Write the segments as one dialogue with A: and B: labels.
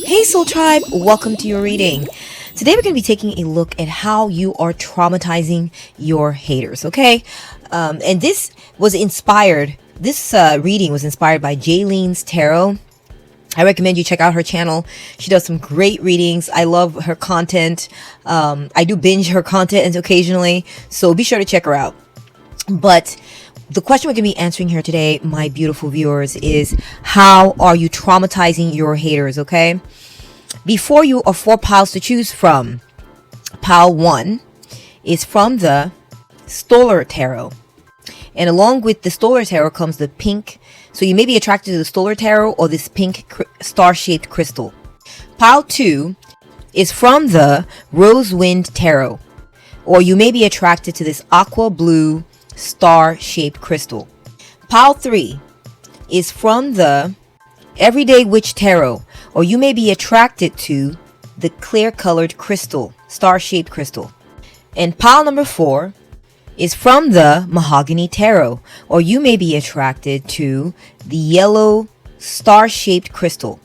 A: Hey Soul Tribe, welcome to your reading. Today we're going to be taking a look at how you are traumatizing your haters, okay? And this reading was inspired by Jaylene's Tarot. I recommend you check out her channel. She does some great readings. I love her content. I do binge her content occasionally, so be sure to check her out. But the question we're going to be answering here today, my beautiful viewers, is how are you traumatizing your haters, okay? Before you are 4 piles to choose from. Pile 1 is from the Stoller Tarot. And along with the Stoller Tarot comes the pink. So you may be attracted to the Stoller Tarot or this pink star-shaped crystal. Pile 2 is from the Rosewind Tarot. Or you may be attracted to this aqua blue star-shaped crystal. Pile 3 is from the Everyday Witch Tarot, or you may be attracted to the clear-colored crystal, star-shaped crystal. And pile number 4 is from the Mahogany Tarot, or you may be attracted to the yellow star-shaped crystal.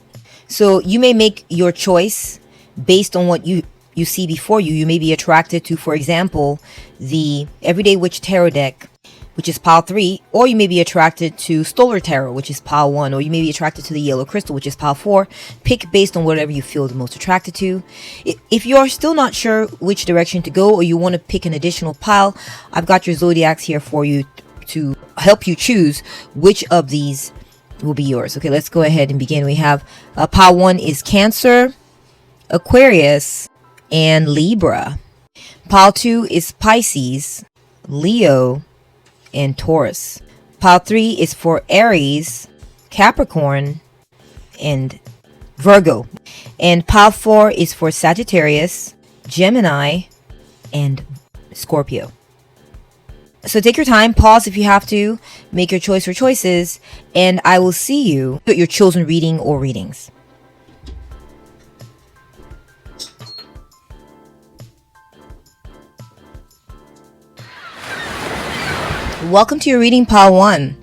A: So you may make your choice based on what you see before you. You may be attracted to, for example, the Everyday Witch Tarot deck, which is pile 3, or you may be attracted to Stoller Tarot, which is pile 1, or you may be attracted to the yellow crystal, which is pile 4. Pick based on whatever you feel the most attracted to. If you're still not sure which direction to go, or you want to pick an additional pile, I've got your Zodiacs here for you to help you choose which of these will be yours. Okay, let's go ahead and begin. We have pile 1 is Cancer, Aquarius, and Libra. Pile 2 is Pisces, Leo, and Taurus. Pile 3 is for Aries, Capricorn, and Virgo. And pile 4 is for Sagittarius, Gemini, and Scorpio. So take your time, pause if you have to, make your choice or choices, and I will see you at your chosen reading or readings. Welcome to your reading, pile 1.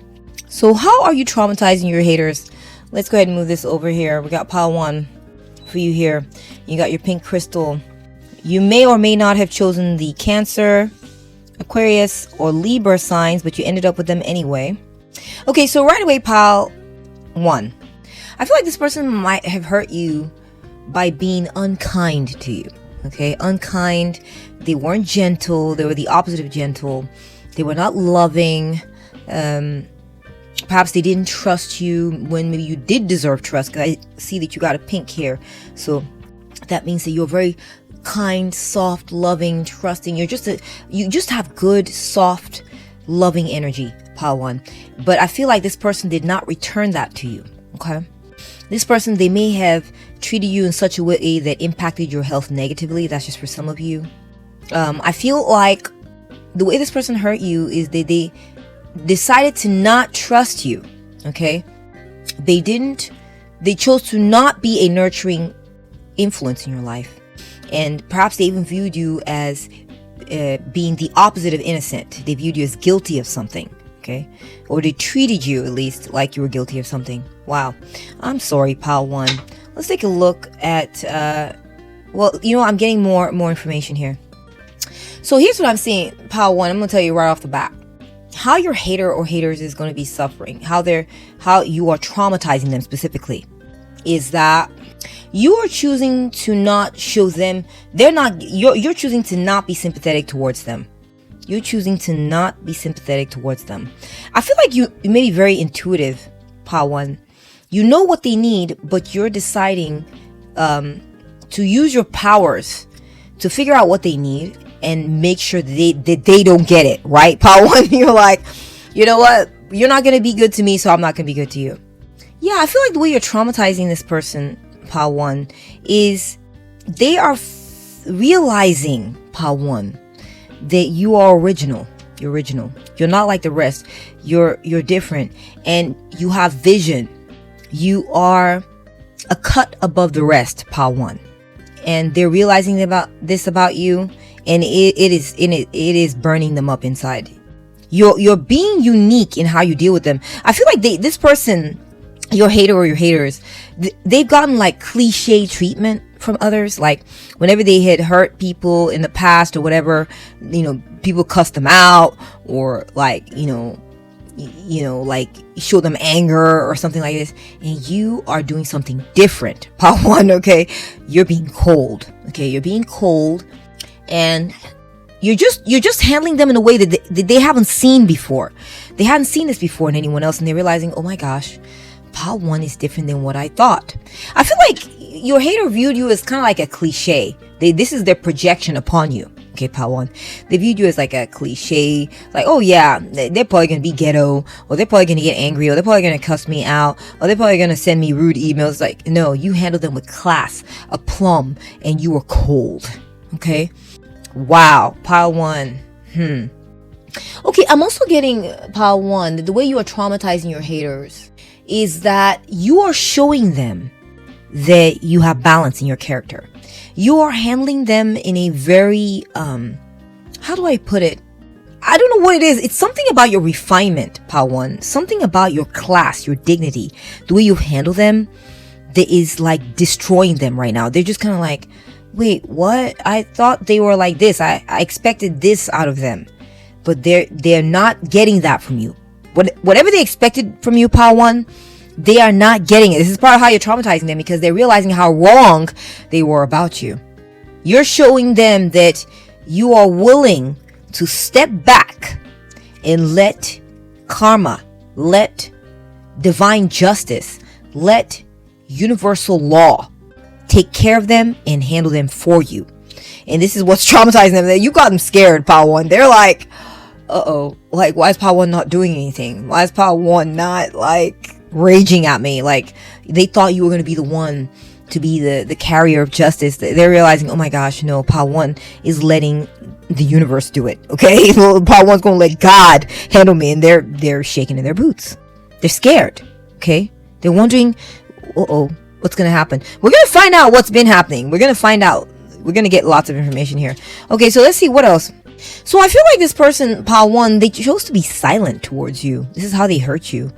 A: So how are you traumatizing your haters? Let's go ahead and move this over here. We got pile 1 for you here. You got your pink crystal. You may or may not have chosen the Cancer, Aquarius, or Libra signs, but you ended up with them anyway. Okay, so right away, pile 1. I feel like this person might have hurt you by being unkind to you. Okay, unkind. They weren't gentle. They were the opposite of gentle. They were not loving. Perhaps they didn't trust you when maybe you did deserve trust. Because I see that you got a pink here. So that means that you're very kind, soft, loving, trusting. You just have good, soft, loving energy, pile 1. But I feel like this person did not return that to you. Okay? This person, they may have treated you in such a way that impacted your health negatively. That's just for some of you. I feel like the way this person hurt you is they decided to not trust you. Okay? They chose to not be a nurturing influence in your life. And perhaps they even viewed you as being the opposite of innocent. They viewed you as guilty of something. Okay? Or they treated you, at least, like you were guilty of something. Wow. I'm sorry, pile 1. Let's take a look at, I'm getting more information here. So here's what I'm seeing, pile 1. I'm going to tell you right off the bat. How your hater or haters is going to be suffering, how you are traumatizing them specifically, is that you are choosing to not show them, you're choosing to not be sympathetic towards them. You're choosing to not be sympathetic towards them. I feel like you may be very intuitive, pile 1. You know what they need, but you're deciding to use your powers to figure out what they need and make sure that they don't get it, right? Pile 1, you're like, you know what? You're not going to be good to me, so I'm not going to be good to you. Yeah, I feel like the way you're traumatizing this person, pile 1, is they are realizing, pile 1, that you are original. You're original. You're not like the rest. You're different. And you have vision. You are a cut above the rest, pile 1. And they're realizing about you. And it is burning them up inside. You're being unique in how you deal with them. I feel like this person your hater or your haters, they've gotten like cliche treatment from others. Like whenever they had hurt people in the past or whatever, people cuss them out, or like, like show them anger or something like this. And you are doing something different, part one. Okay, you're being cold. Okay, you're being cold, and you're just handling them in a way that they haven't seen before. They hadn't seen this before in anyone else, and they're realizing, oh my gosh, part one is different than what I thought. I feel like your hater viewed you as kind of like a cliche. This is their projection upon you. Okay, part one. They viewed you as like a cliche, like, oh yeah, they're probably gonna be ghetto, or they're probably gonna get angry, or they're probably gonna cuss me out, or they're probably gonna send me rude emails. Like, no, you handled them with class, aplomb, and you were cold. Okay. Wow, part one. Okay, I'm also getting, part one, the way you are traumatizing your haters is that you are showing them that you have balance in your character. You are handling them in a very, how do I put it? I don't know what it is. It's something about your refinement, part one. Something about your class, your dignity, the way you handle them that is like destroying them right now. They're just kind of like, wait, what? I thought they were like this. I expected this out of them. But they're not getting that from you. Whatever they expected from you, part one, they are not getting it. This is part of how you're traumatizing them, because they're realizing how wrong they were about you. You're showing them that you are willing to step back and let karma, let divine justice, let universal law take care of them and handle them for you. And this is what's traumatizing them. That you got them scared, part one. They're like, uh-oh, like, why is part one not doing anything? Why is part one not like raging at me? Like, they thought you were going to be the one to be the carrier of justice. They're realizing, oh my gosh, no, part one is letting the universe do it. Okay, part one's going to let God handle me, and they're shaking in their boots. They're scared. Okay, they're wondering, uh-oh, what's going to happen? We're going to find out what's been happening. We're going to find out. We're going to get lots of information here. Okay, so let's see what else. So I feel like this person, part one, they chose to be silent towards you. This is how they hurt you.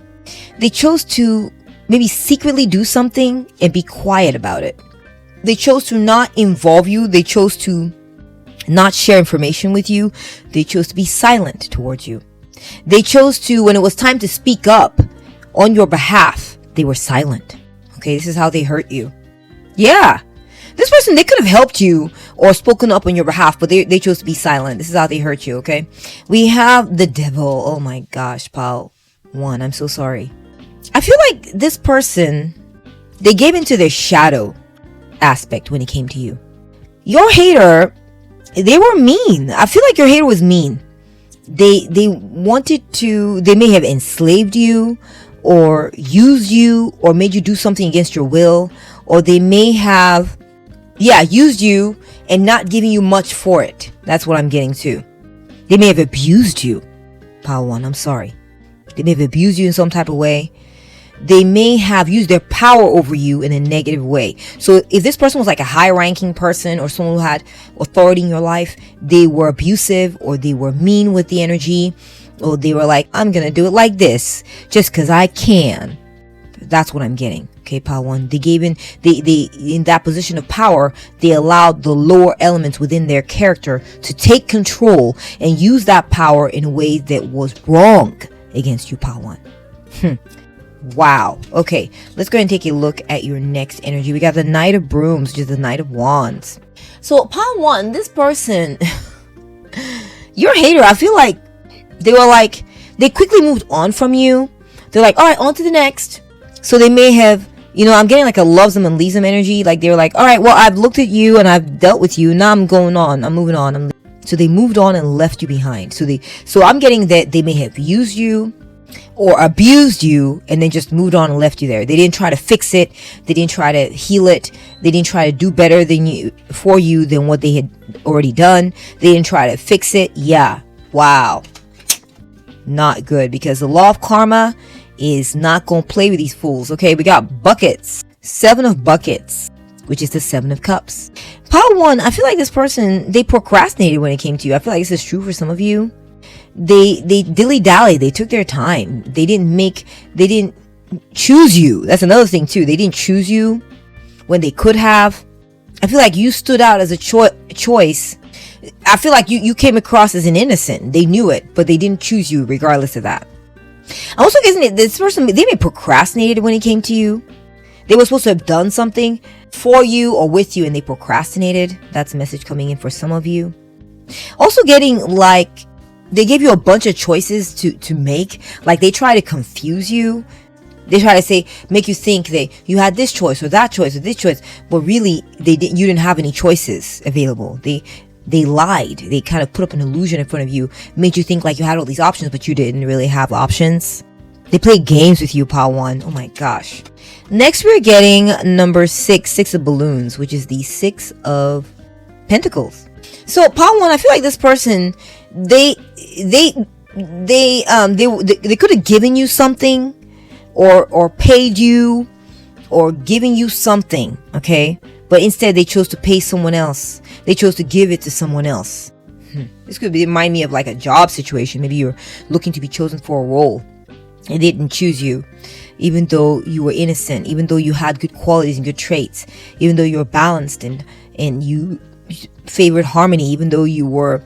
A: They chose to maybe secretly do something and be quiet about it. They chose to not involve you. They chose to not share information with you. They chose to be silent towards you. They chose to, when it was time to speak up on your behalf, they were silent. Okay, this is how they hurt you. Yeah. This person, they could have helped you or spoken up on your behalf, but they chose to be silent. This is how they hurt you, okay? We have the devil. Oh my gosh, part one. I'm so sorry. I feel like this person, they gave into their shadow aspect when it came to you. Your hater, they were mean. I feel like your hater was mean. They wanted to, they may have enslaved you or used you or made you do something against your will, or they may have, used you and not giving you much for it. That's what I'm getting to. They may have abused you. Part one, I'm sorry. They may have abused you in some type of way. They may have used their power over you in a negative way. So if this person was like a high-ranking person or someone who had authority in your life, they were abusive, or they were mean with the energy, or they were like, I'm gonna do it like this just because I can. That's what I'm getting. Okay, part one. They gave in, they in that position of power, they allowed the lower elements within their character to take control and use that power in a way that was wrong against you, part one. Wow. Okay, let's go ahead and take a look at your next energy. We got the Knight of Brooms, which is the Knight of Wands. So, part one, this person, your hater, I feel like they quickly moved on from you. They're like, all right, on to the next. So they may have, I'm getting like a loves them and leaves them energy. Like they were like, all right, well, I've looked at you and I've dealt with you. Now I'm going on. I'm moving on. So they moved on and left you behind. So I'm getting that they may have used you or abused you and then just moved on and left you there. They didn't try to fix it. They didn't try to heal it. They didn't try to do better for you than what they had already done. They didn't try to fix it. Yeah. Wow. Not good, because the law of karma is not going to play with these fools. Okay, we got buckets. 7 of buckets, which is the 7 of cups. Part one, I feel like this person, they procrastinated when it came to you. I feel like this is true for some of you. They dilly-dally. They took their time. They didn't choose you. That's another thing too. They didn't choose you when they could have. I feel like you stood out as a choice. I feel like you came across as an innocent. They knew it, but they didn't choose you regardless of that. I'm also guessing this person, they may procrastinated when it came to you. They were supposed to have done something for you or with you, and they procrastinated. That's a message coming in for some of you. Also getting like, they gave you a bunch of choices to make. Like they try to confuse you. They try to say, make you think that you had this choice or that choice or this choice, but really you didn't have any choices available. They lied. They kind of put up an illusion in front of you, made you think like you had all these options, but you didn't really have options. They played games with you, pile 1. Oh my gosh. Next, we're getting number 6 of balloons, which is the 6 of pentacles. So pile 1, I feel like this person, they could have given you something, or paid you, or giving you something, okay? But instead they chose to pay someone else. They chose to give it to someone else. This could remind me of like a job situation. Maybe you're looking to be chosen for a role and they didn't choose you, even though you were innocent, even though you had good qualities and good traits, even though you were balanced and you favored harmony, even though you were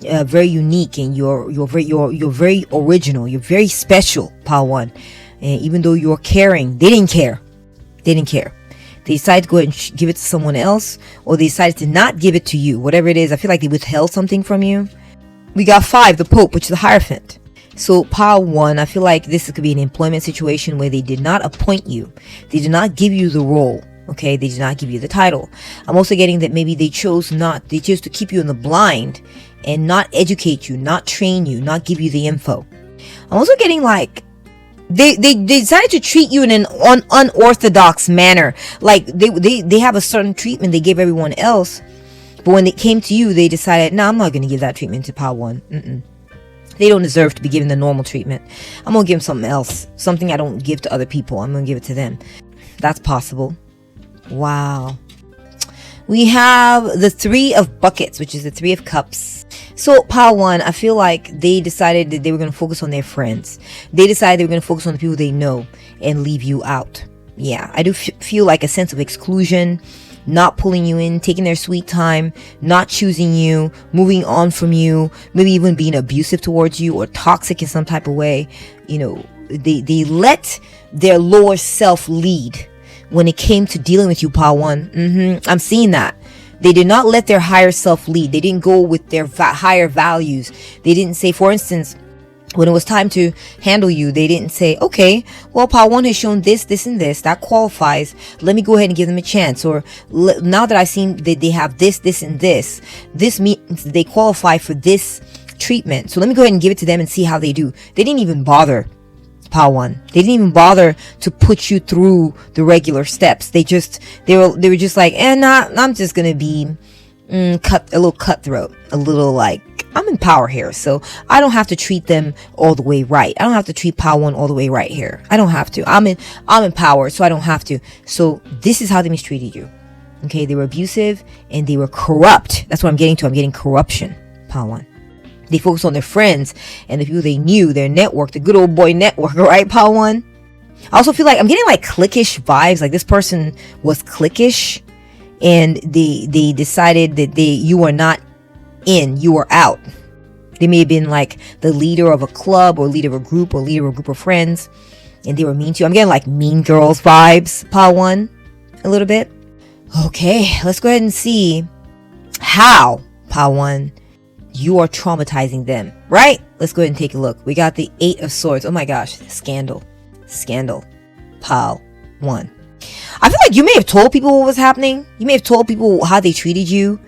A: very unique and you're very original, you're very special, pile 1. And even though you're caring, they didn't care. They decided to go ahead and give it to someone else, or they decided to not give it to you. Whatever it is, I feel like they withheld something from you. We got 5, the Pope, which is the Hierophant. So pile 1, I feel like this could be an employment situation where they did not appoint you. They did not give you the role. Okay, they did not give you the title. I'm also getting that maybe they chose to keep you in the blind and not educate you, not train you, not give you the info. I'm also getting like, they decided to treat you in an unorthodox manner. Like they have a certain treatment they gave everyone else, but when it came to you, they decided, no, I'm not going to give that treatment to pile 1. They don't deserve to be given the normal treatment. I'm going to give them something else, something I don't give to other people. I'm going to give it to them. That's possible. Wow. We have the 3 of buckets, which is the 3 of cups. So pile 1, I feel like they decided that they were going to focus on their friends. They decided they were going to focus on the people they know and leave you out. Yeah, I do feel like a sense of exclusion, not pulling you in, taking their sweet time, not choosing you, moving on from you, maybe even being abusive towards you or toxic in some type of way. You know, they let their lower self lead when it came to dealing with you, pile 1. I'm seeing that. They did not let their higher self lead. They didn't go with their higher values. They didn't say, for instance, when it was time to handle you, they didn't say, okay, well, pile 1 has shown this, this, and this. That qualifies. Let me go ahead and give them a chance. Or now that I've seen that they have this, this, and this means they qualify for this treatment. So let me go ahead and give it to them and see how they do. They didn't even bother, pile 1. They didn't even bother to put you through the regular steps. They were just like, I'm just gonna be a little cutthroat, a little like, I'm in power here, so I don't have to treat them all the way right. I don't have to treat pile 1 all the way right here. I don't have to. I'm in power, so I don't have to. So this is how they mistreated you. Okay, they were abusive and they were corrupt. That's what I'm getting to. I'm getting corruption, pile 1. They focused on their friends and the people they knew, their network, the good old boy network, right, pile 1? I also feel like I'm getting like cliquish vibes. Like this person was cliquish and they decided that you were not in, you were out. They may have been like the leader of a club or leader of a group or leader of a group of friends and they were mean to you. I'm getting like Mean Girls vibes, pile 1, a little bit. Okay, let's go ahead and see how, pile 1, you are traumatizing them, right? Let's go ahead and take a look. We got the 8 of Swords. Oh my gosh, scandal, pile 1. I feel like you may have told people what was happening. You may have told people how they treated you.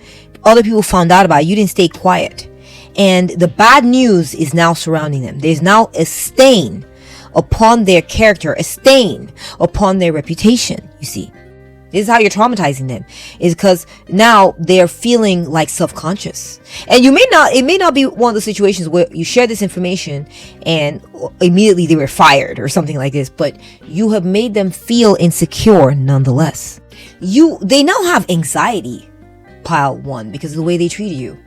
A: Other people found out about it. You didn't stay quiet. And the bad news is now surrounding them. There's now a stain upon their character, a stain upon their reputation, you see. This is how you're traumatizing them, is because now they're feeling like self-conscious. And it may not be one of the situations where you share this information and immediately they were fired or something like this, but you have made them feel insecure nonetheless. They now have anxiety, pile 1, because of the way they treated you.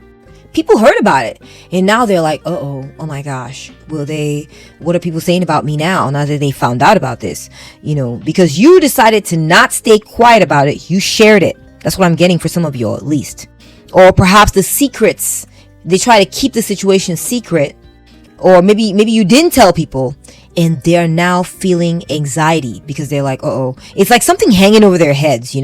A: people heard about it, and now they're like, oh my gosh, what are people saying about me now that they found out about this? Because you decided to not stay quiet about it, you shared it. That's what I'm getting for some of you, at least. Or perhaps the secrets, they try to keep the situation secret, or maybe you didn't tell people, and they're now feeling anxiety because they're like, it's like something hanging over their heads,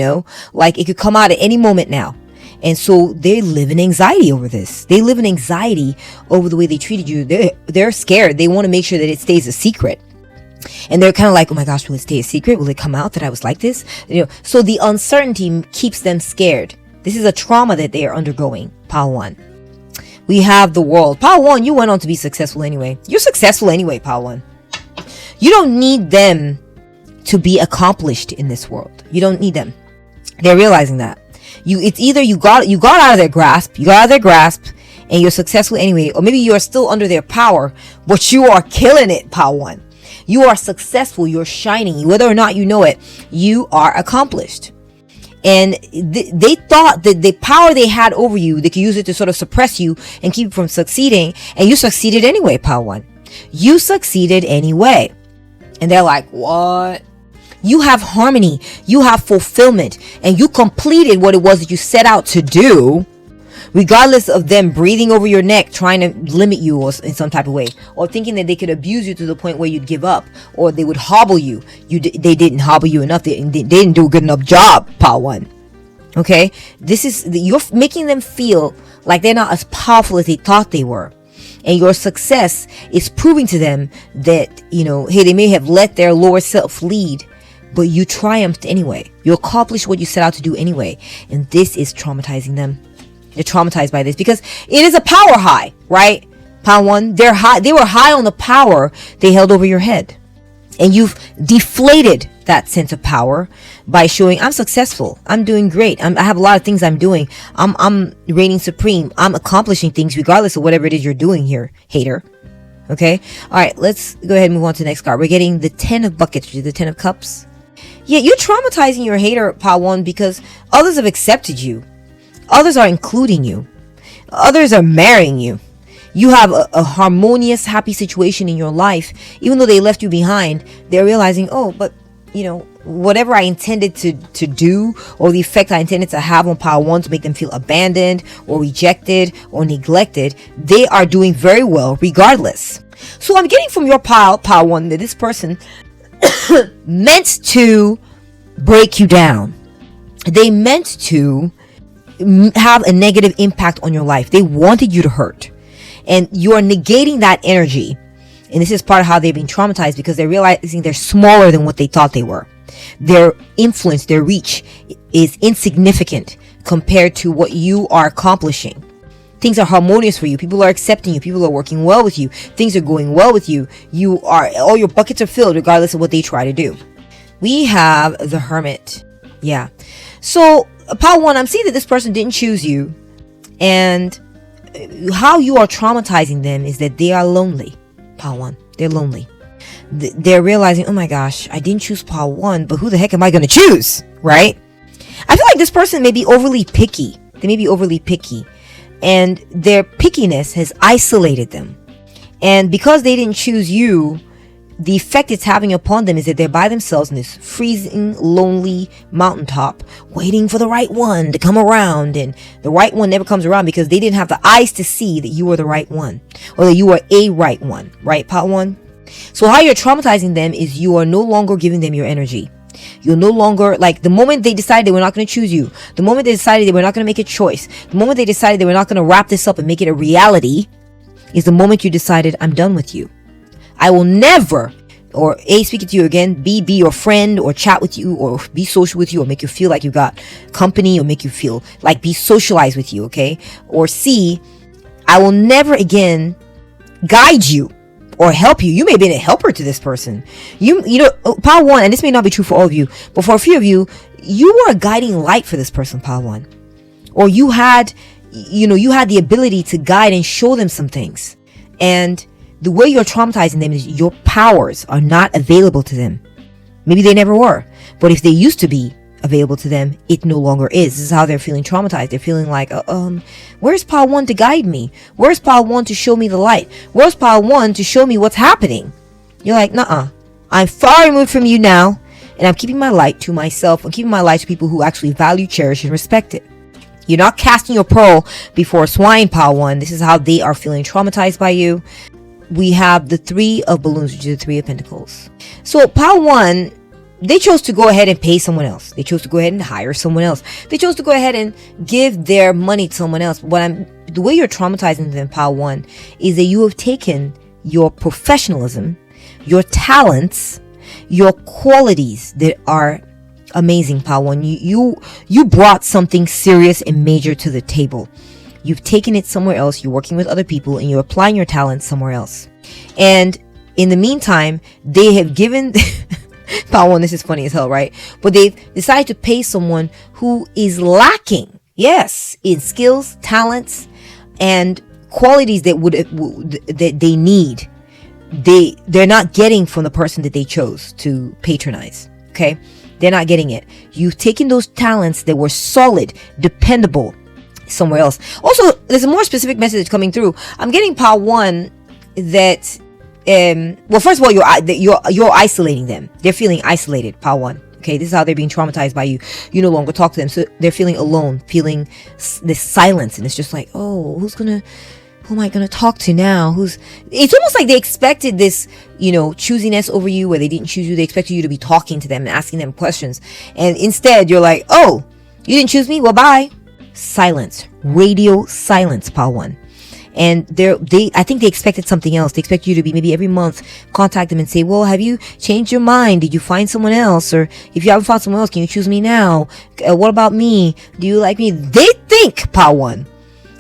A: like it could come out at any moment now. And so they live in anxiety over this. They live in anxiety over the way they treated you. They're scared. They want to make sure that it stays a secret. And they're kind of like, oh my gosh, will it stay a secret? Will it come out that I was like this? So the uncertainty keeps them scared. This is a trauma that they are undergoing. Pile 1. We have the world. Pile 1, you went on to be successful anyway. You're successful anyway, Pile 1. You don't need them to be accomplished in this world. You don't need them. They're realizing that. It's either you got out of their grasp, and you're successful anyway, or maybe you are still under their power, but you are killing it, Pile 1. You are successful, you're shining, whether or not you know it, you are accomplished. And they thought that the power they had over you, they could use it to sort of suppress you and keep you from succeeding, and you succeeded anyway, Pile 1. You succeeded anyway. And they're like, what? You have harmony, you have fulfillment, and you completed what it was that you set out to do, regardless of them breathing over your neck, trying to limit you or in some type of way, or thinking that they could abuse you to the point where you'd give up, or they would hobble you. They didn't hobble you enough. They didn't do a good enough job, Pile 1. Okay? You're making them feel like they're not as powerful as they thought they were. And your success is proving to them that, hey, they may have let their lower self lead, but you triumphed anyway. You accomplished what you set out to do anyway. And this is traumatizing them. They're traumatized by this because it is a power high, right? Pile 1, they were high on the power they held over your head. And you've deflated that sense of power by showing, I'm successful, I'm doing great, I have a lot of things I'm doing, I'm reigning supreme, I'm accomplishing things regardless of whatever it is you're doing here, hater. Okay? Alright, let's go ahead and move on to the next card. We're getting the 10 of buckets, the 10 of cups. Yeah, you're traumatizing your hater, Pile 1, because others have accepted you. Others are including you. Others are marrying you. You have a harmonious, happy situation in your life. Even though they left you behind, they're realizing, but, whatever I intended to do, or the effect I intended to have on Pile 1 to make them feel abandoned or rejected or neglected, they are doing very well regardless. So I'm getting from your Pile 1, that this person meant to break you down. They meant to have a negative impact on your life. They wanted you to hurt, and you are negating that energy. And this is part of how they've been traumatized, because they're realizing they're smaller than what they thought they were. Their influence, their reach is insignificant compared to what you are accomplishing. Things are harmonious for you. People are accepting you. People are working well with you. Things are going well with you. All your buckets are filled regardless of what they try to do. We have the Hermit. Yeah. So, Pile 1, I'm seeing that this person didn't choose you. And how you are traumatizing them is that they are lonely. Pile 1. They're lonely. They're realizing, oh my gosh, I didn't choose Pile 1, but who the heck am I going to choose? Right? I feel like this person may be overly picky. They may be overly picky. And their pickiness has isolated them. And because they didn't choose you, the effect it's having upon them is that they're by themselves in this freezing, lonely mountaintop, waiting for the right one to come around. And the right one never comes around because they didn't have the eyes to see that you were the right one, or that you were a right one, right, Pile 1? So how you're traumatizing them is you are no longer giving them your energy. You're no longer, like, the moment they decided they were not going to choose you, the moment they decided they were not going to make a choice, the moment they decided they were not going to wrap this up and make it a reality, is the moment you decided, I'm done with you. I will never, or A, speak to you again, B, be your friend, or chat with you, or be social with you, or make you feel like you got company, or make you feel like be socialized with you, okay? Or C, I will never again guide you or help you. You may have been a helper to this person. You know, Pile 1, and this may not be true for all of you, but for a few of you, you were a guiding light for this person, Pile 1. Or you had the ability to guide and show them some things. And the way you're traumatizing them is your powers are not available to them. Maybe they never were, but if they used to be, available to them, it no longer is. This is how they're feeling traumatized. They're feeling like, where's Pile 1 to guide me? Where's Pile 1 to show me the light? Where's Pile 1 to show me what's happening? You're like, nuh-uh. I'm far removed from you now, and I'm keeping my light to myself. I'm keeping my light to people who actually value, cherish, and respect it. You're not casting your pearl before swine, Pile 1. This is how they are feeling traumatized by you. We have the 3 of balloons, which is the 3 of pentacles. So Pile 1, they chose to go ahead and pay someone else. They chose to go ahead and hire someone else. They chose to go ahead and give their money to someone else. The way you're traumatizing them, Pile 1, is that you have taken your professionalism, your talents, your qualities that are amazing, Pile 1. You brought something serious and major to the table. You've taken it somewhere else. You're working with other people and you're applying your talents somewhere else. And in the meantime, they have given Pile 1, this is funny as hell, right? But they've decided to pay someone who is lacking, yes, in skills, talents, and qualities that they need. They're not getting from the person that they chose to patronize. Okay, they're not getting it. You've taken those talents that were solid, dependable, somewhere else. Also, there's a more specific message coming through. I'm getting Pile 1 that well, first of all, you're isolating them. They're feeling isolated, Pile 1. Okay, this is how they're being traumatized by you. You no longer talk to them, so they're feeling alone, feeling this silence, and it's just like, oh, who am I gonna talk to now? It's almost like they expected this, choosiness over you, where they didn't choose you. They expected you to be talking to them and asking them questions, and instead you're like, oh, you didn't choose me? Well, bye. Silence, radio silence, Pile 1. And I think they expected something else. They expect you to be maybe every month contact them and say, well, have you changed your mind? Did you find someone else? Or if you haven't found someone else, can you choose me now? What about me? Do you like me? They think, Pile 1,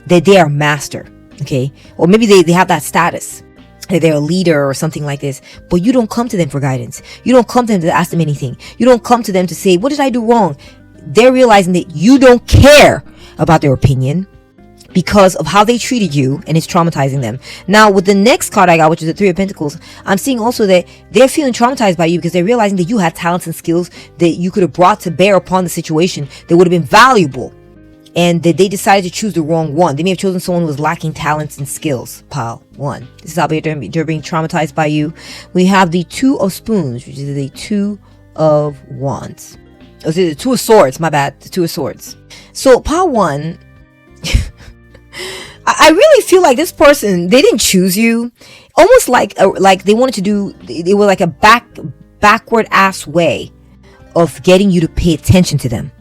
A: that they are master. Okay, or maybe they have that status, that they're a leader or something like this, but you don't come to them for guidance. You don't come to them to ask them anything. You don't come to them to say, what did I do wrong? They're realizing that you don't care about their opinion because of how they treated you, and it's traumatizing them. Now, with the next card I got, which is the 3 of Pentacles, I'm seeing also that they're feeling traumatized by you because they're realizing that you had talents and skills that you could have brought to bear upon the situation that would have been valuable, and that they decided to choose the wrong one. They may have chosen someone who was lacking talents and skills, Pile 1. This is how they're being traumatized by you. We have the 2 of Spoons, which is the 2 of Wands. Oh, the 2 of Swords, my bad. The 2 of Swords. So, Pile 1, I really feel like this person, they didn't choose you. Almost like they wanted to do, they were like a backward ass way of getting you to pay attention to them.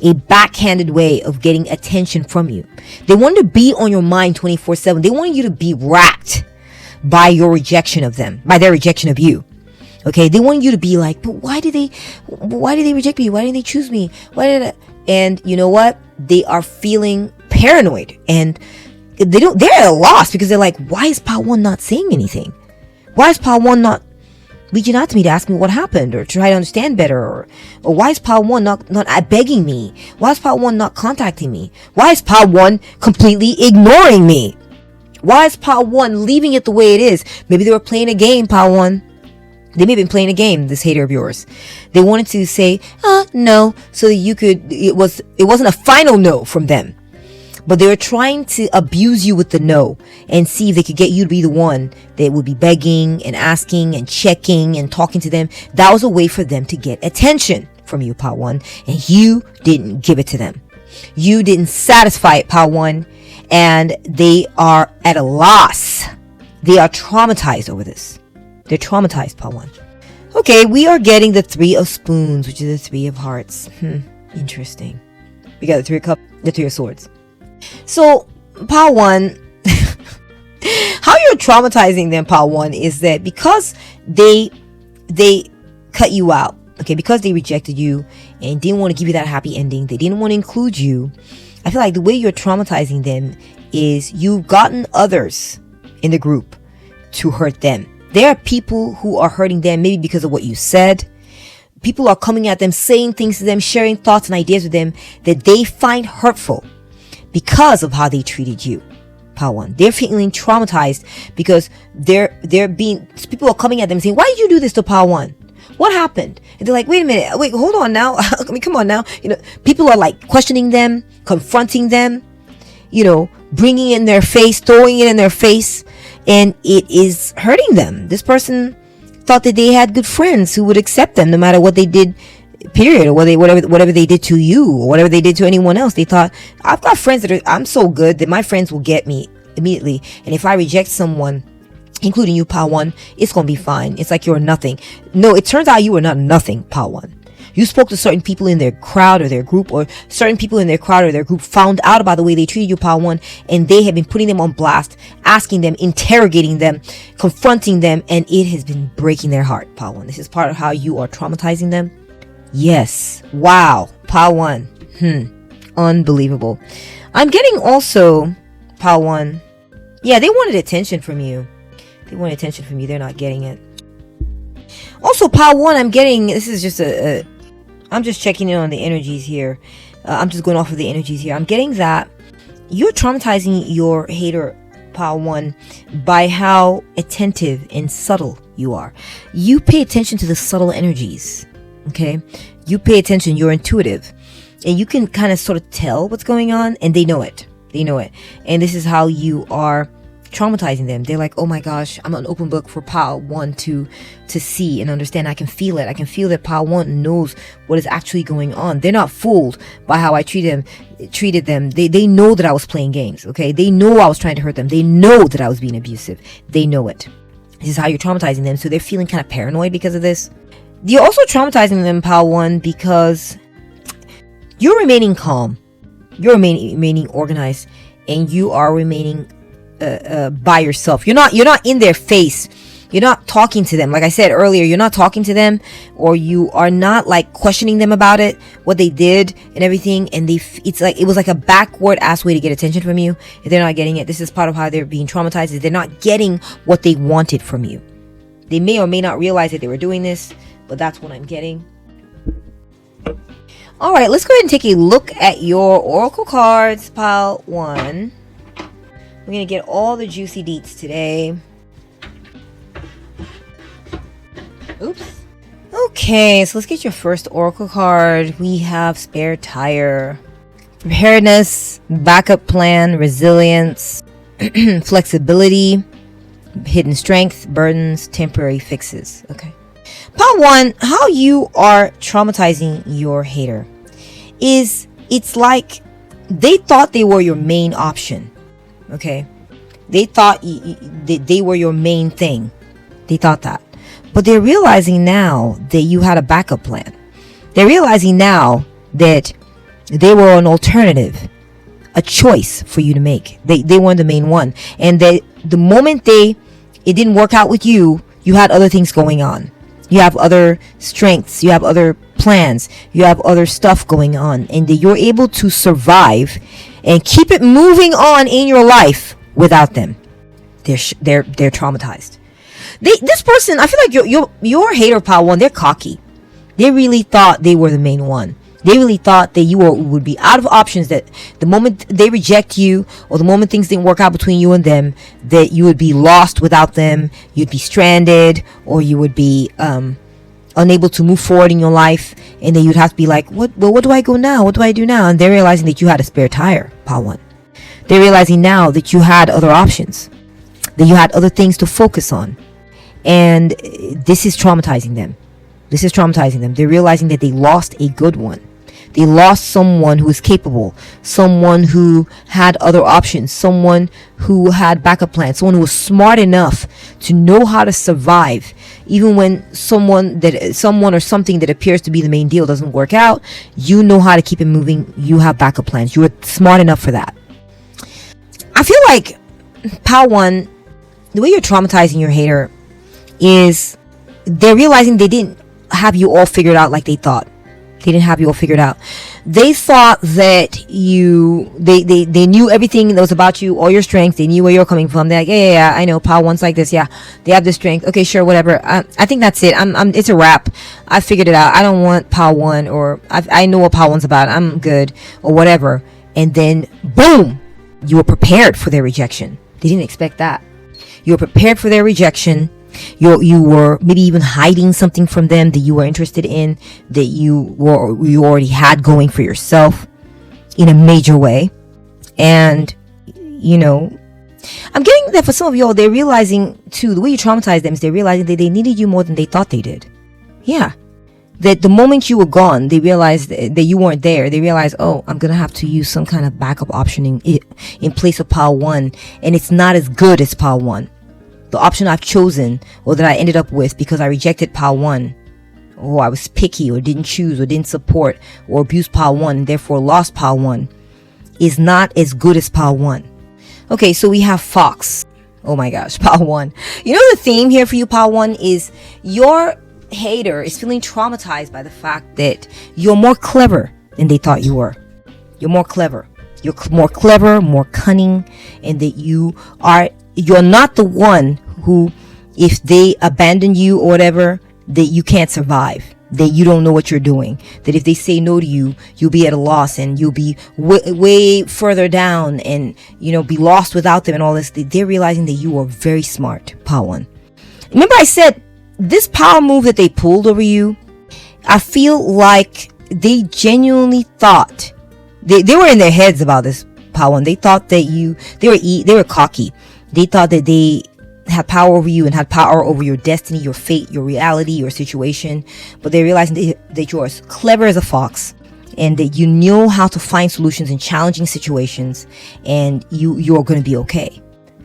A: A backhanded way of getting attention from you. They wanted to be on your mind 24/7. They wanted you to be racked by your rejection of them, by their rejection of you. Okay, they wanted you to be like, but why did they reject me? Why didn't they choose me? And you know what? They are feeling paranoid, and they're at a loss because they're like, why is Pile 1 not saying anything? Why is Pile 1 not reaching out to me to ask me what happened or try to understand better? Or why is Pile 1 not begging me? Why is Pile 1 not contacting me? Why is Pile 1 completely ignoring me? Why is Pile 1 leaving it the way it is? Maybe they were playing a game, Pile 1. They may have been playing a game, this hater of yours. They wanted to say, no, so that you could, it wasn't a final no from them. But they were trying to abuse you with the no and see if they could get you to be the one that would be begging and asking and checking and talking to them. That was a way for them to get attention from you, Pile 1. And you didn't give it to them. You didn't satisfy it, Pile 1. And they are at a loss. They are traumatized over this. They're traumatized, Pile 1. Okay, we are getting the 3 of Spoons, which is the 3 of Hearts. Interesting. We got the 3 of Cups, the 3 of Swords. So, Pile 1, how you're traumatizing them, Pile 1, is that because they cut you out, okay, because they rejected you and didn't want to give you that happy ending, they didn't want to include you, I feel like the way you're traumatizing them is you've gotten others in the group to hurt them. There are people who are hurting them maybe because of what you said. People are coming at them, saying things to them, sharing thoughts and ideas with them that they find hurtful because of how they treated you, Pile 1. They're feeling traumatized because people are coming at them saying, why did you do this to Pile 1? What happened? And they're like, wait a minute, wait, hold on now. I mean, come on now. People are like questioning them, confronting them, bringing it in their face, throwing it in their face, and it is hurting them. This person thought that they had good friends who would accept them no matter what they did, period, or whatever they did to you, or whatever they did to anyone else. They thought, I've got friends I'm so good that my friends will get me immediately, and if I reject someone, including you, Pile 1, it's gonna be fine. It's like you're nothing. No, it turns out you were not nothing, Pile 1. You spoke to certain people in their crowd or their group, or certain people in their crowd or their group found out about the way they treated you, Pile 1, and they have been putting them on blast, asking them, interrogating them, confronting them, and it has been breaking their heart, Pile 1. This is part of how you are traumatizing them. Yes. Wow. Pile 1. Unbelievable. I'm getting also, Pile 1. Yeah, they wanted attention from you. They wanted attention from you. They're not getting it. Also, Pile 1, I'm getting, this is just I'm just checking in on the energies here. I'm just going off of the energies here. I'm getting that you're traumatizing your hater, Pile 1, by how attentive and subtle you are. You pay attention to the subtle energies. Okay? You pay attention. You're intuitive. And you can kind of sort of tell what's going on, and they know it. They know it. And this is how you are traumatizing them. They're like, oh my gosh, I'm an open book for Pile 1 to see and understand. I can feel it. I can feel that Pile 1 knows what is actually going on. They're not fooled by how I treated them. They know that I was playing games. Okay? They know I was trying to hurt them. They know that I was being abusive. They know it. This is how you're traumatizing them. So they're feeling kind of paranoid because of this. You're also traumatizing them, Pile 1, because you're remaining calm. You're remaining organized, and you are remaining by yourself. You're not in their face. You're not talking to them. Like I said earlier, you're not talking to them, or you are not like questioning them about it, what they did and everything. And it was like a backward ass way to get attention from you. If they're not getting it, this is part of how they're being traumatized. Is they're not getting what they wanted from you. They may or may not realize that they were doing this, but that's what I'm getting. All right, let's go ahead and take a look at your oracle cards, Pile 1. We're going to get all the juicy deets today. Oops. Okay, so let's get your first oracle card. We have spare tire. Preparedness, backup plan, resilience, flexibility, hidden strength, burdens, temporary fixes. Okay. Pile 1, how you are traumatizing your hater is, it's like they thought they were your main option. Okay, they thought they were your main thing. They thought that, but they're realizing now that you had a backup plan. They're realizing now that they were an alternative, a choice for you to make. They weren't the main one, and the moment it didn't work out with you, you had other things going on. You have other strengths. You have other plans. You have other stuff going on, and that you're able to survive and keep it moving on in your life without them. They're traumatized. This person, I feel like your hater, Pile 1, they're cocky. They really thought they were the main one. They really thought that you would be out of options, that the moment they reject you, or the moment things didn't work out between you and them, that you would be lost without them, you'd be stranded, or you would be unable to move forward in your life, and then you'd have to be like, what do I go now? What do I do now? And they're realizing that you had a spare tire, Pile 1. They're realizing now that you had other options, that you had other things to focus on. And this is traumatizing them. This is traumatizing them. They're realizing that they lost a good one. They lost someone who was capable, someone who had other options, someone who had backup plans, someone who was smart enough to know how to survive. Even when someone or something that appears to be the main deal doesn't work out, you know how to keep it moving. You have backup plans. You were smart enough for that. I feel like, Pile 1, the way you're traumatizing your hater is they're realizing they didn't have you all figured out like they thought. They didn't have you all figured out. They thought that they knew everything that was about you, all your strengths. They knew where you're coming from. They're like, yeah, I know. Pile 1's like this. Yeah, they have this strength. Okay, sure, whatever. I think that's it. It's a wrap. I figured it out. I don't want Pile 1, or I know what Pile 1's about. I'm good, or whatever. And then, boom, you were prepared for their rejection. They didn't expect that. You were prepared for their rejection. You were maybe even hiding something from them that you were interested in, that you already had going for yourself in a major way. And I'm getting that for some of y'all, they're realizing too, the way you traumatize them is they're realizing that they needed you more than they thought they did. Yeah. That the moment you were gone, they realized that you weren't there. They realized, oh, I'm going to have to use some kind of backup option in place of pile 1. And it's not as good as pile 1. The option I've chosen, or that I ended up with because I rejected pile 1, or I was picky, or didn't choose, or didn't support, or abused pile 1, and therefore lost pile 1, is not as good as pile 1. Okay, so we have Fox. Oh my gosh, pile 1. The theme here for you, pile 1, is your hater is feeling traumatized by the fact that you're more clever than they thought you were. You're more clever. You're more clever, more cunning, and that you're not the one who, if they abandon you or whatever, that you can't survive. That you don't know what you're doing. That if they say no to you, you'll be at a loss, and you'll be way further down, and be lost without them and all this. They're realizing that you are very smart, pile 1. Remember I said this power move that they pulled over you, I feel like they genuinely thought they were in their heads about this, pile 1. They thought that they were cocky. They thought that they had power over you and had power over your destiny, your fate, your reality, your situation. But they realized that you're as clever as a fox, and that you know how to find solutions in challenging situations, and you're going to be okay.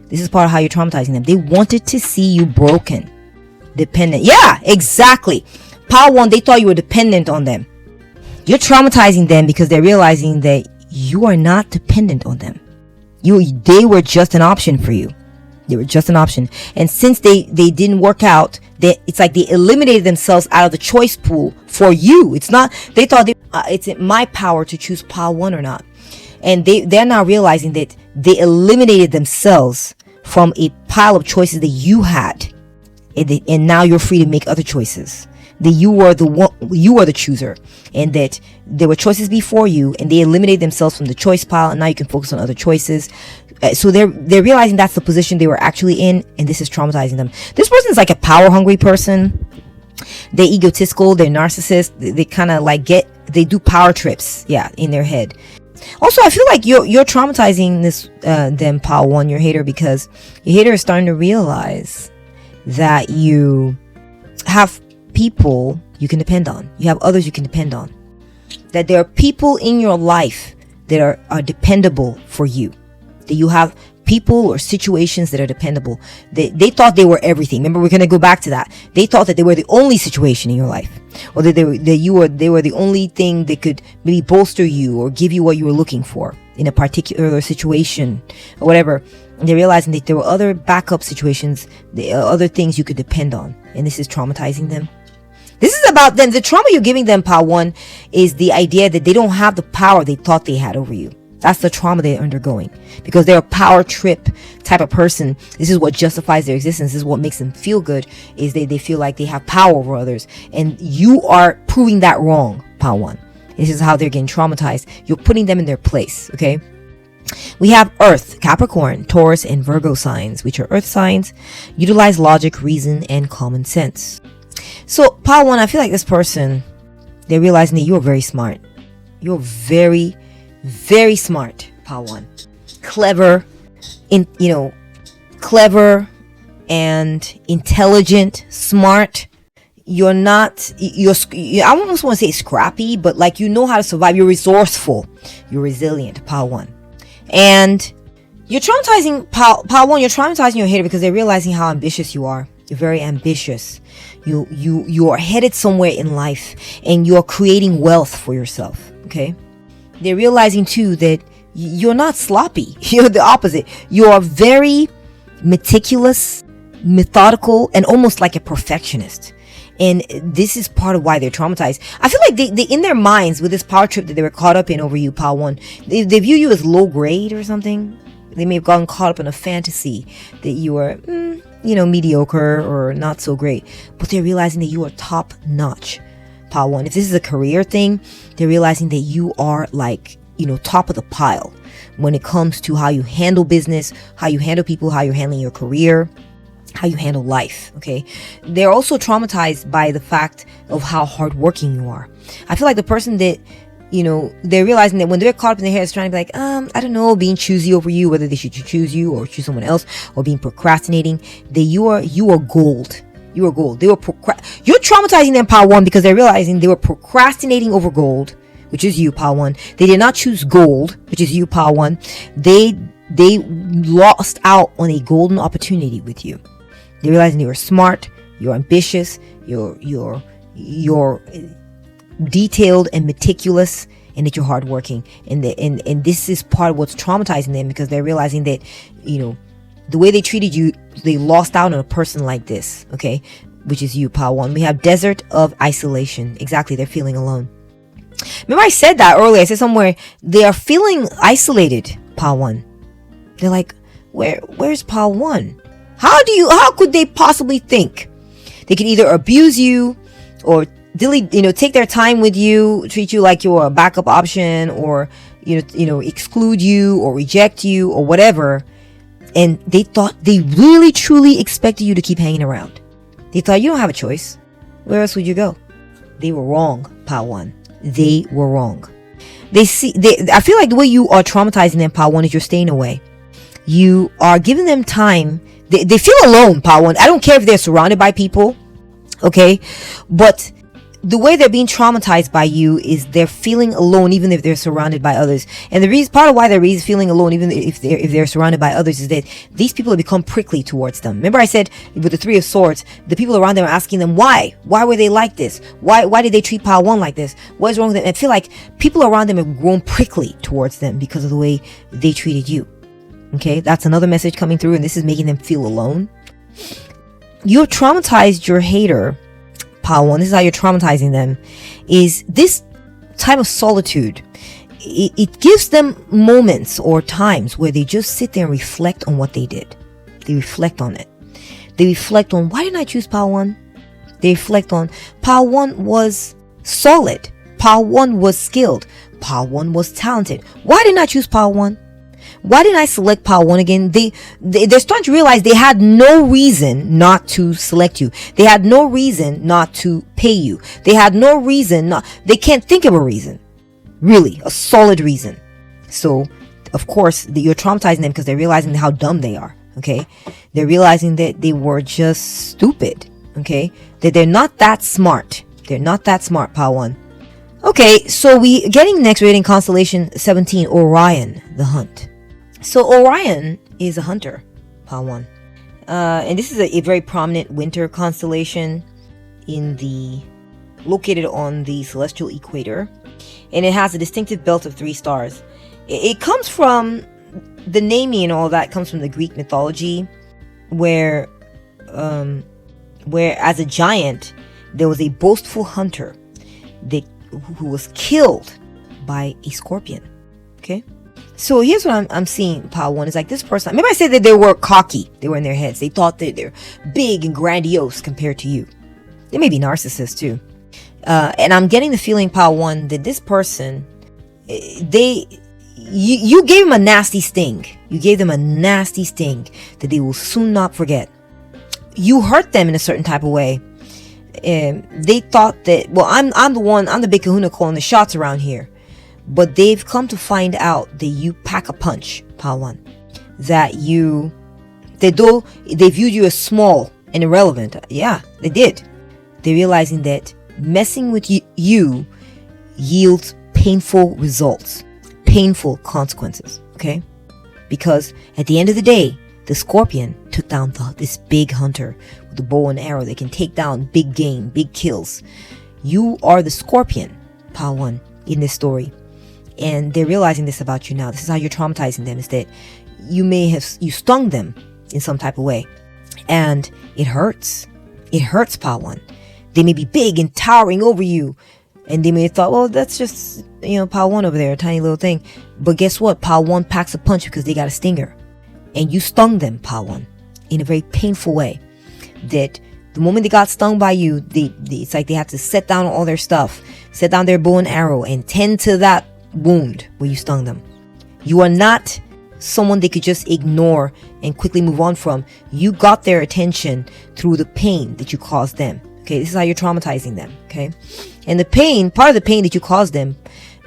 A: This is part of how you're traumatizing them. They wanted to see you broken, dependent. Yeah, exactly. Pile 1, they thought you were dependent on them. You're traumatizing them because they're realizing that you are not dependent on them. They were just an option for you. They were just an option. And since they didn't work out, it's like they eliminated themselves out of the choice pool for you. It's not, they thought it's in my power to choose pile 1 or not. And they're now realizing that they eliminated themselves from a pile of choices that you had. And now you're free to make other choices. That you were the chooser, and that there were choices before you, and they eliminated themselves from the choice pile, and now you can focus on other choices. So they're realizing that's the position they were actually in, and this is traumatizing them. This person is like a power hungry person. They're egotistical, they're narcissists. They kind of like they do power trips, in their head. Also, I feel like you're traumatizing them, pile 1, your hater, because your hater is starting to realize that you have people you can depend on. You have others you can depend on. That there are people in your life that are dependable for you. That you have people or situations that are dependable. They thought they were everything. Remember, we're going to go back to that. They thought that they were the only situation in your life, or that they were the only thing that could maybe bolster you or give you what you were looking for in a particular situation or whatever. And they're realizing that there were other backup situations, other things you could depend on, and this is traumatizing them. This is about them. The trauma you're giving them, pile 1, is the idea that they don't have the power they thought they had over you. That's the trauma they're undergoing, because they're a power trip type of person. This is what justifies their existence. This is what makes them feel good, is they feel like they have power over others, and you are proving that wrong, pile 1. This is how they're getting traumatized. You're putting them in their place, okay? We have Earth, Capricorn, Taurus, and Virgo signs, which are Earth signs. Utilize logic, reason, and common sense. So, pile 1, I feel like this person, they're realizing that you're very smart. You're very, very smart, pile 1. Clever, clever and intelligent, smart. You're not, I almost want to say scrappy, but like you know how to survive. You're resourceful. You're resilient, pile 1. And you're traumatizing, pile 1, you're traumatizing your hater because they're realizing how ambitious you are. You're very ambitious. You are headed somewhere in life, and you're creating wealth for yourself. Okay. They're realizing too that you're not sloppy. You're the opposite. You are very meticulous, methodical, and almost like a perfectionist. And this is part of why they're traumatized. I feel like they in their minds, with this power trip that they were caught up in over you, pile 1, they view you as low grade or something. They may have gotten caught up in a fantasy that you were, mediocre or not so great. But they're realizing that you are top notch, pile 1. If this is a career thing, they're realizing that you are like, top of the pile when it comes to how you handle business, how you handle people, how you're handling your career, how you handle life. Okay, they're also traumatized by the fact of how hardworking you are. I feel like the person that, you know, they're realizing that when they're caught up in their heads trying to be like, I don't know, being choosy over you, whether they should choose you or choose someone else, or being procrastinating, that you are gold. You are gold. You're traumatizing them, pile one, because they're realizing they were procrastinating over gold, which is you, pile one. They did not choose gold, which is you, pile one. They lost out on a golden opportunity with you. They're realizing you're smart, you're ambitious, you're detailed and meticulous, and that you're hardworking. And this is part of what's traumatizing them, because they're realizing that, you know, the way they treated you, they lost out on a person like this, okay, which is you, pile one. We have desert of isolation. Exactly, they're feeling alone. Remember I said that earlier. I said somewhere they are feeling isolated, pile one. They're like, where's pile one? How could they possibly think? They could either abuse you or take their time with you, treat you like you're a backup option, or exclude you or reject you or whatever. And they thought they really truly expected you to keep hanging around. They thought you don't have a choice. Where else would you go? They were wrong, pile one. They were wrong. I feel like the way you are traumatizing them, pile one, is you're staying away. You are giving them time. They feel alone, pile one. I don't care if they're surrounded by people, okay? But the way they're being traumatized by you is they're feeling alone, even if they're surrounded by others. And the reason, part of why they're feeling alone, even if they're surrounded by others, is that these people have become prickly towards them. Remember I said with the Three of Swords, the people around them are asking them why were they like this? Why did they treat pile one like this? What is wrong with them? And I feel like people around them have grown prickly towards them because of the way they treated you. Okay, that's another message coming through, and this is making them feel alone. You've traumatized your hater, pile one. This is how you're traumatizing them, is this type of solitude. It gives them moments or times where they just sit there and reflect on what they did. They reflect on it. They reflect on, why didn't I choose pile one? They reflect on, pile one was solid. Pile one was skilled. Pile one was talented. Why didn't I choose pile one? Why didn't I select pile one again? They're starting to realize they had no reason not to select you. They had no reason not to pay you. They had no reason they can't think of a reason. Really, a solid reason. So, of course, you're traumatizing them because they're realizing how dumb they are, okay? They're realizing that they were just stupid, okay? That they're not that smart. They're not that smart, pile one. Okay, so we getting next rating, constellation 17, Orion, the Hunt. So Orion is a hunter, pile one. And this is a very prominent winter constellation located on the celestial equator. And it has a distinctive belt of 3 stars. It comes from, the naming and all that comes from the Greek mythology, where as a giant, there was a boastful hunter who was killed by a scorpion. Okay? So here's what I'm seeing, pile one, is like this person. Maybe I said that they were cocky. They were in their heads. They thought that they're big and grandiose compared to you. They may be narcissists too. And I'm getting the feeling, pile one, that this person, you gave them a nasty sting. You gave them a nasty sting that they will soon not forget. You hurt them in a certain type of way. They thought that, well, I'm the big kahuna calling the shots around here. But they've come to find out that you pack a punch, pile one. That though they viewed you as small and irrelevant, yeah, they did. They're realizing that messing with you yields painful results, painful consequences, okay? Because at the end of the day, the scorpion took down this big hunter with a bow and arrow that can take down big game, big kills. You are the scorpion, pile one, in this story. And they're realizing this about you now. This is how you're traumatizing them, is that you stung them in some type of way. And it hurts. It hurts, pile one. They may be big and towering over you. And they may have thought, well, that's just, pile one over there, a tiny little thing. But guess what? Pile one packs a punch because they got a stinger. And you stung them, pile one, in a very painful way. That the moment they got stung by you, it's like they have to set down all their stuff, set down their bow and arrow, and tend to that wound where you stung them. You are not someone they could just ignore and quickly move on from. You got their attention through the pain that you caused them. Okay, this is how you're traumatizing them. Okay, and the pain, part of the pain that you caused them,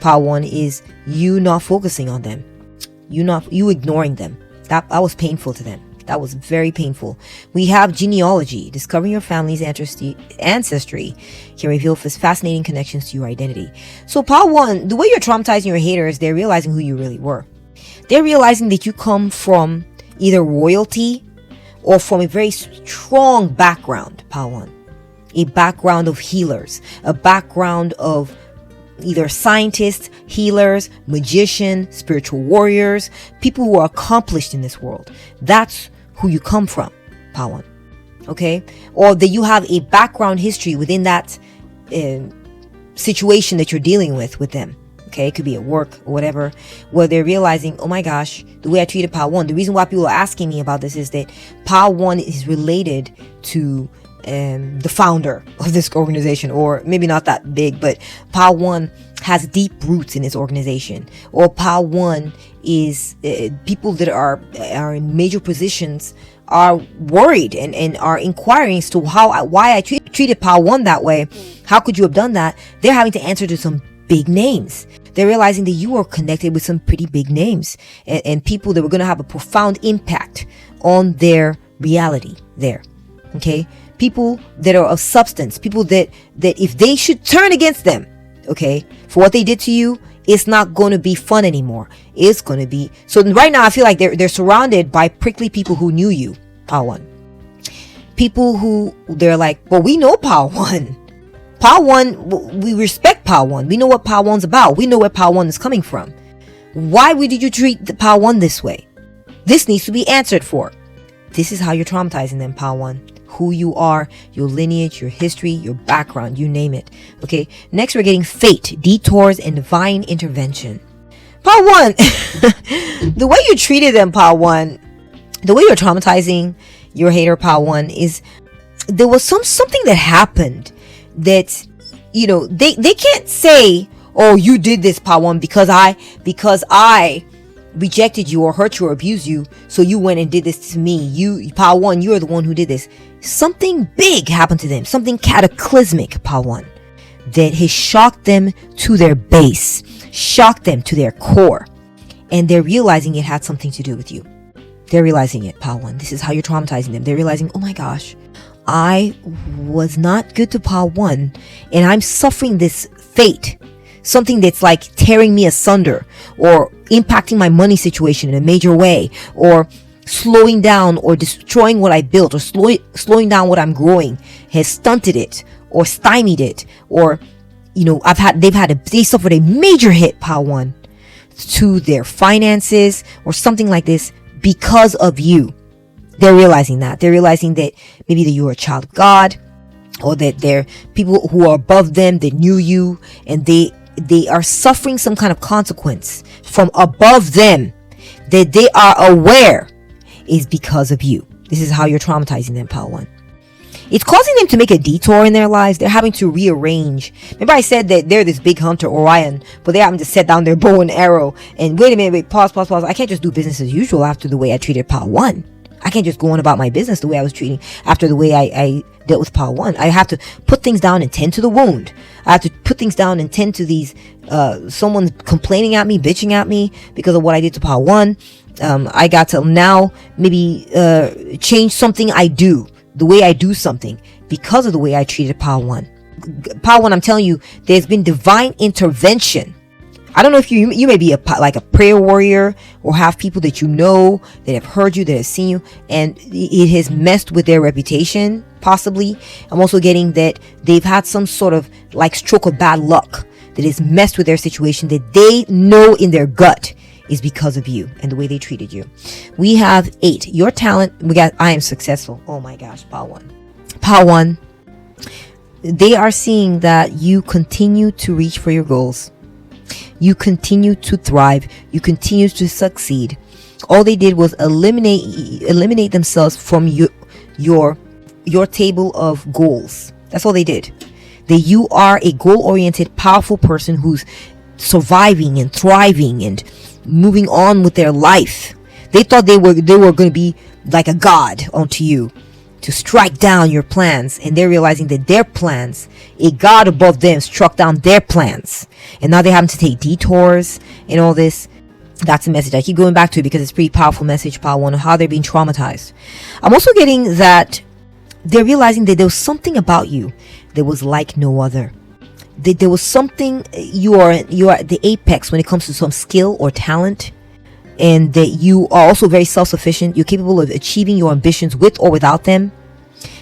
A: Pile 1, is you not focusing on them, you ignoring them. That was painful to them. That was very painful. We have genealogy. Discovering your family's ancestry can reveal fascinating connections to your identity. So Pile 1, the way you're traumatizing your haters, they're realizing who you really were. They're realizing that you come from either royalty or from a very strong background, Pile 1. A background of healers, a background of either scientists, healers, magicians, spiritual warriors, people who are accomplished in this world. That's who you come from, Pile 1. Okay? Or that you have a background history within that situation that you're dealing with them. Okay, it could be at work or whatever, where they're realizing, oh my gosh, the way I treated Pile 1. The reason why people are asking me about this is that Pile 1 is related to the founder of this organization, or maybe not that big, but Pile 1 has deep roots in this organization, or Pile 1 is people that are in major positions are worried and are inquiring as to why I treated Pile 1 that way. How could you have done that? They're having to answer to some big names. They're realizing that you are connected with some pretty big names and people that were going to have a profound impact on their reality there. Okay, people that are of substance, people that if they should turn against them, okay, for what they did to you, it's not going to be fun anymore. It's going to be, so right now I feel like they're surrounded by prickly people who knew you, Pile 1. People who they're like, well, we know Pile 1. Pile 1, we respect Pile 1. We know what Pile 1's about. We know where Pile 1 is coming from. Why did you treat the Pile 1 this way? This needs to be answered for. This is how you're traumatizing them, Pile 1. Who you are, your lineage, your history, your background, you name it. Okay, next we're getting fate, detours, and divine intervention. Pile 1, the way you treated them, Pile 1, the way you're traumatizing your hater, Pile 1, is there was something that happened that, you know, they can't say, oh, you did this, Pile 1, because I rejected you or hurt you or abused you, so you went and did this to me. You, Pile 1, you're the one who did this. Something big happened to them, something cataclysmic, Pile 1, that has shocked them to their base, shocked them to their core, and they're realizing it had something to do with you. They're realizing it, Pile 1. This is how you're traumatizing them. They're realizing, oh my gosh, I was not good to Pile 1, and I'm suffering this fate. Something that's like tearing me asunder, or impacting my money situation in a major way, or slowing down or destroying what I built, or slowing down what I'm growing, has stunted it or stymied it, or, you know, they suffered a major hit, Pile 1, to their finances or something like this because of you. They're realizing that. They're realizing that maybe that you are a child of God, or that they're people who are above them that knew you, and they are suffering some kind of consequence from above them that they are aware is because of you. This is how you're traumatizing them, Pile 1. It's causing them to make a detour in their lives. They're having to rearrange. Remember I said that they're this big hunter, Orion, but they're having to set down their bow and arrow. And wait a minute, pause. I can't just do business as usual after the way I treated Pile 1. I can't just go on about my business the way I was treating after the way I dealt with Pile 1. I have to put things down and tend to the wound. I have to put things down and tend to these, someone complaining at me, bitching at me because of what I did to Pile 1. I got to now maybe change something I do, the way I do something, because of the way I treated Pile 1. Pile 1, I'm telling you, there's been divine intervention. I don't know if you may be like a prayer warrior, or have people that you know that have heard you, that have seen you, and it has messed with their reputation, possibly. I'm also getting that they've had some sort of like stroke of bad luck that has messed with their situation, that they know in their gut is because of you and the way they treated you. We have 8. Your talent. We got I am successful. Oh my gosh, Pile 1. Pile 1. They are seeing that you continue to reach for your goals. You continue to thrive. You continue to succeed. All they did was eliminate themselves from your table of goals. That's all they did. That you are a goal-oriented, powerful person who's surviving and thriving and moving on with their life. They thought they were going to be like a god unto you, to strike down your plans. And they're realizing that their plans, a god above them struck down their plans, and now they're having to take detours and all this. That's a message. I keep going back to it because it's a pretty powerful message, Power One, of how they're being traumatized. I'm also getting that they're realizing that there was something about you that was like no other. That there was something, you are the apex when it comes to some skill or talent, and that you are also very self-sufficient. You're capable of achieving your ambitions with or without them.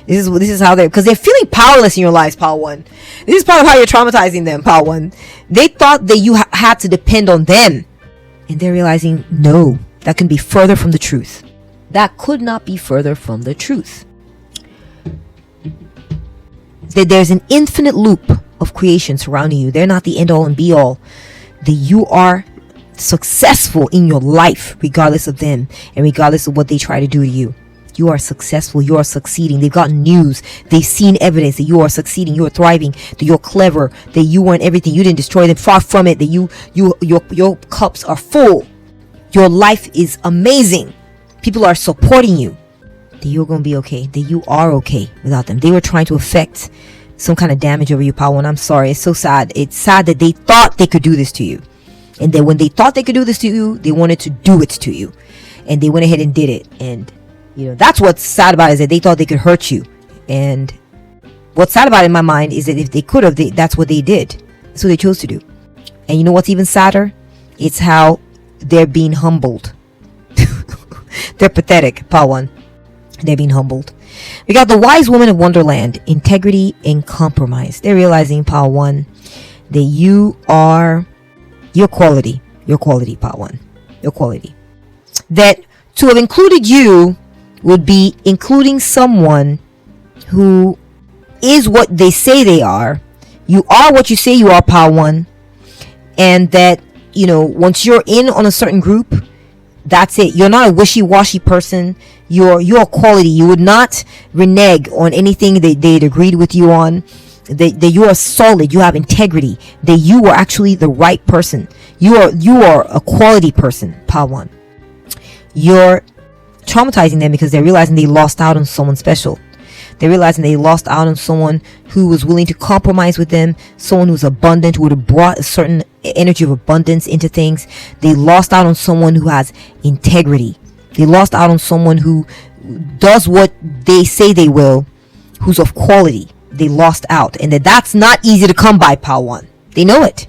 A: This is how because they're feeling powerless in your lives, Power One. This is part of how you're traumatizing them, Power One. They thought that you had to depend on them, and they're realizing, no, that can be further from the truth. That could not be further from the truth. That there's an infinite loop of creation surrounding you. They're not the end all and be all. That you are successful in your life regardless of them, and regardless of what they try to do to you. You are successful. You are succeeding. They've gotten news. They've seen evidence that you are succeeding. You are thriving. That you're clever. That you weren't everything. You didn't destroy them. Far from it. That your cups are full. Your life is amazing. People are supporting you. That you're going to be okay. That you are okay without them. They were trying to affect some kind of damage over you, Power One. I'm sorry. It's so sad. It's sad that they thought they could do this to you. And then when they thought they could do this to you, they wanted to do it to you. And they went ahead and did it. And, that's what's sad about it, is that they thought they could hurt you. And what's sad about it in my mind is that if they could have, that's what they did. That's what they chose to do. And you know what's even sadder? It's how they're being humbled. They're pathetic, Power One. They're being humbled. We got the wise woman of Wonderland, integrity and compromise. They're realizing, Power One, that you are your quality, Power One, your quality. That to have included you would be including someone who is what they say they are. You are what you say you are, Power One. And that, once you're in on a certain group, that's it. You're not a wishy-washy person. You're quality. You would not renege on anything that they'd agreed with you on. That you are solid. You have integrity. That you are actually the right person. You are a quality person, Power One. You're traumatizing them because they're realizing they lost out on someone special. They're realizing they lost out on someone who was willing to compromise with them, someone who was abundant, who would have brought a certain energy of abundance into things. They lost out on someone who has integrity. They lost out on someone who does what they say they will, who's of quality. They lost out, and that's not easy to come by, Power One. They know it.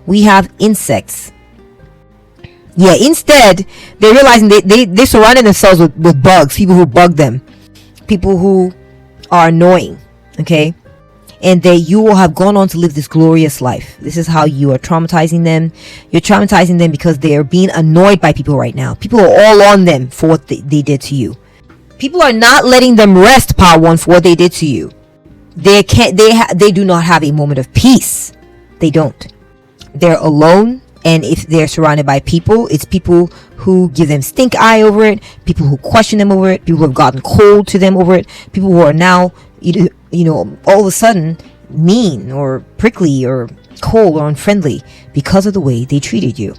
A: We have insects. Yeah, instead, they're realizing they surrounded themselves with bugs, people who bug them, people who are annoying, okay? And that you will have gone on to live this glorious life. This is how you are traumatizing them. You're traumatizing them because they are being annoyed by people right now. People are all on them for what they did to you. People are not letting them rest, Power One, for what they did to you. They do not have a moment of peace. They don't. They're alone. And if they're surrounded by people, it's people who give them stink eye over it, people who question them over it, people who have gotten cold to them over it, people who are now, all of a sudden mean or prickly or cold or unfriendly because of the way they treated you.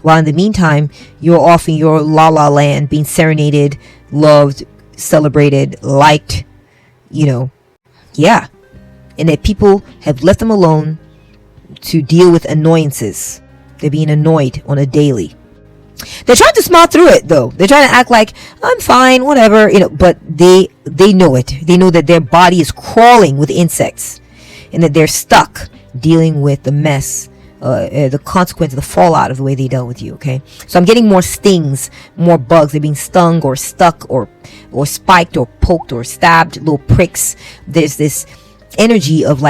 A: While in the meantime, you're off in your la-la land being serenaded, loved, celebrated, liked, yeah. And that people have left them alone to deal with annoyances. They're being annoyed on a daily. They're trying to smile through it, though. They're trying to act like, I'm fine, whatever, but they know it. They know that their body is crawling with insects and that they're stuck dealing with the mess, the consequence, the fallout of the way they dealt with you, okay? So I'm getting more stings, more bugs. They're being stung or stuck or spiked or poked or stabbed, little pricks. There's this energy of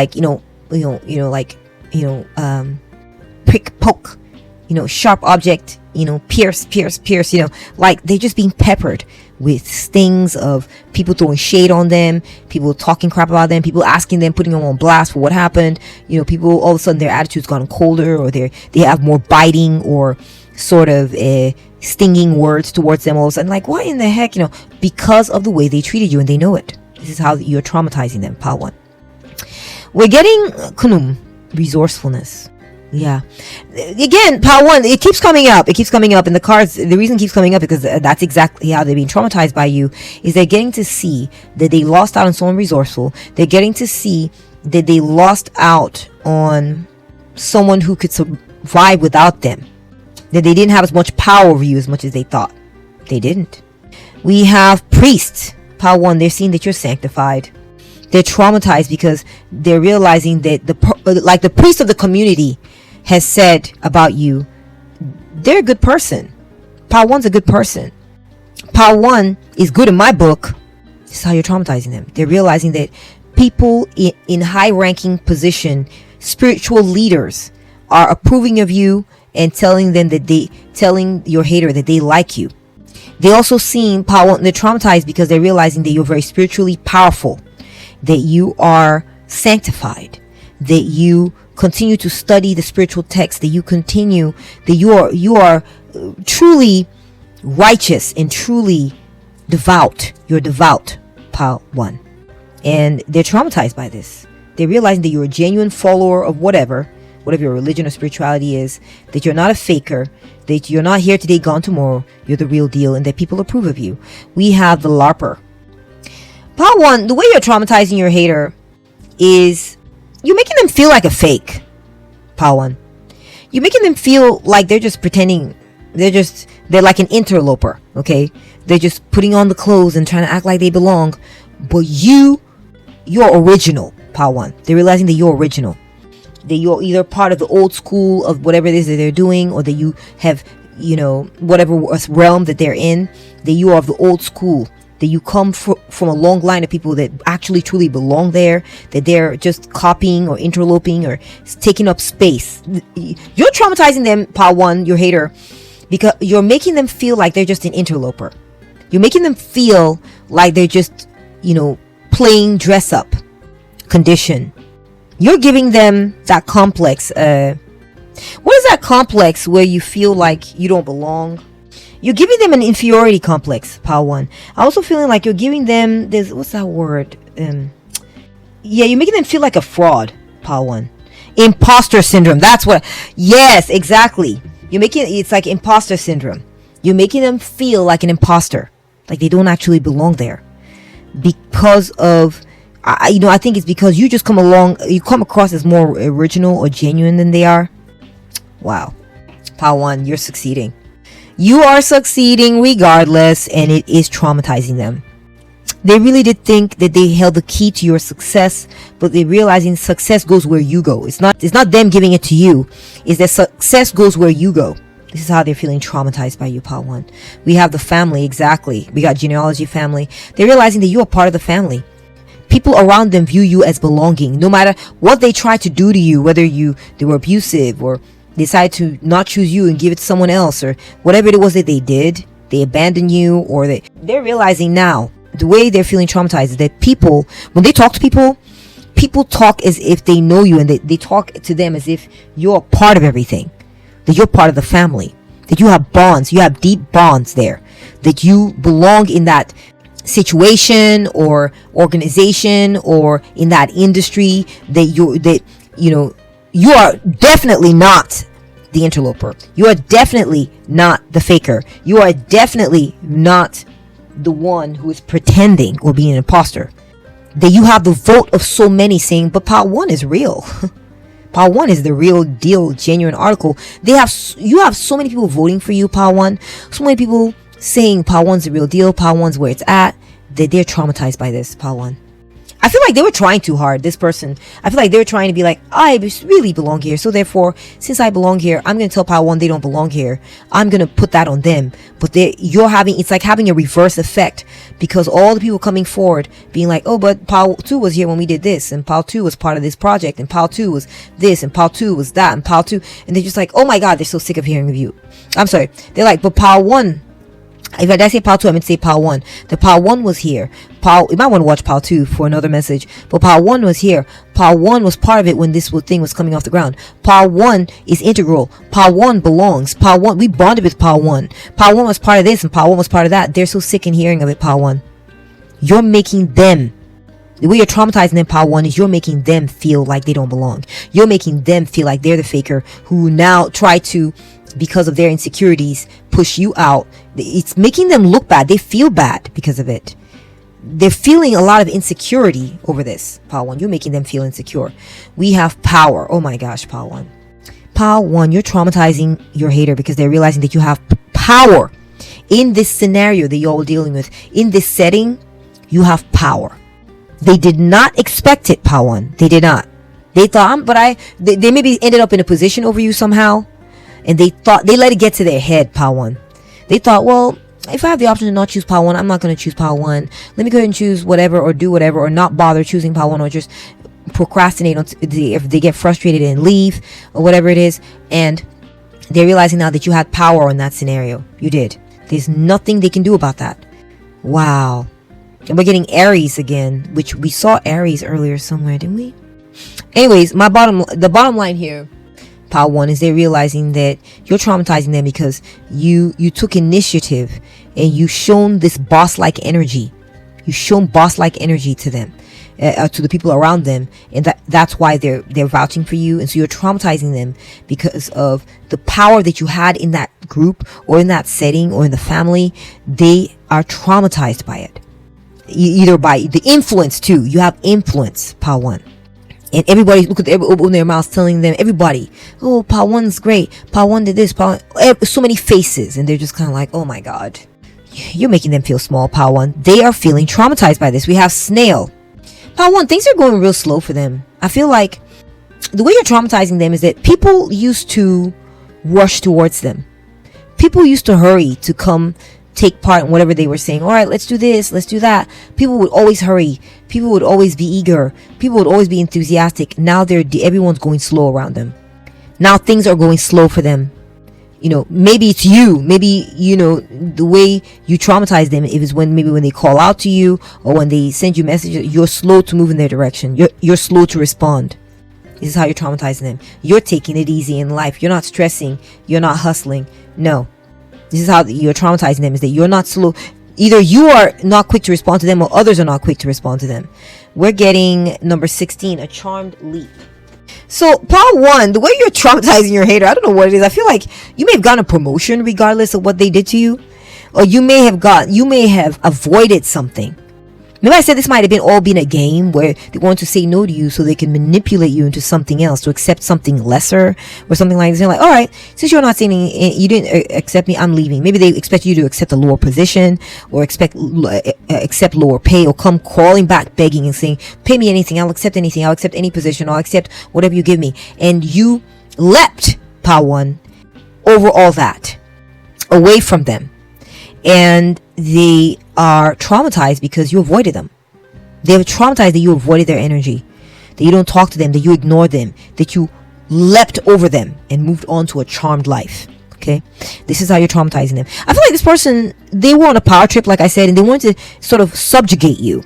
A: prick, poke, sharp object, pierce, like they're just being peppered with stings of people throwing shade on them, people talking crap about them, people asking them, putting them on blast for what happened. People all of a sudden their attitude's gotten colder, or they have more biting or sort of stinging words towards them all of a sudden. Like, what in the heck, because of the way they treated you, and they know it. This is how you're traumatizing them, Power One. We're getting resourcefulness. Yeah. Again, Power One, it keeps coming up. It keeps coming up in the cards. The reason it keeps coming up because that's exactly how they're being traumatized by you. Is they're getting to see that they lost out on someone resourceful. They're getting to see that they lost out on someone who could survive without them. That they didn't have as much power over you as much as they thought. They didn't. We have priests. Power One, they're seeing that you're sanctified. They're traumatized because they're realizing that the priest of the community has said about you, they're a good person. Power One's a good person. Power One is good in my book. This is how you're traumatizing them. They're realizing that people in high-ranking position, spiritual leaders, are approving of you and telling your hater that they like you. They also seen Power One. They're traumatized because they're realizing that you're very spiritually powerful, that you are sanctified, that you continue to study the spiritual text, that you are truly righteous and truly devout. You're devout, Power One. And they're traumatized by this. They're realizing that you're a genuine follower of whatever your religion or spirituality is, that you're not a faker, that you're not here today, gone tomorrow, you're the real deal, and that people approve of you. We have the LARPer. Power One, the way you're traumatizing your hater is you're making them feel like a fake. Power One, you're making them feel like they're just pretending. They're like an interloper. Okay, they're just putting on the clothes and trying to act like they belong, but you're original. Power One, they're realizing that you're original, that you're either part of the old school of whatever it is that they're doing, or that you have, whatever realm that they're in, that you are of the old school, that you come from a long line of people that actually truly belong there, that they're just copying or interloping or taking up space. You're traumatizing them, Power One, your hater, because you're making them feel like they're just an interloper. You're making them feel like they're just, playing dress up condition. You're giving them that complex. What is that complex where you feel like you don't belong? You're giving them an inferiority complex, Power One. I'm also feeling like you're giving them this, what's that word? You're making them feel like a fraud, Power One. Imposter syndrome. That's what. Yes, exactly. It's like imposter syndrome. You're making them feel like an imposter, like they don't actually belong there, because of. I think it's because you just come across as more original or genuine than they are. Wow. Power One, you're succeeding. You are succeeding regardless, and it is traumatizing them. They really did think that they held the key to your success, but they're realizing success goes where you go. It's not them giving it to you. It's that success goes where you go. This is how they're feeling traumatized by you, Power One. We have the family, exactly. We got genealogy family. They're realizing that you are part of the family. People around them view you as belonging, no matter what they try to do to you, whether they were abusive or decide to not choose you and give it to someone else, or whatever it was that they did, they abandoned you, or they're realizing now, the way they're feeling traumatized is that people, when they talk to people talk as if they know you, and they talk to them as if you're a part of everything, that you're part of the family, that you have bonds, you have deep bonds there, that you belong in that situation or organization or in that industry, that you are definitely not the interloper. You are definitely not the faker. You are definitely not the one who is pretending or being an imposter. That you have the vote of so many saying, but Power One is real. Power One is the real deal, genuine article. You have so many people voting for you, Power One. So many people saying Power One's the real deal, Power One's where it's at, that they're traumatized by this, Power One. I feel like they were trying too hard, this person. I feel like they were trying to be like, I really belong here, so therefore, since I belong here, I'm going to tell Power One they don't belong here. I'm going to put that on them. But it's like having a reverse effect, because all the people coming forward being like, oh, but Power 2 was here when we did this, and Power 2 was part of this project, and Power 2 was this, and Power 2 was that, and Power 2, and they're just like, oh my God, they're so sick of hearing of you. I'm sorry. They're like, but Power 1, if I say Power 2, I meant to say Power 1. The Power 1 was here. You might want to watch Power 2 for another message. But Power 1 was here. Power 1 was part of it when this thing was coming off the ground. Power 1 is integral. Power 1 belongs. Power 1, we bonded with Power 1. Power 1 was part of this and Power 1 was part of that. They're so sick in hearing of it, Power 1. You're making them The way you're traumatizing them, Power One, is you're making them feel like they don't belong. You're making them feel like they're the faker who now try to, because of their insecurities, push you out. It's making them look bad. They feel bad because of it. They're feeling a lot of insecurity over this, Power One. You're making them feel insecure. We have power. Oh my gosh, Power One. Power One, you're traumatizing your hater because they're realizing that you have power. In this scenario that you're all dealing with, in this setting, you have power. They did not expect it, Power One. They did not. They thought, they maybe ended up in a position over you somehow, and they let it get to their head, Power One. They thought, well, if I have the option to not choose Power One, I'm not going to choose Power One. Let me go ahead and choose whatever, or do whatever, or not bother choosing Power One, or just procrastinate if they get frustrated and leave, or whatever it is. And they're realizing now that you had power in that scenario. You did. There's nothing they can do about that. Wow. And we're getting Aries again, which we saw Aries earlier somewhere, didn't we? Anyways, the bottom line here, Power One, is they're realizing that you're traumatizing them because you took initiative and you shown this boss-like energy. You shown boss-like energy to them, to the people around them, and that's why they're vouching for you. And so you're traumatizing them because of the power that you had in that group or in that setting or in the family. They are traumatized by it. Either by the influence too. You have influence, Power One. And everybody open their mouths telling them, everybody, oh, Power One's great. Power One did this. So many faces. And they're just kind of like, oh my God. You're making them feel small, Power One. They are feeling traumatized by this. We have Snail. Power One, things are going real slow for them. I feel like the way you're traumatizing them is that people used to rush towards them. People used to hurry to come take part in whatever they were saying. All right, let's do this, let's do that. People would always hurry. People would always be eager. People would always be enthusiastic. Now everyone's going slow around them. Now things are going slow for them. Maybe it's you. Maybe, the way you traumatize them, it was when they call out to you or when they send you messages, you're slow to move in their direction. You're slow to respond. This is how you're traumatizing them. You're taking it easy in life. You're not stressing. You're not hustling. No. This is how you're traumatizing them, is that you're not slow. Either you are not quick to respond to them or others are not quick to respond to them. We're getting number 16, a charmed leap. So, Power One, the way you're traumatizing your hater, I don't know what it is. I feel like you may have gotten a promotion regardless of what they did to you. Or you may have avoided something. Maybe I said this might have been a game where they want to say no to you so they can manipulate you into something else, to accept something lesser or something like this. They're like, all right, since you're not saying you didn't accept me, I'm leaving. Maybe they expect you to accept a lower position or accept lower pay, or come crawling back begging and saying, pay me anything, I'll accept anything, I'll accept any position, I'll accept whatever you give me. And you leapt, Power One, over all that, away from them. And they are traumatized because you avoided them. They're traumatized that you avoided their energy, that you don't talk to them, that you ignored them, that you leapt over them and moved on to a charmed life. Okay, this is how you're traumatizing them. I feel like this person, they were on a power trip, like I said, and they wanted to sort of subjugate you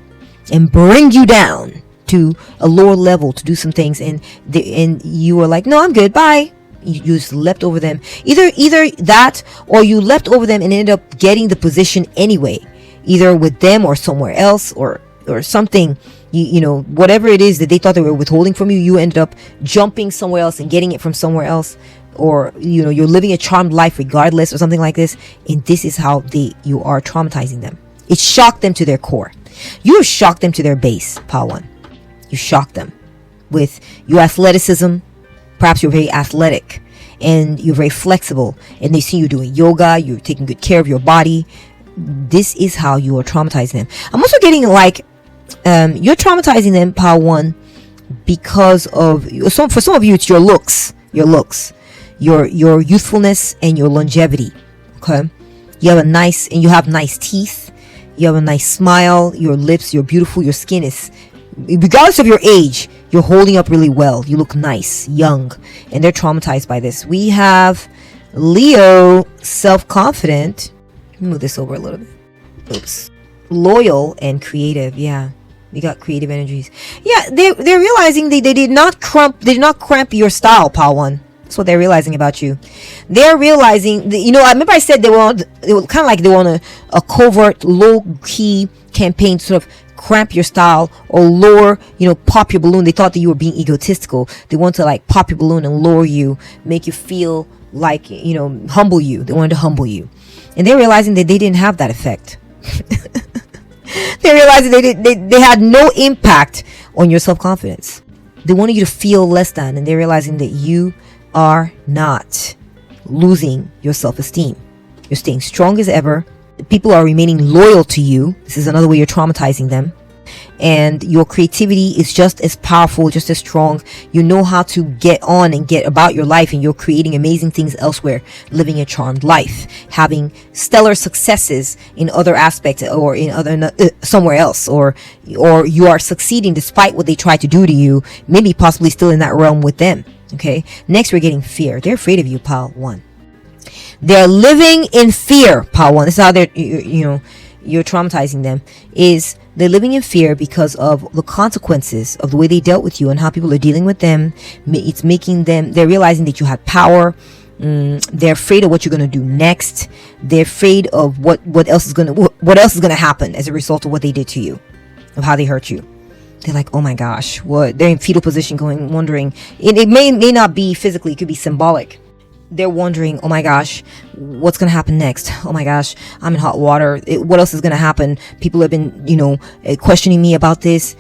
A: and bring you down to a lower level to do some things, and you were like, no, I'm good, bye. You just leapt over them. Either that, or you leapt over them and ended up getting the position anyway, either with them or somewhere else, or something. Whatever it is that they thought they were withholding from you, you ended up jumping somewhere else and getting it from somewhere else, or you're living a charmed life regardless, or something like this. And this is how you are traumatizing them. It shocked them to their core. You have shocked them to their base, Power One. You shocked them with your athleticism. Perhaps you're very athletic and you're very flexible, and they see you doing yoga, you're taking good care of your body. This is how you are traumatizing them. I'm also getting you're traumatizing them, Power One, because of for some of you it's your looks, your youthfulness and your longevity. Okay, you have nice teeth, you have a nice smile, your lips, you're beautiful, your skin is, regardless of your age, you're holding up really well. You look nice, young, and they're traumatized by this. We have Leo, self-confident. Move this over a little bit. Oops. Loyal and creative. Yeah, we got creative energies. Yeah, they're realizing they did not cramp your style, Power One. That's what they're realizing about you. They're realizing that, I remember I said they were kind of like they want a covert, low-key campaign to sort of cramp your style or lower, pop your balloon. They thought that you were being egotistical. They want to like pop your balloon and lower you, make you feel like, humble you. They wanted to humble you. And they're realizing that they didn't have that effect. They're realizing they had no impact on your self-confidence. They wanted you to feel less than, and they're realizing that you are not losing your self-esteem. You're staying strong as ever. People are remaining loyal to you. This is another way you're traumatizing them. And your creativity is just as powerful, just as strong. You know how to get on and get about your life, and you're creating amazing things elsewhere, living a charmed life, having stellar successes in other aspects or in other somewhere else, or you are succeeding despite what they try to do to you, maybe possibly still in that realm with them. Okay. Next, we're getting fear. They're afraid of you, pile 1. They're living in fear, pile 1. This is how they're, you're traumatizing them, is they're living in fear because of the consequences of the way they dealt with you and how people are dealing with them. It's making them, they're realizing that you had power. They're afraid of what you're going to do next. They're afraid of what else is going to happen as a result of what they did to you, of how they hurt you. They're like, oh my gosh, what? They're in fetal position wondering. It may not be physically, it could be symbolic. They're wondering, oh my gosh, what's going to happen next? Oh my gosh, I'm in hot water. What else is going to happen? People have been, questioning me about this.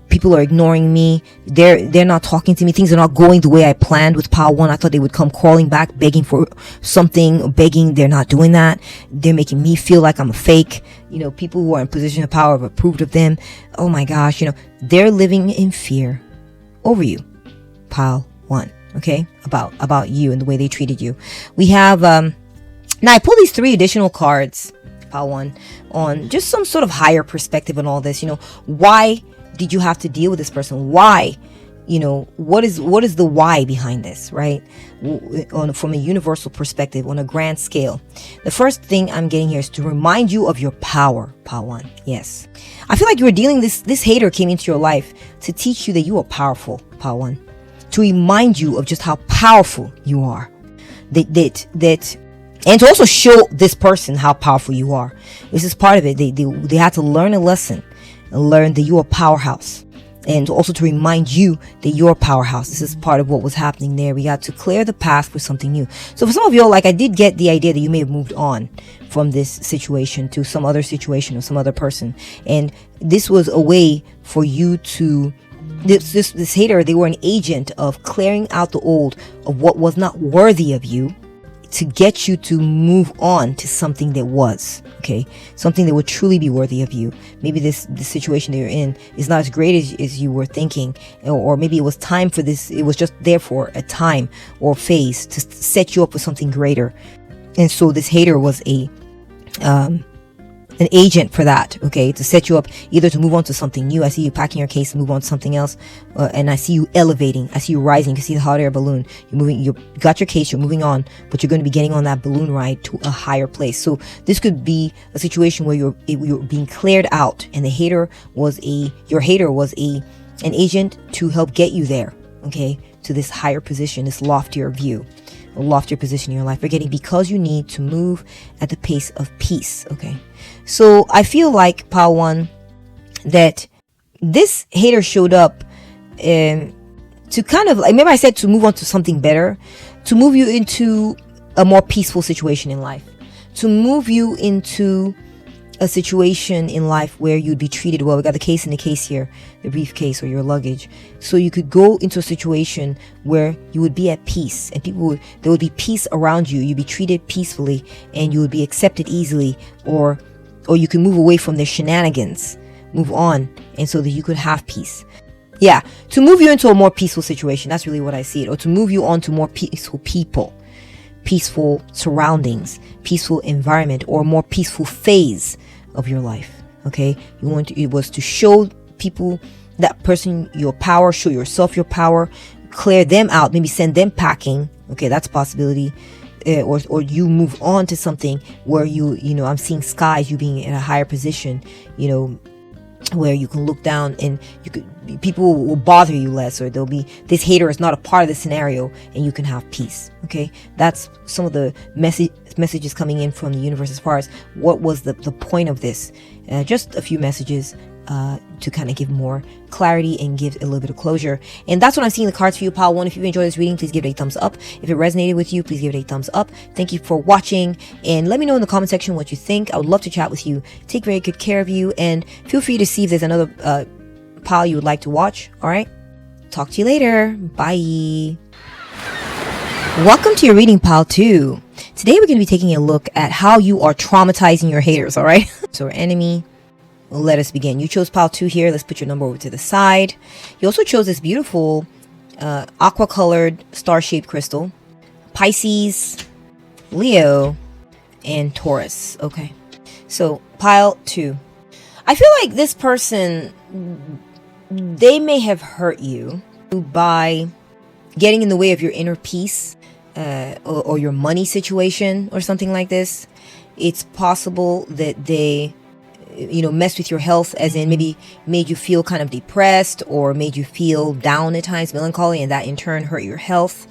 A: People are ignoring me. They're not talking to me. Things are not going the way I planned with pile 1. I thought they would come crawling back, begging for something, begging. They're not doing that. They're making me feel like I'm a fake. People who are in position of power have approved of them. Oh my gosh, they're living in fear over you, pile 1. Okay, about you and the way they treated you. We have now I pull these 3 additional cards, pile 1, on just some sort of higher perspective on all this. Why did you have to deal with this person? Why? What is the why behind this, right? From a universal perspective, on a grand scale. The first thing I'm getting here is to remind you of your power, pile 1. Yes, I feel like you were dealing this hater came into your life to teach you that you are powerful, pile 1. To remind you of just how powerful you are, that, and to also show this person how powerful you are. This is part of it. They had to learn a lesson and learn that you are a powerhouse, and also to remind you that you're a powerhouse. This is part of what was happening there. We got to clear the path for something new. So for some of you, I did get the idea that you may have moved on from this situation to some other situation or some other person, and this was a way for you to. This hater, they were an agent of clearing out the old, of what was not worthy of you, to get you to move on to something that was, okay, something that would truly be worthy of you. Maybe this situation that you're in is not as great as you were thinking, or maybe it was time for this. It was just there for a time or phase to set you up for something greater. And so this hater was an agent for that, okay, to set you up either to move on to something new. I see you packing your case and move on to something else, and I see you elevating. I see you rising. You can see the hot air balloon. You're moving. You got your case. You're moving on, but you're going to be getting on that balloon ride to a higher place. So this could be a situation where you're being cleared out, and your hater was an agent to help get you there, okay, to this higher position, this loftier view, a loftier position in your life. You're getting because you need to move at the pace of peace, okay. So I feel like, pile 1, that this hater showed up to kind of, maybe I said to move on to something better, to move you into a more peaceful situation in life, to move you into a situation in life where you'd be treated well. We got the case in the case here, the briefcase or your luggage. So you could go into a situation where you would be at peace, and there would be peace around you. You'd be treated peacefully, and you would be accepted easily, or you can move away from their shenanigans, move on, and so that you could have peace. Yeah, to move you into a more peaceful situation. That's really what I see it. Or to move you on to more peaceful people, peaceful surroundings, peaceful environment, or a more peaceful phase of your life. Okay, it was to show people, that person, your power, show yourself your power, clear them out, maybe send them packing. Okay, that's a possibility. Or you move on to something where I'm seeing skies, you being in a higher position, where you can look down and people will bother you less, or there'll be, this hater is not a part of the scenario, and you can have peace. Okay, that's some of the messages coming in from the universe as far as what was the point of this. Just a few messages to kind of give more clarity and give a little bit of closure. And that's what I'm seeing the cards for you, pile 1. If you enjoyed this reading, please give it a thumbs up. If it resonated with you, please give it a thumbs up. Thank you for watching, and let me know in the comment section what you think. I would love to chat with you. Take very good care of you, and feel free to see if there's another pile you would like to watch. All right, talk to you later. Bye. Welcome to your reading, pile 2. Today we're going to be taking a look at how you are traumatizing your haters. All right, so our enemy. Let us begin. You chose pile 2 here. Let's put your number over to the side. You also chose this beautiful aqua colored star-shaped crystal. Pisces, Leo, and Taurus. Okay, so pile 2. I feel like this person, they may have hurt you by getting in the way of your inner peace, or your money situation or something like this. It's possible that they messed with your health, as in maybe made you feel kind of depressed or made you feel down at times, melancholy, and that in turn hurt your health,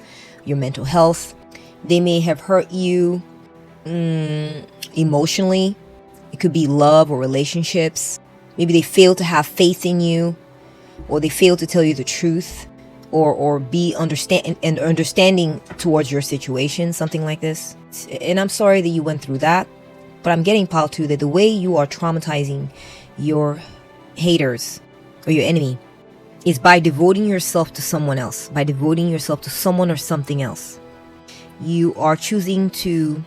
A: your mental health. They may have hurt you emotionally. It could be love or relationships. Maybe they failed to have faith in you, or they failed to tell you the truth, or be understanding towards your situation, something like this. And I'm sorry that you went through that. But I'm getting, pile 2, that the way you are traumatizing your haters or your enemy is by devoting yourself to someone else, by devoting yourself to someone or something else. You are choosing to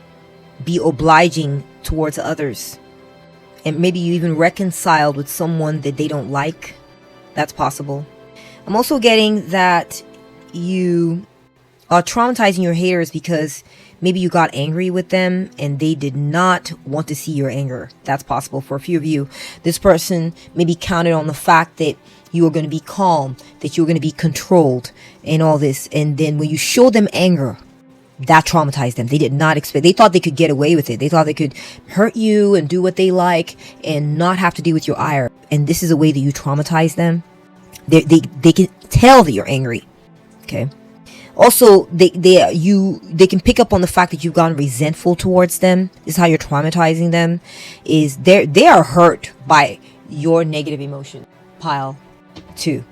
A: be obliging towards others. And maybe you even reconciled with someone that they don't like. That's possible. I'm also getting that you are traumatizing your haters because maybe you got angry with them and they did not want to see your anger. That's possible for a few of you. This person maybe counted on the fact that you were going to be calm, that you were going to be controlled and all this. And then when you show them anger, that traumatized them. They did not expect, they thought they could get away with it. They thought they could hurt you and do what they like and not have to deal with your ire. And this is a way that you traumatize them. They can tell that you're angry. Okay. Also, they can pick up on the fact that you've gone resentful towards them. This is how you're traumatizing them. Is they are hurt by your negative emotion. Pile 2.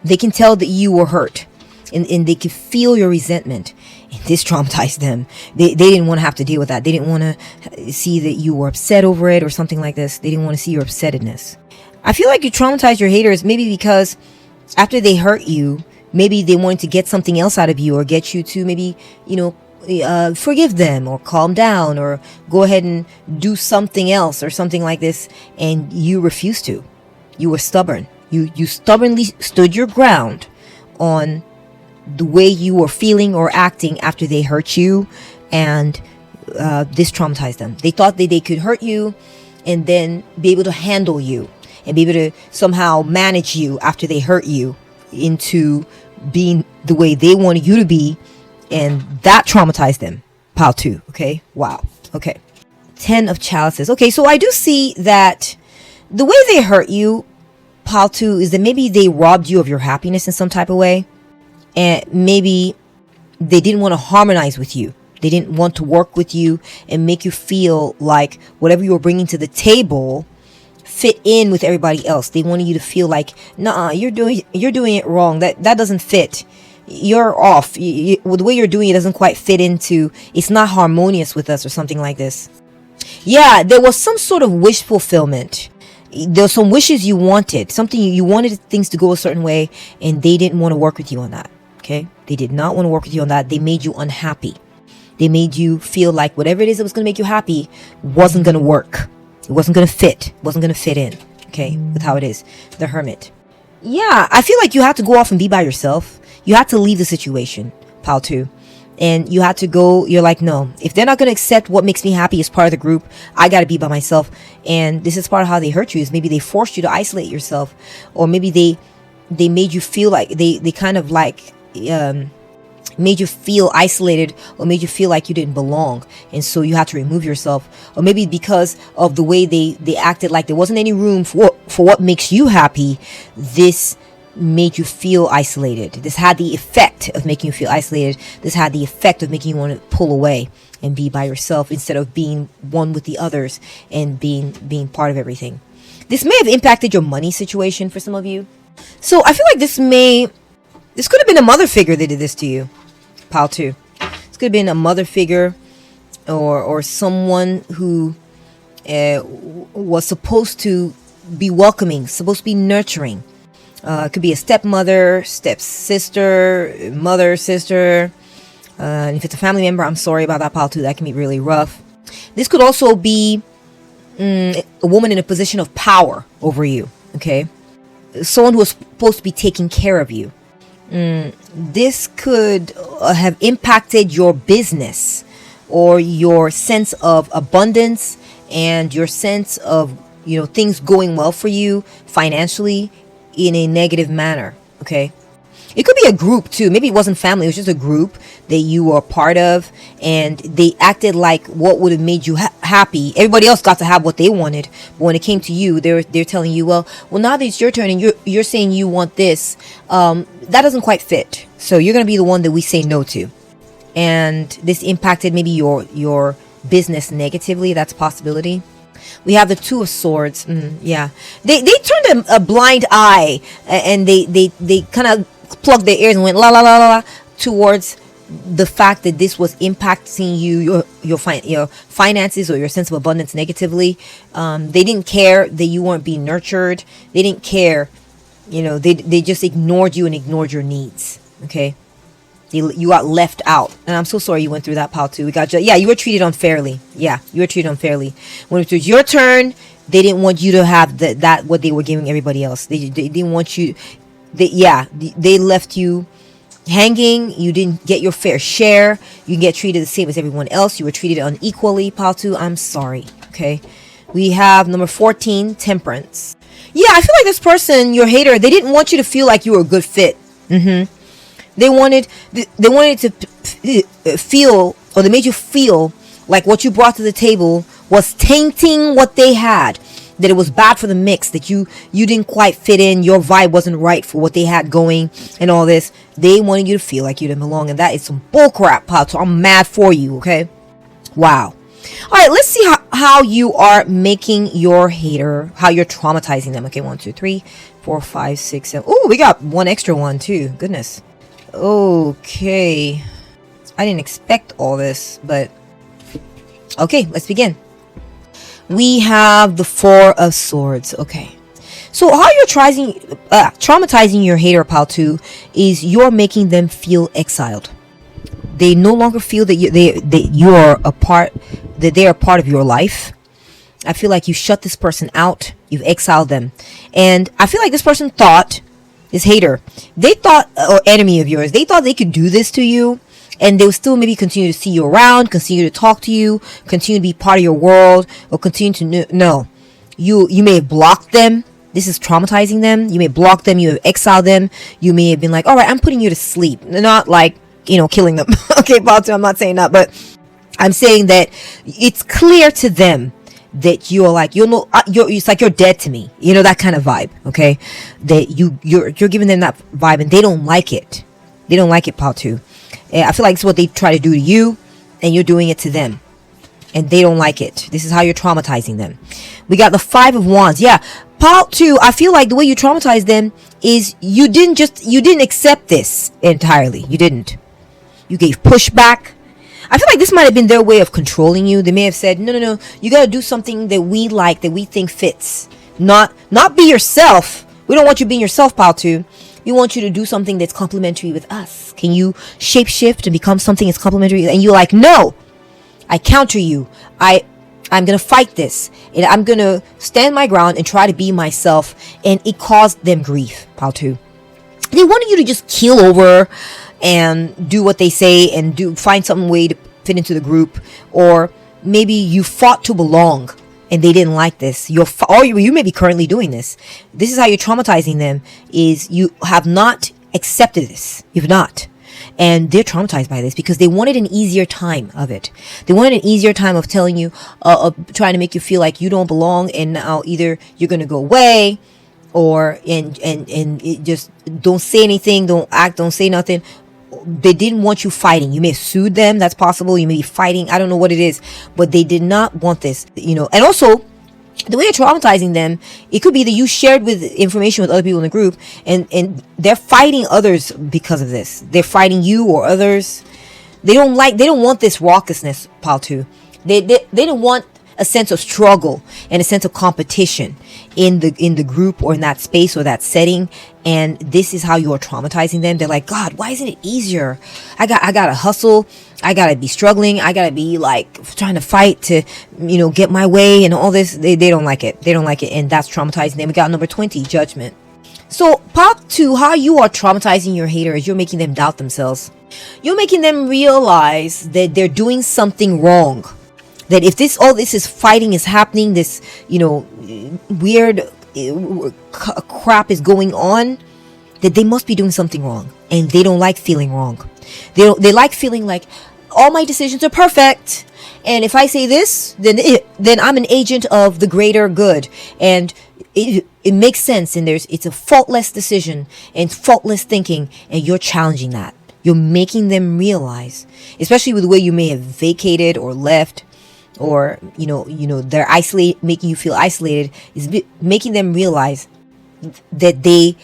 A: They can tell that you were hurt, and they can feel your resentment. And this traumatized them. They didn't want to have to deal with that. They didn't want to see that you were upset over it or something like this. They didn't want to see your upsetness. I feel like you traumatized your haters maybe because after they hurt you, maybe they wanted to get something else out of you, or get you to maybe, forgive them or calm down or go ahead and do something else or something like this. And you refused to. You were stubborn. You stubbornly stood your ground on the way you were feeling or acting after they hurt you. And this traumatized them. They thought that they could hurt you and then be able to handle you and be able to somehow manage you after they hurt you into being the way they wanted you to be, and that traumatized them. Pile 2. Okay, wow. Okay, 10 of chalices. Okay, so I do see that the way they hurt you, pile 2, is that maybe they robbed you of your happiness in some type of way, and maybe they didn't want to harmonize with you. They didn't want to work with you and make you feel like whatever you were bringing to the table fit in with everybody else. They wanted you to feel like, nah, you're doing it wrong. That doesn't fit. You're off. The way you're doing it doesn't quite fit into. It's not harmonious with us or something like this. Yeah, there was some sort of wish fulfillment. There were some wishes you wanted. Something you wanted things to go a certain way, and they didn't want to work with you on that. Okay, they did not want to work with you on that. They made you unhappy. They made you feel like whatever it is that was going to make you happy wasn't going to work. It wasn't going to fit. It wasn't going to fit in. Okay, with how it is. The Hermit. Yeah, I feel like you have to go off and be by yourself. You have to leave the situation, pile 2. And you have to go, you're like, no, if they're not going to accept what makes me happy as part of the group, I got to be by myself. And this is part of how they hurt you, is maybe they forced you to isolate yourself. Or maybe they made you feel like, they kind of like, made you feel isolated, or made you feel like you didn't belong, and so you had to remove yourself. Or maybe because of the way they acted, like there wasn't any room for what makes you happy, this made you feel isolated. This had the effect of making you feel isolated. This had the effect of making you want to pull away and be by yourself instead of being one with the others and being part of everything. This may have impacted your money situation for some of you. So I feel like this could have been a mother figure that did this to you, pile 2. This could have been a mother figure, or someone who was supposed to be welcoming, supposed to be nurturing. It could be a stepmother, stepsister, mother, sister. And if it's a family member, I'm sorry about that, pile 2. That can be really rough. This could also be a woman in a position of power over you, okay? Someone who was supposed to be taking care of you. This could have impacted your business or your sense of abundance and your sense of, things going well for you financially in a negative manner, okay? It could be a group too. Maybe it wasn't family. It was just a group that you were a part of, and they acted like what would have made you happy. Everybody else got to have what they wanted, but when it came to you, they're telling you, well, now that it's your turn and you're saying you want this, that doesn't quite fit. So you're going to be the one that we say no to, and this impacted maybe your business negatively. That's a possibility. We have the 2 of Swords. Yeah, they turned a blind eye, and they kind of plugged their ears and went la la la la towards the fact that this was impacting your finances or your sense of abundance negatively. They didn't care that you weren't being nurtured. They didn't care. They just ignored you and ignored your needs. Okay, you got left out, and I'm so sorry you went through that, pile 2. You were treated unfairly. Yeah, you were treated unfairly. When it was your turn, they didn't want you to have that what they were giving everybody else. They didn't want you. They left you hanging. You didn't get your fair share. You get treated the same as everyone else. You were treated unequally, pile 2. I'm sorry. Okay, we have number 14, Temperance. Yeah, I feel like this person, your hater, they didn't want you to feel like you were a good fit. They wanted to feel, or they made you feel like what you brought to the table was tainting what they had, that it was bad for the mix, that you didn't quite fit in, your vibe wasn't right for what they had going and all this. They wanted you to feel like you didn't belong, and that is some bullcrap, pal. So I'm mad for you, okay? Wow. All right, let's see how you are making your hater, how you're traumatizing them. Okay, 1, 2, 3, 4, 5, 6, 7. Oh, we got one extra one too. Goodness. Okay. I didn't expect all this, but okay, let's begin. We have the 4 of Swords. Okay. So how you're traumatizing your hater, pal 2, is you're making them feel exiled. They no longer feel that they're a part of your life. I feel like you shut this person out. You've exiled them. And I feel like this person thought, this hater, they thought, or enemy of yours, they thought they could do this to you, and they would still maybe continue to see you around, continue to talk to you, continue to be part of your world, or continue to no. You may have blocked them. This is traumatizing them. You may block them. You have exiled them. You may have been like, all right, I'm putting you to sleep. Not like, killing them. Okay, Balto, I'm not saying that, but I'm saying that it's clear to them that you're like, it's like you're dead to me. That kind of vibe. Okay, that you're giving them that vibe, and they don't like it. They don't like it, Balto. I feel like it's what they try to do to you, and you're doing it to them, and they don't like it. This is how you're traumatizing them. We got the 5 of Wands. Yeah, Part 2, I feel like the way you traumatize them is you didn't accept this entirely. You didn't. You gave pushback. I feel like this might have been their way of controlling you. They may have said, no, you got to do something that we like, that we think fits. Not be yourself. We don't want you being yourself, Part 2. We want you to do something that's complementary with us. Can you shapeshift and become something that's complementary? And you're like, no, I counter you. I'm going to fight this. And I'm going to stand my ground and try to be myself. And it caused them grief, Part 2. They wanted you to just keel over and do what they say and find some way to fit into the group. Or maybe you fought to belong and they didn't like this. Or you may be currently doing this. This is how you're traumatizing them, is you have not accepted this. You've not. And they're traumatized by this because they wanted an easier time of it. They wanted an easier time of telling you, of trying to make you feel like you don't belong, and now either you're going to go away, or and it just don't say anything, don't act, don't say nothing. They didn't want you fighting. You may have sued them. That's possible. You may be fighting. I don't know what it is, but they did not want this, And also, the way you're traumatizing them, it could be that you shared with information with other people in the group, and they're fighting others because of this. They're fighting you or others. They don't want this raucousness, pile 2. They don't want a sense of struggle and a sense of competition in the group or in that space or that setting. And this is how you are traumatizing them. They're like, God, why isn't it easier? I gotta hustle. I gotta be struggling. I gotta be like trying to fight to, get my way and all this. They don't like it. They don't like it. And that's traumatizing them. We got number 20, judgment. So part 2, how you are traumatizing your hater is you're making them doubt themselves. You're making them realize that they're doing something wrong. That if all this is fighting is happening, this, weird crap is going on, that they must be doing something wrong. And they don't like feeling wrong. They like feeling like all my decisions are perfect. And if I say this, then I'm an agent of the greater good. And it makes sense. And it's a faultless decision and faultless thinking. And you're challenging that. You're making them realize, especially with the way you may have vacated or left, or they're making you feel isolated, is making them realize that they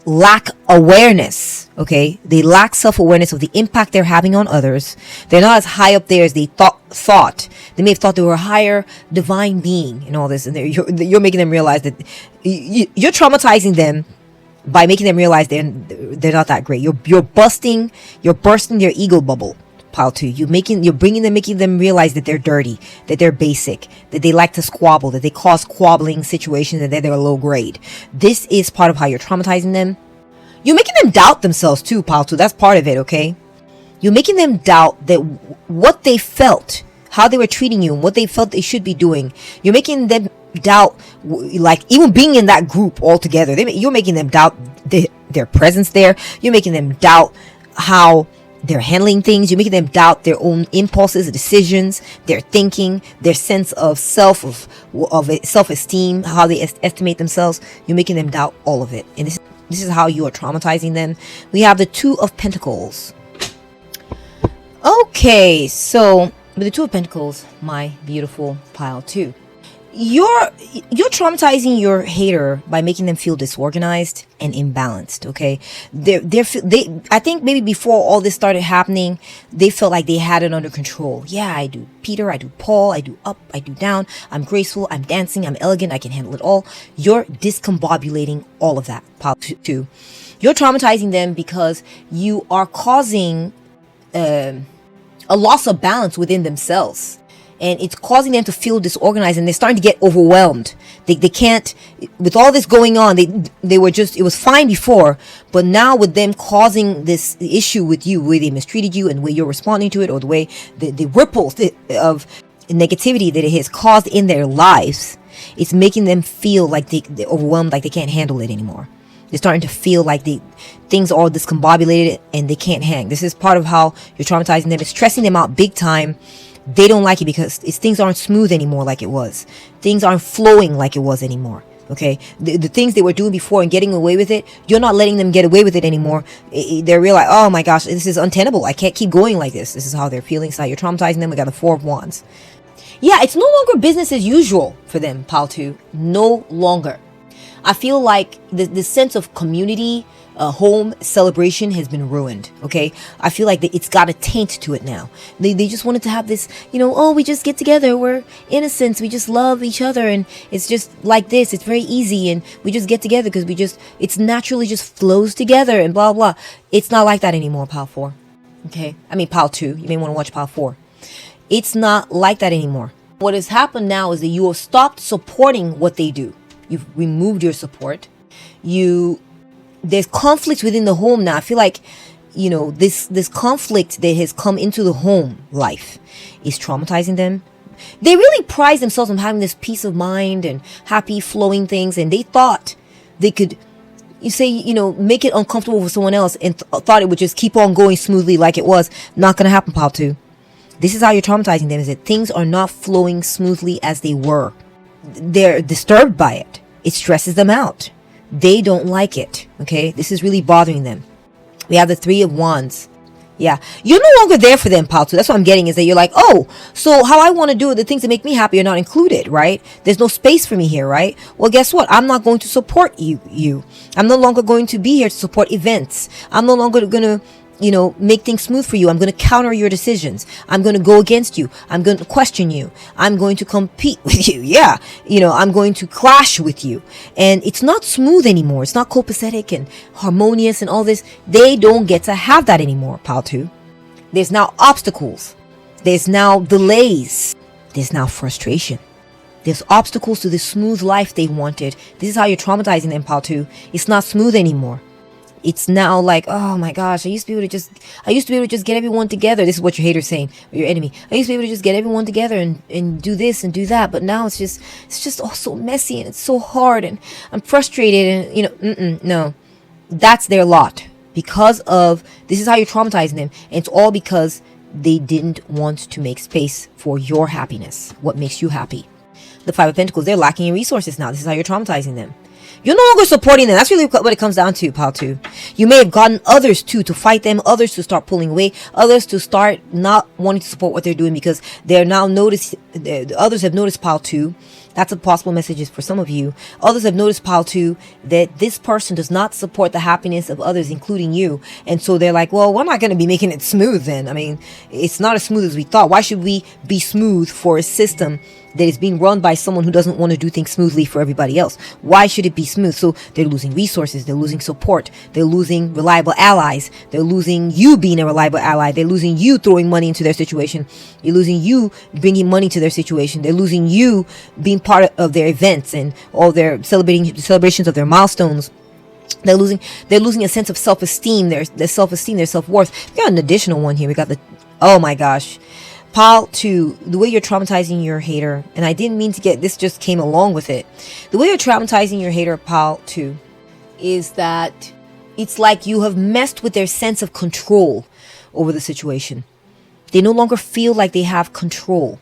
A: lack awareness. Okay, they lack self-awareness of the impact they're having on others. They're not as high up there as they thought. They may have thought they were a higher divine being and all this, and you're making them realize that you're traumatizing them by making them realize they're not that great. You're bursting their ego bubble. Pile 2, you're making them realize that they're dirty, that they're basic, that they like to squabble, that they cause squabbling situations, and that they're low grade. This is part of how you're traumatizing them. You're making them doubt themselves too, Pile 2. That's part of it, okay? You're making them doubt that what they felt, how they were treating you, and what they felt they should be doing. You're making them doubt, like even being in that group altogether. You're making them doubt their presence there. You're making them doubt how they're handling things. You're making them doubt their own impulses, decisions, their thinking, their sense of self-esteem, how they estimate themselves. You're making them doubt all of it. And this is how you are traumatizing them. We have the 2 of Pentacles. Okay, so with the 2 of Pentacles, my beautiful Pile 2. You're traumatizing your hater by making them feel disorganized and imbalanced. Okay, I think maybe before all this started happening, they felt like they had it under control. Yeah, I do Peter, I do Paul, I do up, I do down. I'm graceful, I'm dancing, I'm elegant, I can handle it all. You're discombobulating all of that. Pile 2. You're traumatizing them because you are causing a loss of balance within themselves. And it's causing them to feel disorganized, and they're starting to get overwhelmed. They can't, with all this going on, it was fine before, but now with them causing this issue with you, the way they mistreated you and the way you're responding to it, or the way the ripples of negativity that it has caused in their lives, it's making them feel like they're overwhelmed, like they can't handle it anymore. They're starting to feel like things are all discombobulated and they can't hang. This is part of how you're traumatizing them. It's stressing them out big time. They don't like it because things aren't smooth anymore like it was. Things aren't flowing like it was anymore. Okay, the things they were doing before and getting away with it, you're not letting them get away with it anymore. They're realizing, oh my gosh, this is untenable. I can't keep going like this. This is how they're feeling. So you're traumatizing them. We got the 4 of Wands. Yeah, it's no longer business as usual for them, Pile 2. No longer. I feel like the sense of community, home celebration has been ruined. Okay, I feel like it's got a taint to it now. They just wanted to have this, oh, we just get together, we're innocents, we just love each other, and it's just like this. It's very easy, and we just get together because it's naturally just flows together, and blah blah. It's not like that anymore, Pile 4. Okay, I mean Pile 2. You may want to watch Pile 4. It's not like that anymore. What has happened now is that you have stopped supporting what they do. You've removed your support. There's conflict within the home now. I feel like, this conflict that has come into the home life is traumatizing them. They really prize themselves on having this peace of mind and happy flowing things. And they thought they could, make it uncomfortable for someone else, and thought it would just keep on going smoothly like it was. Not going to happen, Pile 2. This is how you're traumatizing them, is that things are not flowing smoothly as they were. They're disturbed by it. It stresses them out. They don't like it. Okay, this is really bothering them. We have the 3 of Wands. Yeah, you're no longer there for them, pal, too. That's what I'm getting, is that you're like, oh, so how I want to do it, the things that make me happy are not included, right? There's no space for me here, right? Well, guess what? I'm not going to support you. I'm no longer going to be here to support events. I'm no longer going to, make things smooth for you. I'm going to counter your decisions. I'm going to go against you. I'm going to question you. I'm going to compete with you. Yeah. I'm going to clash with you. And it's not smooth anymore. It's not copacetic and harmonious and all this. They don't get to have that anymore, pal, too. There's now obstacles. There's now delays. There's now frustration. There's obstacles to the smooth life they wanted. This is how you're traumatizing them, pal, too. It's not smooth anymore. It's now like, oh my gosh, I used to be able to just get everyone together. This is what your hater's saying, or your enemy. I used to be able to just get everyone together and do this and do that. But now it's just all so messy and it's so hard and I'm frustrated and, no, that's their lot because of, this is how you're traumatizing them. And it's all because they didn't want to make space for your happiness. What makes you happy? The Five of Pentacles, they're lacking in resources now. This is how you're traumatizing them. You're no longer supporting them. That's really what it comes down to, pal, too. You may have gotten others, too, to fight them, others to start pulling away, others to start not wanting to support what they're doing because they're now others have noticed, pal, too. That's a possible message for some of you. Others have noticed, pal, too, that this person does not support the happiness of others, including you. And so they're like, well, we're not going to be making it smooth then. I mean, it's not as smooth as we thought. Why should we be smooth for a system that is being run by someone who doesn't want to do things smoothly for everybody else? Why should it be smooth? So they're losing resources, they're losing support, they're losing reliable allies, they're losing you being a reliable ally, they're losing you throwing money into their situation, you're losing you bringing money to their situation, they're losing you being part of their events and all their celebrations of their milestones. They're losing a sense of self-esteem, their self-esteem, their self-worth. We got an additional one here. We got oh my gosh, pal, too, the way you're traumatizing your hater, and I didn't mean to get this, just came along with it. The way you're traumatizing your hater, pal, too, is that it's like you have messed with their sense of control over the situation. They no longer feel like they have control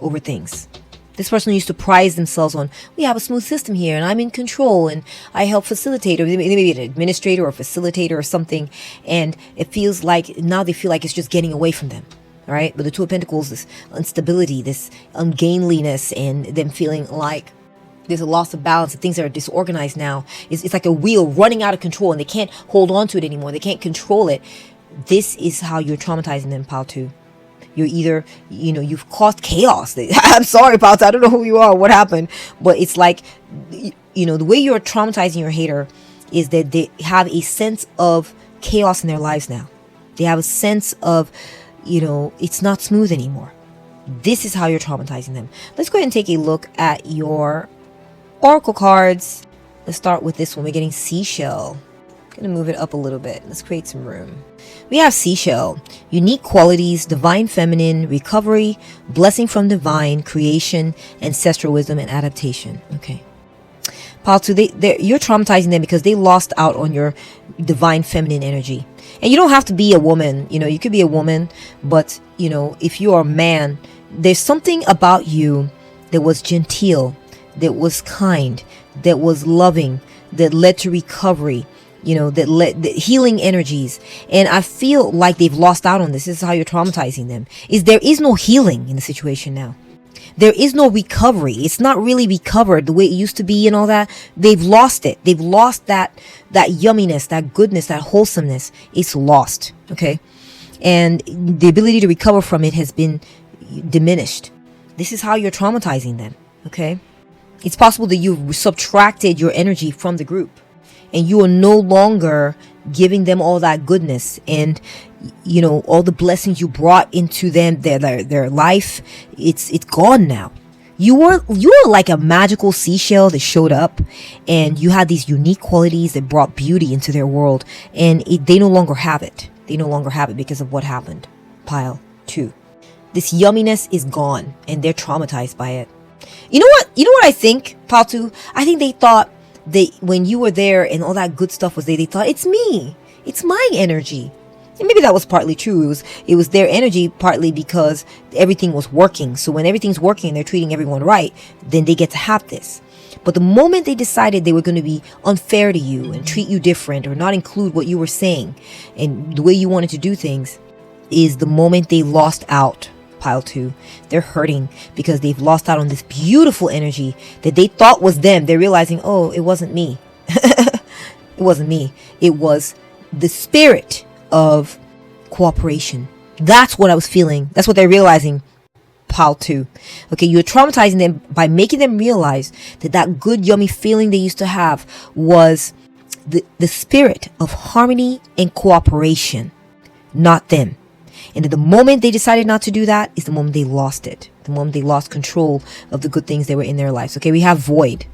A: over things. This person used to prize themselves on, we have a smooth system here and I'm in control and I help facilitate, or maybe an administrator or facilitator or something, and it feels like now they feel like it's just getting away from them. All right, but the Two of Pentacles, this instability, this ungainliness, and them feeling like there's a loss of balance and things are disorganized now. It's like a wheel running out of control and they can't hold on to it anymore. They can't control it. This is how you're traumatizing them, pal, too. You're either, you've caused chaos. I'm sorry, pal, I don't know who you are, what happened, but it's like, the way you're traumatizing your hater is that they have a sense of chaos in their lives now. They have a sense of, it's not smooth anymore. This is how you're traumatizing them. Let's go ahead and take a look at your oracle cards. Let's start with this one. We're getting Seashell. I'm going to move it up a little bit. Let's create some room. We have Seashell. Unique qualities, divine feminine, recovery, blessing from divine, creation, ancestral wisdom, and adaptation. Okay. Paltu, you're traumatizing them because they lost out on your divine feminine energy. And you don't have to be a woman, you could be a woman, but, if you are a man, there's something about you that was genteel, that was kind, that was loving, that led to recovery, that led the healing energies. And I feel like they've lost out on this. This is how you're traumatizing them. There is no healing in the situation now. There is no recovery. It's not really recovered the way it used to be and all that. They've lost it. They've lost that yumminess, that goodness, that wholesomeness. It's lost. Okay. And the ability to recover from it has been diminished. This is how you're traumatizing them. Okay. It's possible that you've subtracted your energy from the group and you are no longer giving them all that goodness and all the blessings you brought into them, their life. It's gone now. You were like a magical seashell that showed up and you had these unique qualities that brought beauty into their world, and they no longer have it. They no longer have it because of what happened. Pile 2. This yumminess is gone and they're traumatized by it. You know what I think, Pile 2? I think they thought when you were there and all that good stuff was there, they thought, it's me. It's my energy. And maybe that was partly true. It was their energy partly because everything was working. So when everything's working and they're treating everyone right, then they get to have this. But the moment they decided they were going to be unfair to you and treat you different or not include what you were saying and the way you wanted to do things, is the moment they lost out. Pile 2, they're hurting because they've lost out on this beautiful energy that they thought was them. They're realizing, oh, it wasn't me. It wasn't me. It was the spirit of cooperation. That's what I was feeling. That's what they're realizing. Pile 2. Okay, you're traumatizing them by making them realize that that good, yummy feeling they used to have was the spirit of harmony and cooperation, not them. And at the moment they decided not to do that is the moment they lost it. The moment they lost control of the good things that were in their lives. Okay, we have void.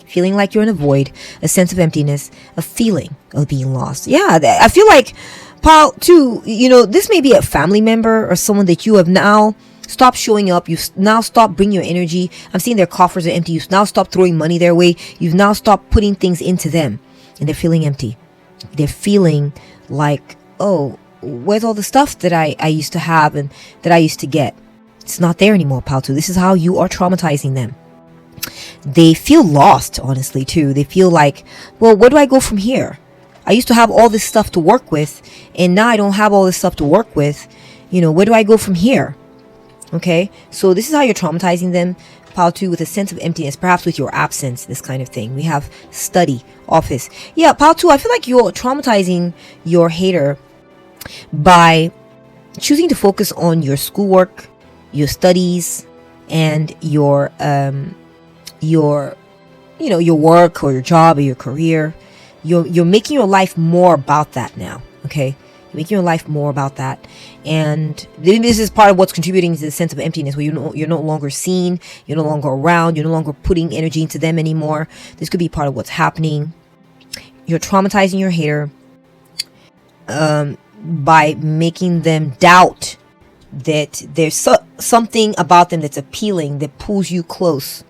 A: Feeling like you're in a void, a sense of emptiness, a feeling of being lost. Yeah, I feel like, Pile 2, this may be a family member or someone that you have now stopped showing up. You've now stopped bringing your energy. I'm seeing their coffers are empty. You've now stopped throwing money their way. You've now stopped putting things into them. And they're feeling empty. They're feeling like, oh, where's all the stuff that I used to have and that I used to get? It's not there anymore, Pile 2. This is how you are traumatizing them. They feel lost, honestly, too. They feel like, well, where do I go from here? I used to have all this stuff to work with, and now I don't have all this stuff to work with. Where do I go from here? Okay, so this is how you're traumatizing them, Pile 2, with a sense of emptiness, perhaps with your absence, this kind of thing. We have study, office. Yeah, Pile 2, I feel like you're traumatizing your hater by choosing to focus on your schoolwork, your studies, and your work or your job or your career. You're making your life more about that now. Okay, you're making your life more about that, and this is part of what's contributing to the sense of emptiness, where you're no longer seen, you're no longer around, you're no longer putting energy into them anymore. This could be part of what's happening. You're traumatizing your hater by making them doubt that there's something about them that's appealing, that pulls you close.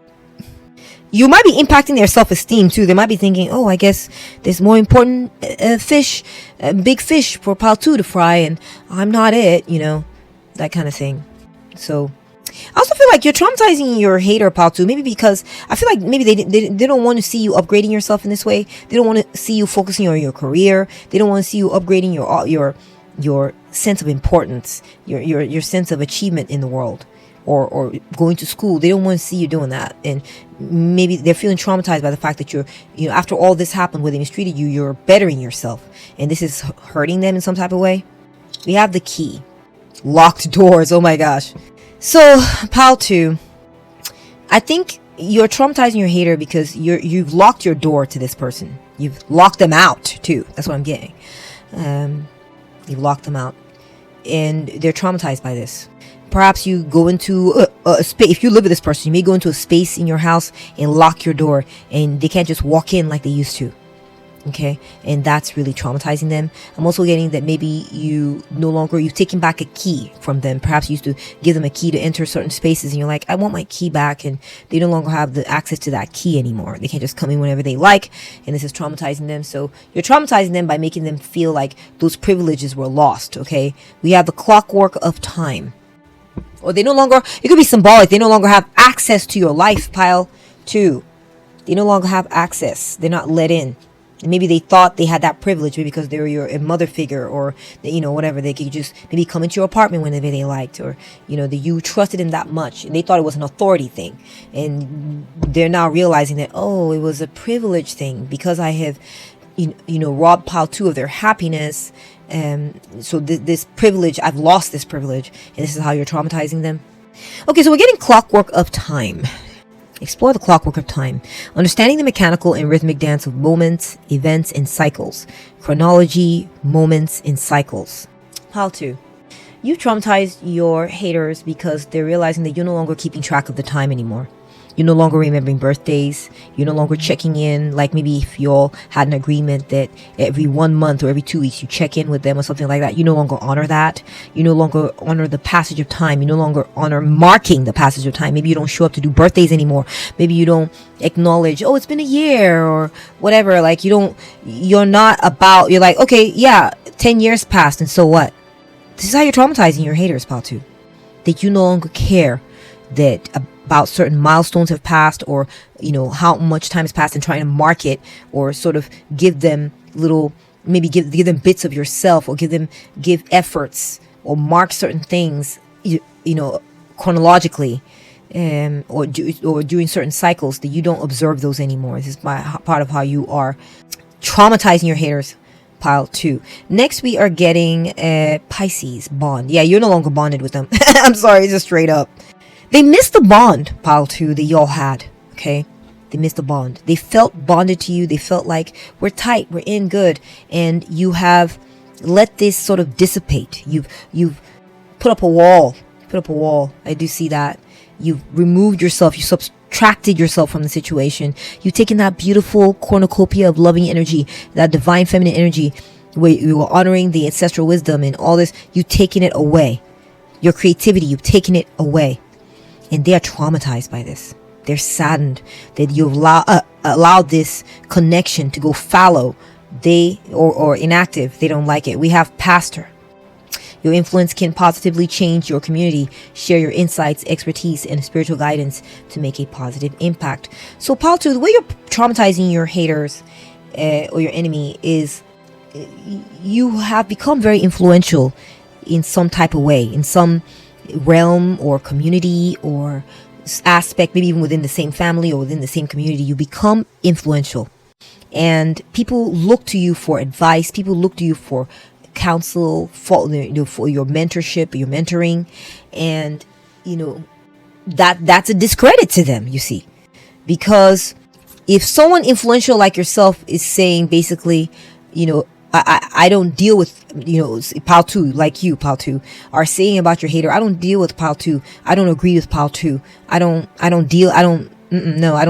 A: You might be impacting their self-esteem too. They might be thinking, oh, I guess there's more important big fish for Pile 2 to fry, and I'm not it, that kind of thing. So I also feel like you're traumatizing your hater, Pile 2, maybe because I feel like maybe they don't want to see you upgrading yourself in this way. They don't want to see you focusing on your career. They don't want to see you upgrading your sense of importance, your sense of achievement in the world, or going to school. They don't want to see you doing that. And maybe they're feeling traumatized by the fact that you're, after all this happened, where they mistreated you, you're bettering yourself, and this is hurting them in some type of way. We have the key. Locked doors. Oh my gosh. So, Pile 2, I think you're traumatizing your hater because you've locked your door to this person. You've locked them out too. That's what I'm getting. You've locked them out, and they're traumatized by this. Perhaps you go into a space. If you live with this person, you may go into a space in your house and lock your door, and they can't just walk in like they used to. Okay, and that's really traumatizing them. I'm also getting that maybe you've taken back a key from them. Perhaps you used to give them a key to enter certain spaces, and you're like, I want my key back, and they no longer have the access to that key anymore. They can't just come in whenever they like, and this is traumatizing them. So you're traumatizing them by making them feel like those privileges were lost. Okay, we have the clockwork of time, or they no longer. It could be symbolic. They no longer have access to your life, Pile 2. They no longer have access. They're not let in. And maybe they thought they had that privilege because they were your mother figure, or whatever. They could just maybe come into your apartment whenever they liked, or that you trusted them that much, and they thought it was an authority thing. And they're now realizing that, oh, it was a privilege thing because I have robbed Pile 2 of their happiness. So this privilege, I've lost this privilege, and this is how you're traumatizing them. Okay, so we're getting clockwork of time. Explore the clockwork of time, understanding the mechanical and rhythmic dance of moments, events, and cycles. Chronology, moments, and cycles. Pile 2. You traumatized your haters because they're realizing that you're no longer keeping track of the time anymore. You're no longer remembering birthdays. You're no longer checking in. Like maybe if you all had an agreement that every 1 month or every 2 weeks you check in with them or something like that. You no longer honor that. You no longer honor the passage of time. You no longer honor marking the passage of time. Maybe you don't show up to do birthdays anymore. Maybe you don't acknowledge, oh, it's been a year or whatever. Like you're like, okay, yeah, 10 years passed, and so what? This is how you're traumatizing your haters, Pile 2. That you no longer care that about certain milestones have passed, or how much time has passed, and trying to mark it, or sort of give them little, maybe give them bits of yourself, or give efforts or mark certain things, you know, chronologically, or during certain cycles, that you don't observe those anymore. This is part of how you are traumatizing your haters. Pile 2. Next, we are getting Pisces bond. Yeah, you're no longer bonded with them. I'm sorry, just straight up. They missed the bond, Pile 2, that y'all had. Okay, they missed the bond. They felt bonded to you. They felt like we're tight, we're in good, and you have let this sort of dissipate. You've put up a wall. I do see that. You've removed yourself. You subtracted yourself from the situation. You've taken that beautiful cornucopia of loving energy, that divine feminine energy, where you were honoring the ancestral wisdom and all this. You've taken it away. Your creativity, you've taken it away. And they are traumatized by this. They're saddened that you've allowed this connection to go fallow. Or inactive. They don't like it. We have pastor. Your influence can positively change your community. Share your insights, expertise, and spiritual guidance to make a positive impact. So, Pile 2, the way you're traumatizing your haters or your enemy is you have become very influential in some type of way, in some realm or community or aspect, maybe even within the same family or within the same community. You become influential. And people look to you for advice. People look to you for counsel, for your mentorship, your mentoring. And, that's a discredit to them, you see. Because if someone influential like yourself is saying basically, I don't deal with, Pile 2, like you, Pile 2, are saying about your hater, I don't deal with Pile 2. I don't agree with Pile 2. I don't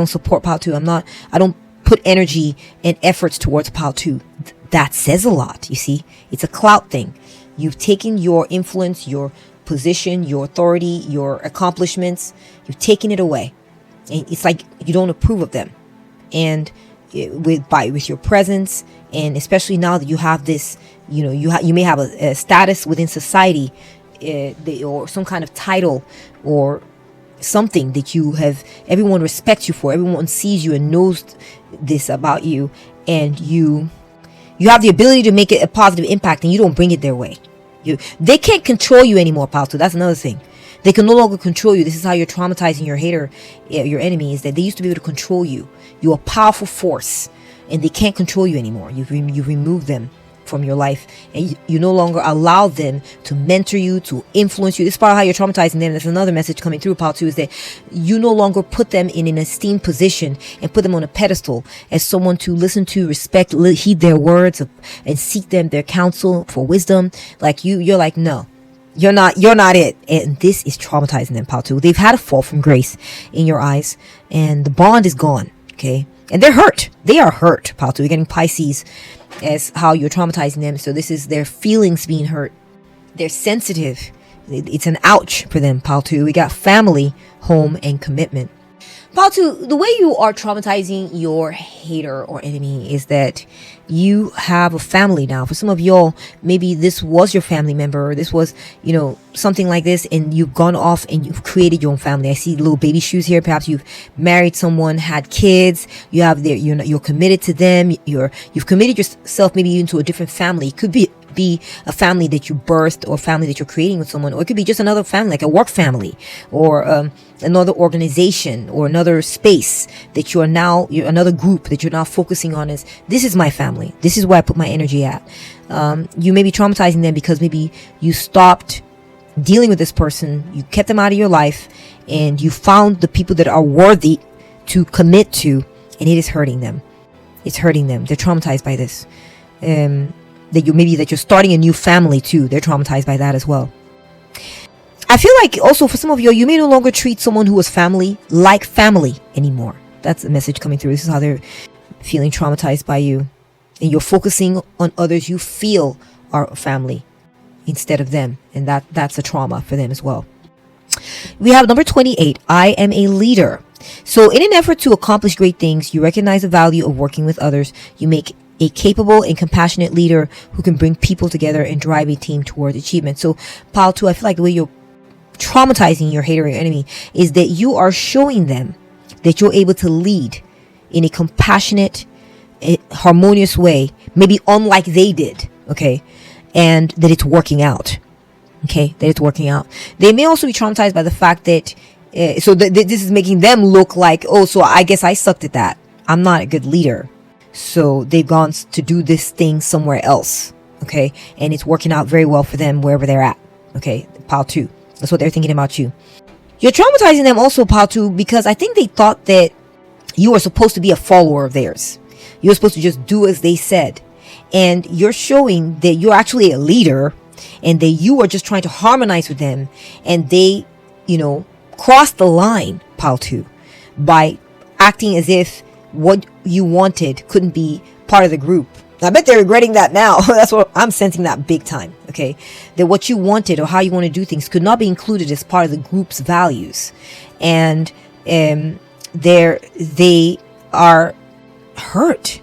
A: support Pile 2. I don't put energy and efforts towards Pile 2. That says a lot, you see. It's a clout thing. You've taken your influence, your position, your authority, your accomplishments, you've taken it away. And it's like you don't approve of them. And with your presence, and especially now that you have this, you may have a status within society, or some kind of title or something that you have, everyone respects you for, everyone sees you and knows this about you, and you have the ability to make it a positive impact, and you don't bring it their way. They can't control you anymore, Pile 2. That's another thing. They can no longer control you. This is how you're traumatizing your hater, your enemy, is that they used to be able to control you. You're a powerful force, and they can't control you anymore. You've removed them from your life, and you no longer allow them to mentor you, to influence you. This is part of how you're traumatizing them. There's another message coming through, Pile 2, is that you no longer put them in an esteemed position and put them on a pedestal as someone to listen to, respect, heed their words, and seek their counsel for wisdom. Like you're like, no, you're not it. And this is traumatizing them, Pile 2. They've had a fall from grace in your eyes, and the bond is gone. Okay, and they're hurt. They are hurt, Pile 2. You're getting Pisces as how you're traumatizing them. So this is their feelings being hurt. They're sensitive. It's an ouch for them, Pile 2. We got family, home, and commitment. Pile 2, the way you are traumatizing your hater or enemy is that you have a family now. For some of y'all, maybe this was your family member, or this was, something like this, and you've gone off and you've created your own family. I see little baby shoes here. Perhaps you've married someone, had kids. You have you're committed to them. You've committed yourself maybe into a different family. It could be a family that you birthed, or a family that you're creating with someone, or it could be just another family, like a work family, or another organization, or another space that you're another group that you're now focusing on. Is this is my family, this is where I put my energy at. You may be traumatizing them because maybe you stopped dealing with this person, you kept them out of your life, and you found the people that are worthy to commit to, and it is hurting them. It's hurting them. They're traumatized by this. That you're starting a new family too. They're traumatized by that as well. I feel like also for some of you may no longer treat someone who was family like family anymore. That's a message coming through. This is how they're feeling traumatized by you. And you're focusing on others you feel are family instead of them. And that's a trauma for them as well. We have number 28. I am a leader. So in an effort to accomplish great things, you recognize the value of working with others. You make a capable and compassionate leader who can bring people together and drive a team towards achievement. So Pile 2, I feel like the way you're traumatizing your hater or your enemy is that you are showing them that you're able to lead in a compassionate, harmonious way, maybe unlike they did, okay, and that it's working out. Okay, that it's working out. They may also be traumatized by the fact that this is making them look like, oh, so I guess I sucked at that. I'm not a good leader. So they've gone to do this thing somewhere else. Okay, and it's working out very well for them wherever they're at. Okay, pile 2. That's what they're thinking about you. You're traumatizing them also, pile 2, because I think they thought that you were supposed to be a follower of theirs. You're supposed to just do as they said. And you're showing that you're actually a leader and that you are just trying to harmonize with them. And they, crossed the line, pile 2, by acting as if what you wanted couldn't be part of the group. I bet they're regretting that now. That's what I'm sensing, that big time. Okay, that what you wanted or how you want to do things could not be included as part of the group's values, and they are hurt,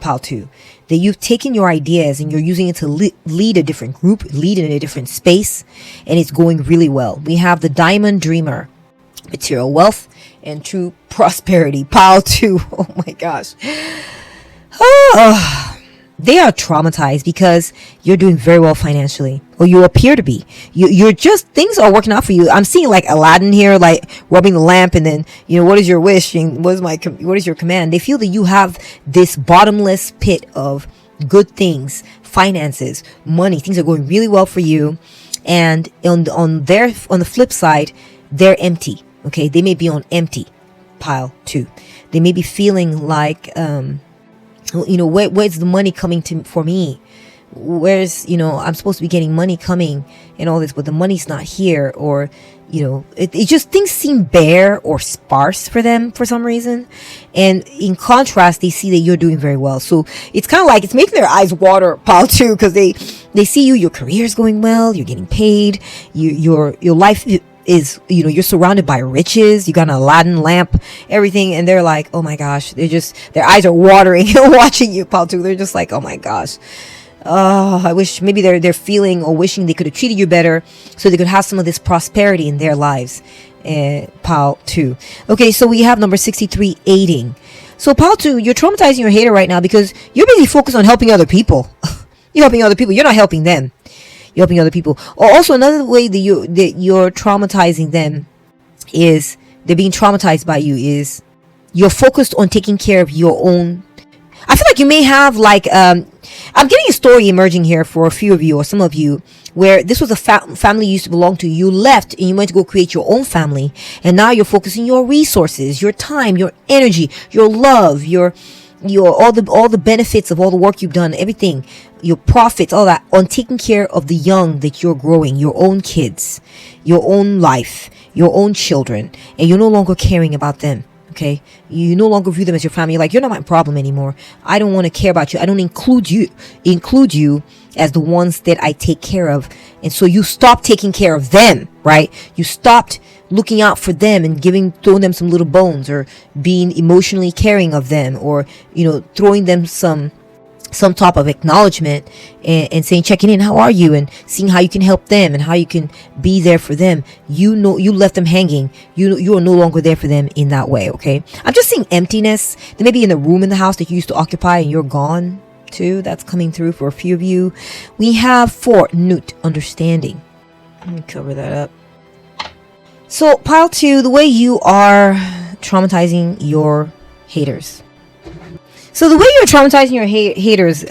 A: pile 2, that you've taken your ideas and you're using it to lead a different group, lead in a different space, and it's going really well. We have the Diamond Dreamer, material wealth and true prosperity, pile 2. Oh my gosh. They are traumatized because you're doing very well financially, or you appear to be. You're just, things are working out for you. I'm seeing like Aladdin here, like rubbing the lamp, and then, what is your wish? And what is your command? They feel that you have this bottomless pit of good things, finances, money. Things are going really well for you. And on the flip side, they're empty. Okay. They may be on empty, pile 2. They may be feeling like, where's the money coming for me? Where's, I'm supposed to be getting money coming and all this, but the money's not here. Or, it just, things seem bare or sparse for them for some reason. And in contrast, they see that you're doing very well. So it's kind of like, it's making their eyes water, pile 2, because they see your career's going well, you're getting paid, your life is, you're surrounded by riches, you got an Aladdin lamp, everything, and they're like, oh my gosh, their eyes are watering watching you, pile 2. They're just like, oh my gosh, I wish, maybe they're feeling or wishing they could have treated you better so they could have some of this prosperity in their lives, pile 2. Okay, so we have number 63, aiding. So pile 2, you're traumatizing your hater right now because you're really focused on helping other people. You're helping other people, you're not helping them. You're helping other people. Or also another way that you're traumatizing them is, they're being traumatized by you, is you're focused on taking care of your own. I feel like you may have I'm getting a story emerging here for a few of you or some of you, where this was a family you used to belong to. You left and you went to go create your own family, and now you're focusing your resources, your time, your energy, your love, your all the benefits of all the work you've done, everything, your profits, all that, on taking care of the young that you're growing, your own kids, your own life, your own children, and you're no longer caring about them. Okay, you no longer view them as your family. You're like, you're not my problem anymore. I don't want to care about you. I don't include you as the ones that I take care of. And so you stopped taking care of them, right? You stopped looking out for them and throwing them some little bones, or being emotionally caring of them, or throwing them some type of acknowledgement, and saying, checking in, how are you, and seeing how you can help them and how you can be there for them. You left them hanging. You are no longer there for them in that way. Okay, I'm just seeing emptiness. They may be in the room in the house that you used to occupy, and you're gone too. That's coming through for a few of you. We have 4, Newt, understanding. Let me cover that up. So pile 2, the way you are traumatizing your haters. So the way you're traumatizing your haters,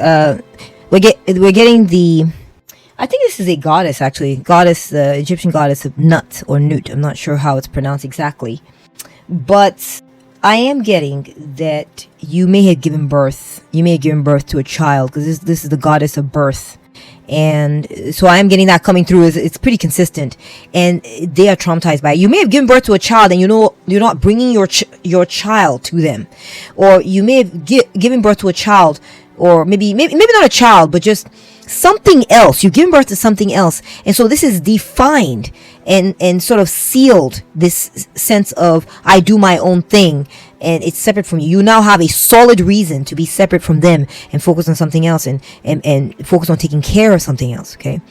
A: we're getting the, I think this is a goddess, actually, the Egyptian goddess of Nut or Newt. I'm not sure how it's pronounced exactly, but I am getting that you may have given birth to a child, because this is the goddess of birth. And so I am getting that coming through. It's pretty consistent, and they are traumatized by it. You may have given birth to a child, and you're not bringing your child to them, or you may have given birth to a child, or maybe not a child, but just something else. You've given birth to something else, and so this is defined and sort of sealed, this sense of, I do my own thing, and it's separate from you. You now have a solid reason to be separate from them and focus on something else, and focus on taking care of something else. Okay,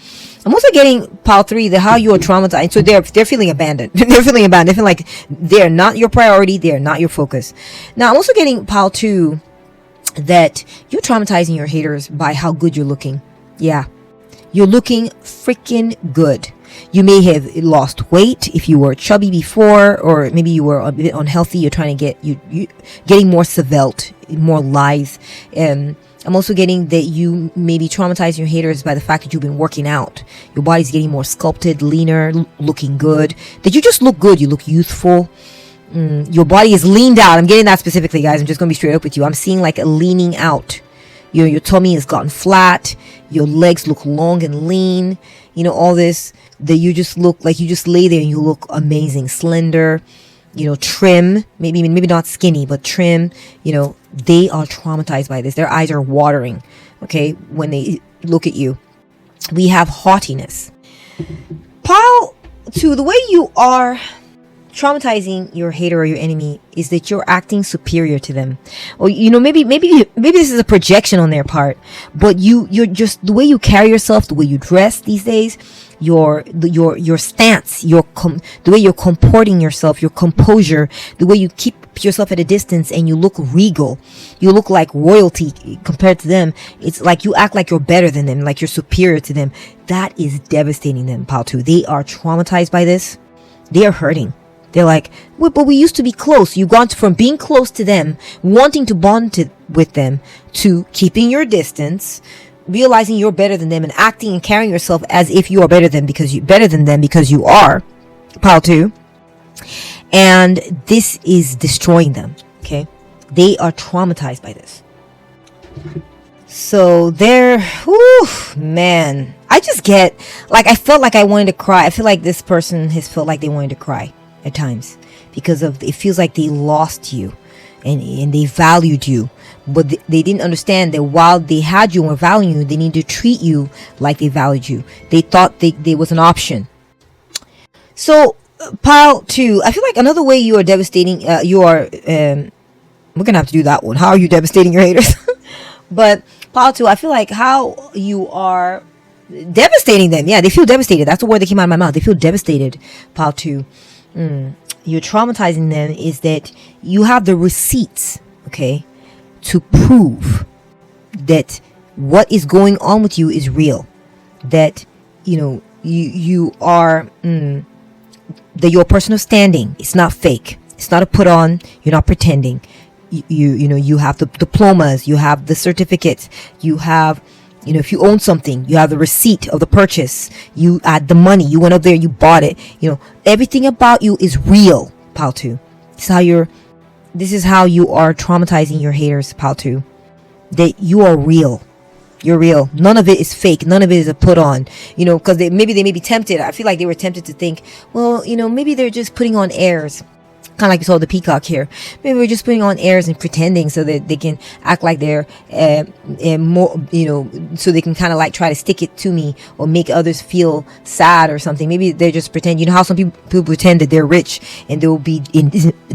A: I'm also getting pile 3, the how you are traumatized. So they're feeling abandoned. They're feeling like they're not your priority. They're not your focus. Now I'm also getting pile 2, that you're traumatizing your haters by how good you're looking. Yeah, you're looking freaking good. You may have lost weight if you were chubby before, or maybe you were a bit unhealthy. You're trying to get you getting more svelte, more lithe. I'm also getting that you may be traumatizing your haters by the fact that you've been working out. Your body's getting more sculpted, leaner, looking good. That you just look good. You look youthful. Your body is leaned out. I'm getting that specifically, guys. I'm just going to be straight up with you. I'm seeing like a leaning out. Your tummy has gotten flat. Your legs look long and lean. All this. That you just look like you just lay there and you look amazing. Slender. Trim. Maybe not skinny, but trim. They are traumatized by this. Their eyes are watering. Okay. When they look at you. We have haughtiness. Pile 2, the way you are traumatizing your hater or your enemy is that you're acting superior to them. Or maybe this is a projection on their part, but you're just the way you carry yourself, the way you dress these days, your stance, the way you're comporting yourself, your composure, the way you keep yourself at a distance and you look regal, you look like royalty compared to them. It's like you act like you're better than them, like you're superior to them. That is devastating them, pal 2. They are traumatized by this. They are hurting. They're like, well, but we used to be close. You've gone from being close to them, wanting to bond with them, to keeping your distance, realizing you're better than them, and acting and carrying yourself as if you are better than them because you are, pile 2. And this is destroying them. Okay, they are traumatized by this. So man, I just get like, I felt like I wanted to cry. I feel like this person has felt like they wanted to cry at times because it feels like they lost you and they valued you, but they didn't understand that while they had you and valued you, they need to treat you like they valued you. They thought there was an option. So pile 2, I feel like another way you are devastating, we're gonna have to do that one. How are you devastating your haters? But pile 2, I feel like how you are devastating them. Yeah, they feel devastated. That's the word that came out of my mouth. They feel devastated, pile 2. You're traumatizing them is that you have the receipts, okay, to prove that what is going on with you is real. That you are that you're a person of standing. It's not fake. It's not a put on. You're not pretending. You have the diplomas. You have the certificates. You have, if you own something, you have the receipt of the purchase. You add the money. You went up there. You bought it. Everything about you is real, pile 2. This is how you are traumatizing your haters, pile 2. That you are real. You're real. None of it is fake. None of it is a put on. Because they may be tempted. I feel like they were tempted to think, well, maybe they're just putting on airs. Kind of like you saw the peacock here. Maybe we're just putting on airs and pretending so that they can act like they're more, so they can kind of like try to stick it to me or make others feel sad or something. Maybe they're just pretending. How some people pretend that they're rich and they'll be in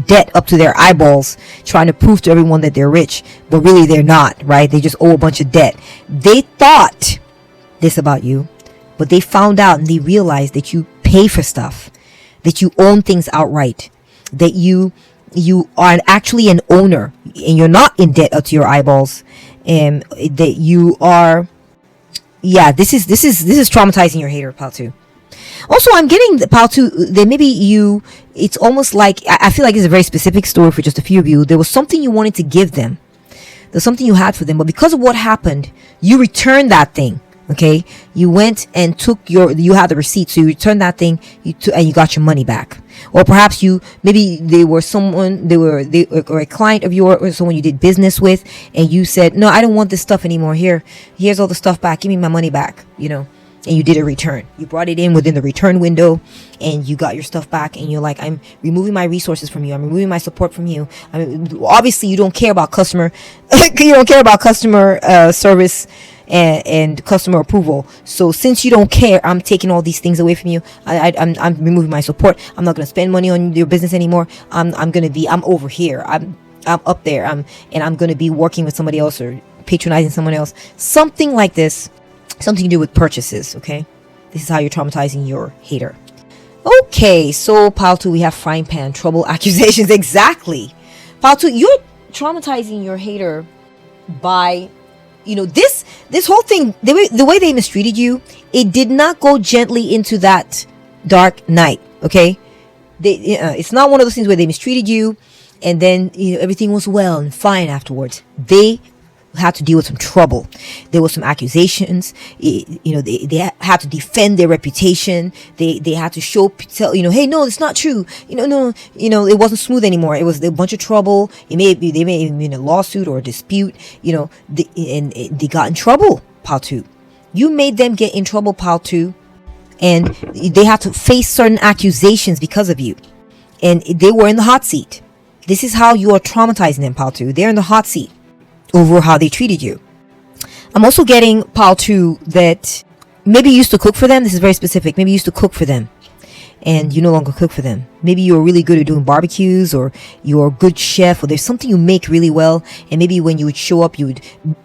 A: debt up to their eyeballs trying to prove to everyone that they're rich, but really they're not, right? They just owe a bunch of debt. They thought this about you, but they found out and they realized that you pay for stuff, that you own things outright, that you are actually an owner and you're not in debt up to your eyeballs, and that you are, this is traumatizing your hater, pile 2. Also, I'm getting the pile 2 that maybe it's almost like, I feel like it's a very specific story for just a few of you. There was something you wanted to give them. There's something you had for them, but because of what happened, you returned that thing. Okay, you went and you had the receipt, so you returned that thing, and you got your money back. Or perhaps they were a client of yours, or someone you did business with, and you said, no, I don't want this stuff anymore. Here's all the stuff back. Give me my money back, and you did a return. You brought it in within the return window and you got your stuff back, and you're like, I'm removing my resources from you. I'm removing my support from you. I mean, obviously you don't care about customer service and customer approval. So since you don't care, I'm taking all these things away from you. I'm removing my support. I'm not going to spend money on your business anymore. I'm over here. I'm up there. I'm going to be working with somebody else or patronizing someone else. Something like this. Something to do with purchases. Okay. This is how you're traumatizing your hater. Okay. So pile 2, we have frying pan, trouble, accusations. Exactly. Pile 2, you're traumatizing your hater by, this whole thing, the way they mistreated you, it did not go gently into that dark night. Okay, it's not one of those things where they mistreated you and then everything was well and fine afterwards. They had to deal with some trouble. There was some accusations. They had to defend their reputation. They had to tell hey, no, it's not true. No, it wasn't smooth anymore. It was a bunch of trouble. They may have been in a lawsuit or a dispute. And they got in trouble, Paltu. You made them get in trouble, Paltu, and they had to face certain accusations because of you, and they were in the hot seat. This is how you are traumatizing them, Paltu. They're in the hot seat over how they treated you. I'm also getting, Paltu, that maybe you used to cook for them. This is very specific. Maybe you used to cook for them and you no longer cook for them. Maybe you're really good at doing barbecues, or you're a good chef, or there's something you make really well, and maybe when you would show up, you would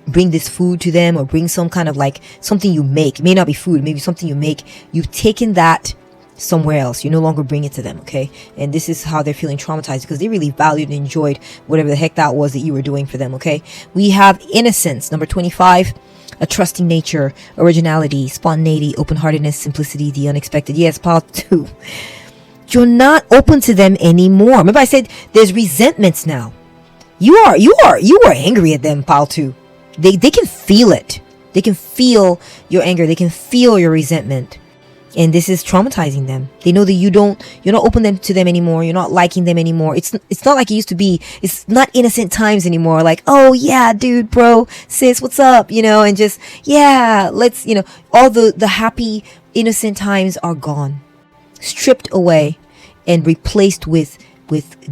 A: bring this food to them, or bring some kind of like something you make. It may not be food, maybe something you make. You've taken that somewhere else. You no longer bring it to them, okay? And this is how they're feeling traumatized, because they really valued and enjoyed whatever the heck that was that you were doing for them, okay? We have innocence, number 25, a trusting nature, originality, spontaneity, open-heartedness, simplicity, the unexpected. Yes, part 2. You're not open to them anymore. Remember I said there's resentments now. You are angry at them, pal 2. They can feel it. They can feel your anger. They can feel your resentment. And this is traumatizing them. They know that you're not open to them anymore. You're not liking them anymore. It's not like it used to be. It's not innocent times anymore. Like, oh yeah, dude, bro, sis, what's up? And just, yeah, let's, all the happy, innocent times are gone, stripped away, and replaced with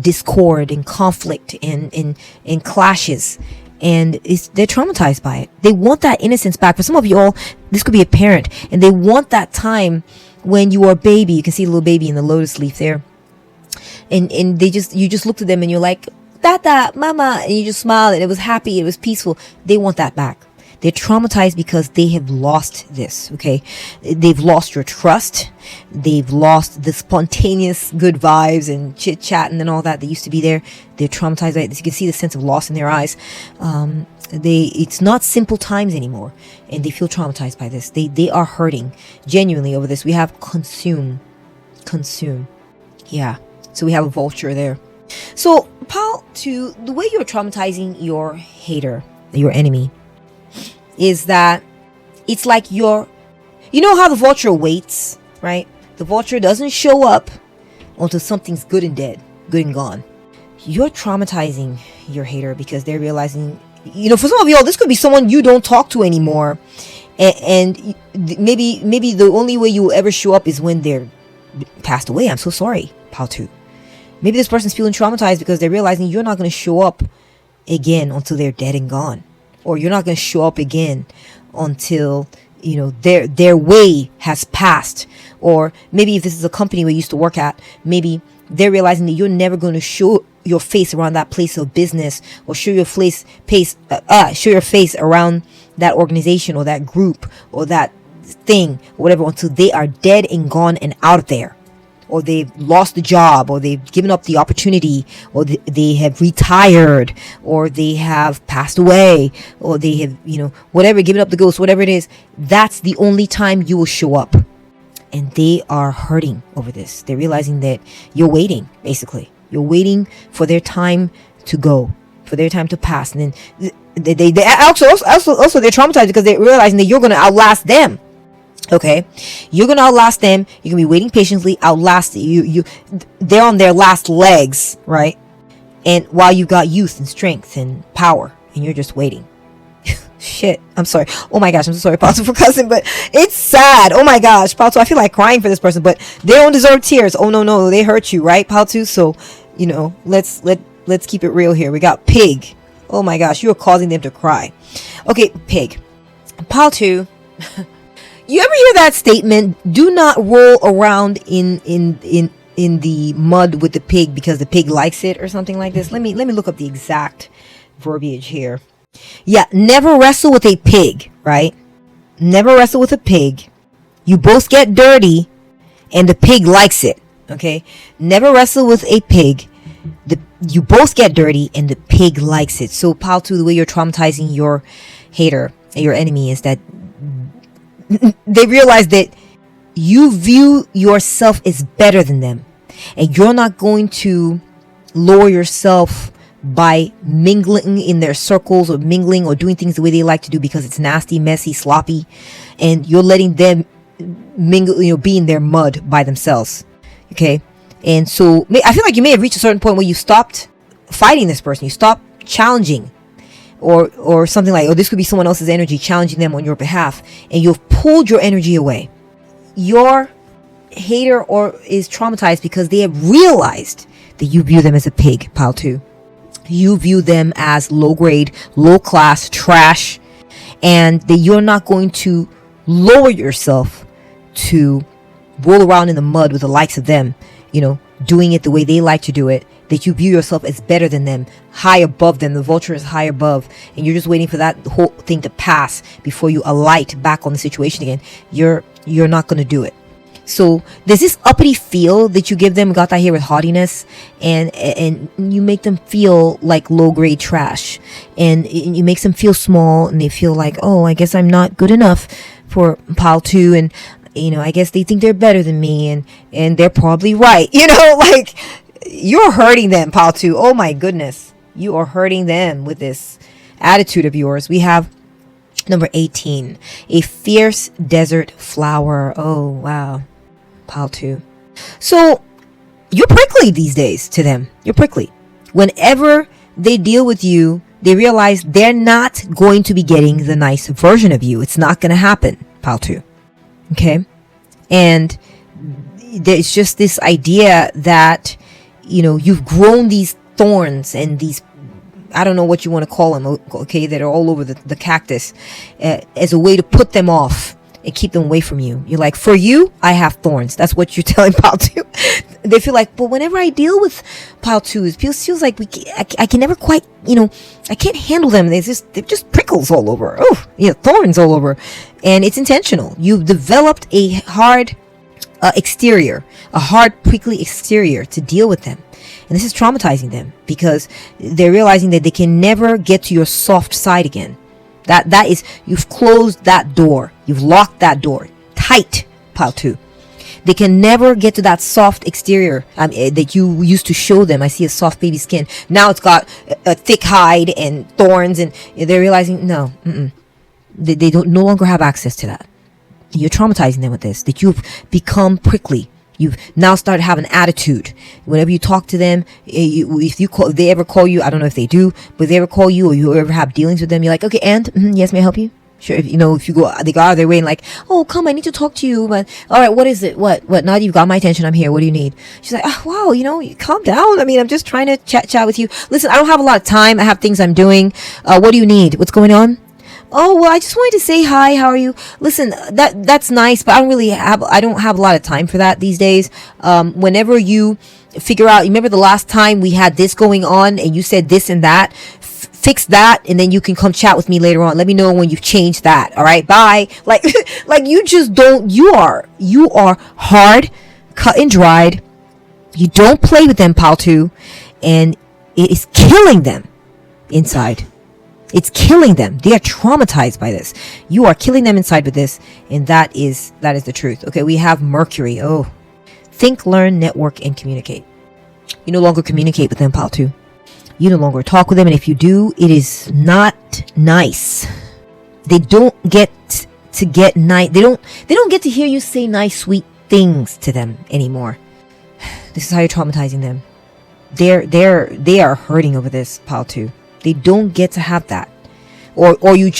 A: discord and conflict and clashes. And they're traumatized by it. They want that innocence back. For some of you all, this could be a parent, and they want that time when you were a baby. You can see the little baby in the lotus leaf there, and you just looked at them and you're like, Tata, Mama, and you just smiled, and it was happy, it was peaceful. They want that back. They're traumatized because they have lost this, okay? They've lost your trust. They've lost the spontaneous good vibes and chit-chatting and all that used to be there. They're traumatized by it. You can see the sense of loss in their eyes. It's not simple times anymore, and they feel traumatized by this. They are hurting genuinely over this. We have consume. Yeah. So we have a vulture there. So, Paul, to the way you're traumatizing your hater, your enemy, is that it's like you know how the vulture waits, right? The vulture doesn't show up until something's good and gone. You're traumatizing your hater because they're realizing, for some of y'all, this could be someone you don't talk to anymore, and maybe the only way you will ever show up is when they're passed away. I'm so sorry, Paltu. Maybe this person's feeling traumatized because they're realizing you're not going to show up again until they're dead and gone. Or you're not going to show up again until, their way has passed. Or maybe if this is a company we used to work at, maybe they're realizing that you're never going to show your face around that place of business, or show your face around that organization or that group or that thing, whatever, until they are dead and gone and out of there. Or they've lost the job, or they've given up the opportunity, or they have retired, or they have passed away, or they have, whatever, given up the ghost, whatever it is. That's the only time you will show up. And they are hurting over this. They're realizing that you're waiting, basically. You're waiting for their time to go, for their time to pass. And then they also they're traumatized because they're realizing that you're going to outlast them. Okay, you're gonna outlast them. You're gonna be waiting patiently, outlast you. They're on their last legs, right? And while you got youth and strength and power, and you're just waiting. Shit, I'm sorry. Oh my gosh, I'm so sorry, Paltu, for cussing, but it's sad. Oh my gosh, Paltu, I feel like crying for this person, but they don't deserve tears. Oh no, they hurt you, right, Paltu? So, let's keep it real here. We got Pig. Oh my gosh, you are causing them to cry. Okay, Pig. Paltu. You ever hear that statement? Do not roll around in the mud with the pig because the pig likes it, or something like this. Let me look up the exact verbiage here. Yeah, never wrestle with a pig, right? Never wrestle with a pig. You both get dirty, and the pig likes it. Okay, never wrestle with a pig. You both get dirty, and the pig likes it. So, Paltu, the way you're traumatizing your hater, your enemy, is that they realize that you view yourself as better than them, and you're not going to lower yourself by mingling in their circles or mingling or doing things the way they like to do because it's nasty, messy, sloppy, and you're letting them mingle, be in their mud by themselves. Okay. And so I feel like you may have reached a certain point where you stopped fighting this person, you stopped challenging, or something like, this could be someone else's energy challenging them on your behalf, and you've pulled your energy away. Your hater is traumatized because they have realized that you view them as a pig, pile 2. You view them as low grade, low class, trash, and that you're not going to lower yourself to roll around in the mud with the likes of them, doing it the way they like to do it, that you view yourself as better than them, high above them. The vulture is high above, and you're just waiting for that whole thing to pass before you alight back on the situation again. You're not going to do it. So there's this uppity feel that you give them, got that here with haughtiness, and you make them feel like low grade trash, and you make them feel small, and they feel like, I guess I'm not good enough for pile 2, and I guess they think they're better than me, and they're probably right. Like, you're hurting them, pile 2. Oh my goodness, you are hurting them with this attitude of yours. We have number 18, a fierce desert flower. Oh wow, pile 2. So you're prickly these days to them. You're prickly. Whenever they deal with you, they realize they're not going to be getting the nice version of you. It's not going to happen, pile 2. Okay. And there's just this idea that, you've grown these thorns and these, I don't know what you want to call them, okay, that are all over the cactus, as a way to put them off and keep them away from you. You're like, for you, I have thorns. That's what you're telling pile 2. They feel like, but whenever I deal with pile 2, it feels like I can never quite, I can't handle them. They're just prickles all over. Oh, yeah, thorns all over. And it's intentional. You've developed a hard exterior, a hard, prickly exterior to deal with them. And this is traumatizing them because they're realizing that they can never get to your soft side again. That is, you've closed that door. You've locked that door tight, pile 2. They can never get to that soft exterior that you used to show them. I see a soft baby skin. Now it's got a thick hide and thorns, and they're realizing, no, they don't no longer have access to that. You're traumatizing them with this, that you've become prickly. You've now started having attitude. Whenever you talk to them, if they ever call you, I don't know if they do, but if they ever call you or you ever have dealings with them, you're like, okay, and yes, may I help you? Sure. If they go out of their way and like, oh, come, I need to talk to you. But all right, what is it? What? Now that you've got my attention, I'm here. What do you need? She's like, wow, calm down. I mean, I'm just trying to chat with you. Listen, I don't have a lot of time. I have things I'm doing. What do you need? What's going on? Oh, well, I just wanted to say hi. How are you? Listen, that's nice, but I don't have a lot of time for that these days. Whenever you figure out, remember the last time we had this going on and you said this and that, fix that, and then you can come chat with me later on. Let me know when you've changed that. All right, bye. Like you just don't, you are hard, cut and dried. You don't play with them, pal, too, and it is killing them inside. It's killing them. They are traumatized by this. You are killing them inside with this, and that is the truth. Okay, we have Mercury. Oh, think, learn, network, and communicate. You no longer communicate with them, pal, too. You no longer talk with them, and if you do, it is not nice. They don't get to get nice. They don't get to hear you say nice, sweet things to them anymore. This is how you're traumatizing them. They are hurting over this, pal, too. They don't get to have that, or you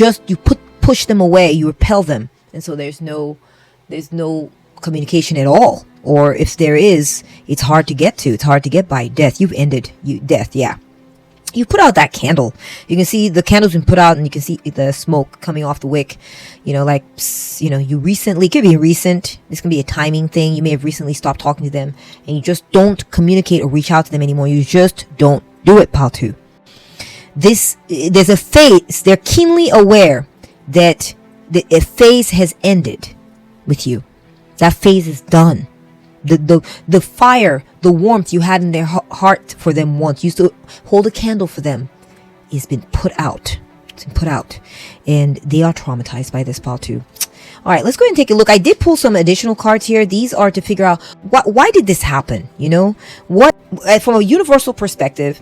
A: push them away, you repel them, and so there's no communication at all. Or if there is, it's hard to get to. It's hard to get by. Death. You've ended. Death. Yeah. You put out that candle. You can see the candle's been put out, and you can see the smoke coming off the wick. You recently, could be recent. This can be a timing thing. You may have recently stopped talking to them, and you just don't communicate or reach out to them anymore. You just don't do it, pal, too. There's a phase. They're keenly aware that a phase has ended with you. That phase is done. The fire, the warmth you had in their heart for them once, used to hold a candle for them, has been put out. It's been put out, and they are traumatized by this, Paul, too. All right, let's go ahead and take a look. I did pull some additional cards here. These are to figure out why did this happen? You know, what from a universal perspective,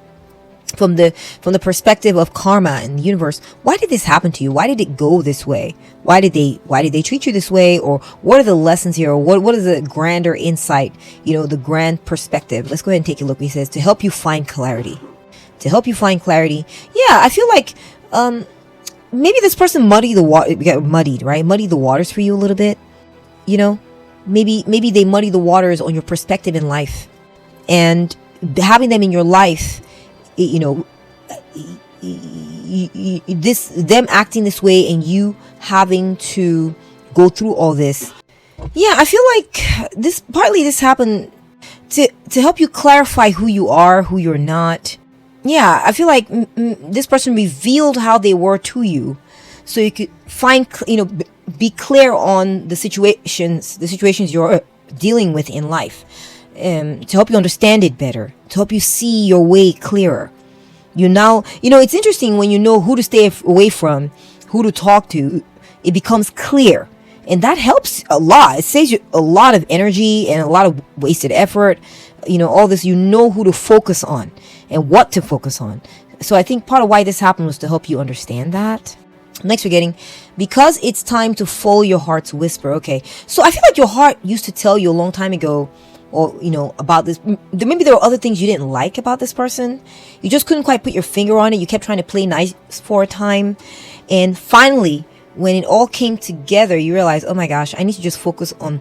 A: from the perspective of karma and the universe, why did this happen to you? Why did it go this way? Why did they treat you this way? Or what are the lessons here? Or what is the grander insight? You know, the grand perspective. Let's go ahead and take a look. He says to help you find clarity. To help you find clarity. Yeah, I feel like maybe this person muddied the waters for you a little bit. You know, maybe they muddy the waters on your perspective in life, and having them in your life, you know, them acting this way and you having to go through all this. Yeah, I feel like this happened to help you clarify who you are, who you're not. Yeah, I feel like this person revealed how they were to you, so you could find, you know, be clear on the situations you're dealing with in life, to help you understand it better, to help you see your way clearer. You know, it's interesting when you know who to stay away from, who to talk to. It becomes clear, and that helps a lot. It saves you a lot of energy and a lot of wasted effort. You know, all this, you know who to focus on and what to focus on. So I think part of why this happened was to help you understand that. Next, we're getting, because it's time to follow your heart's whisper. Okay, so I feel like your heart used to tell you a long time ago, or, you know, about this. Maybe there were other things you didn't like about this person. You just couldn't quite put your finger on it. You kept trying to play nice for a time. And finally, when it all came together, you realized, oh my gosh, I need to just focus on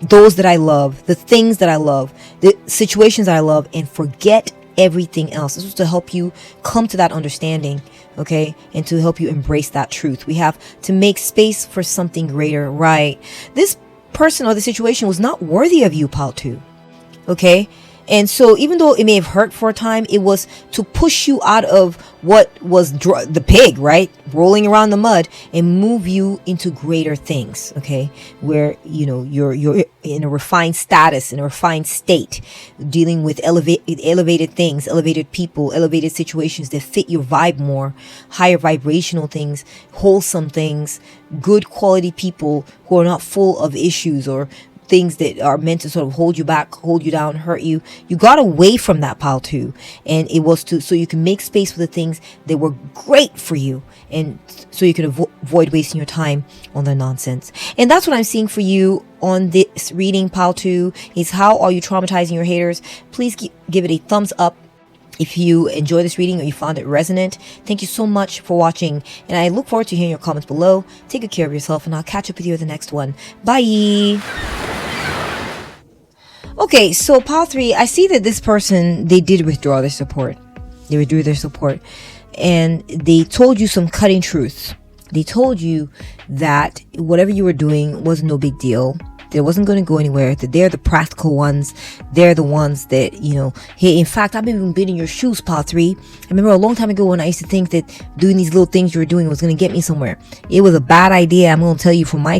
A: those that I love, the things that I love, the situations that I love, and forget everything else. This was to help you come to that understanding, okay, and to help you embrace that truth. We have to make space for something greater, right? This person or the situation was not worthy of you, pile 2, okay? And so even though it may have hurt for a time, it was to push you out of what was the pig, right, rolling around the mud, and move you into greater things, okay, where, you know, you're in a refined status, in a refined state, dealing with elevated things, elevated people, elevated situations that fit your vibe more, higher vibrational things, wholesome things, good quality people who are not full of issues or things that are meant to sort of hold you back, hold you down, hurt you. You got away from that, pile 2, and it was so you can make space for the things that were great for you, and so you can avoid wasting your time on the nonsense. And that's what I'm seeing for you on this reading, pile 2, is how are you traumatizing your haters? Please give it a thumbs up if you enjoy this reading or you found it resonant. Thank you so much for watching, and I look forward to hearing your comments below. Take good care of yourself, and I'll catch up with you at the next one. Bye. Okay, so pile 3, I see that this person, they did withdraw their support. They withdrew their support, and they told you some cutting truths. They told you that whatever you were doing was no big deal. That it wasn't going to go anywhere. That they're the practical ones. They're the ones that, you know, hey, in fact, I've even been in your shoes, pile 3. I remember a long time ago when I used to think that doing these little things you were doing was going to get me somewhere. It was a bad idea. I'm going to tell you from my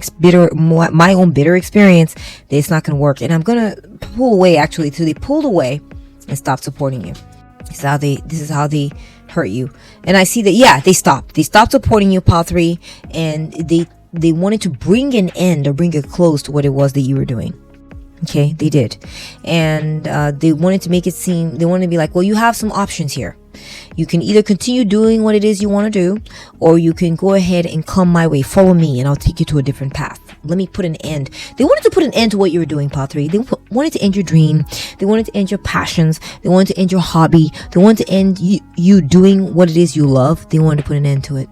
A: own bitter experience that it's not going to work. And I'm going to pull away, actually. So they pulled away and stopped supporting you. This is how they hurt you. And I see that, yeah, they stopped. They stopped supporting you, pile 3, and they wanted to bring an end or bring a close to what it was that you were doing. Okay, they did. And they wanted to make it seem, they wanted to be like, well, you have some options here. You can either continue doing what it is you want to do, or you can go ahead and come my way, follow me, and I'll take you to a different path. Let me put an end. They wanted to put an end to what you were doing, pile 3. They wanted to end your dream. They wanted to end your passions. They wanted to end your hobby. They wanted to end you doing what it is you love. They wanted to put an end to it.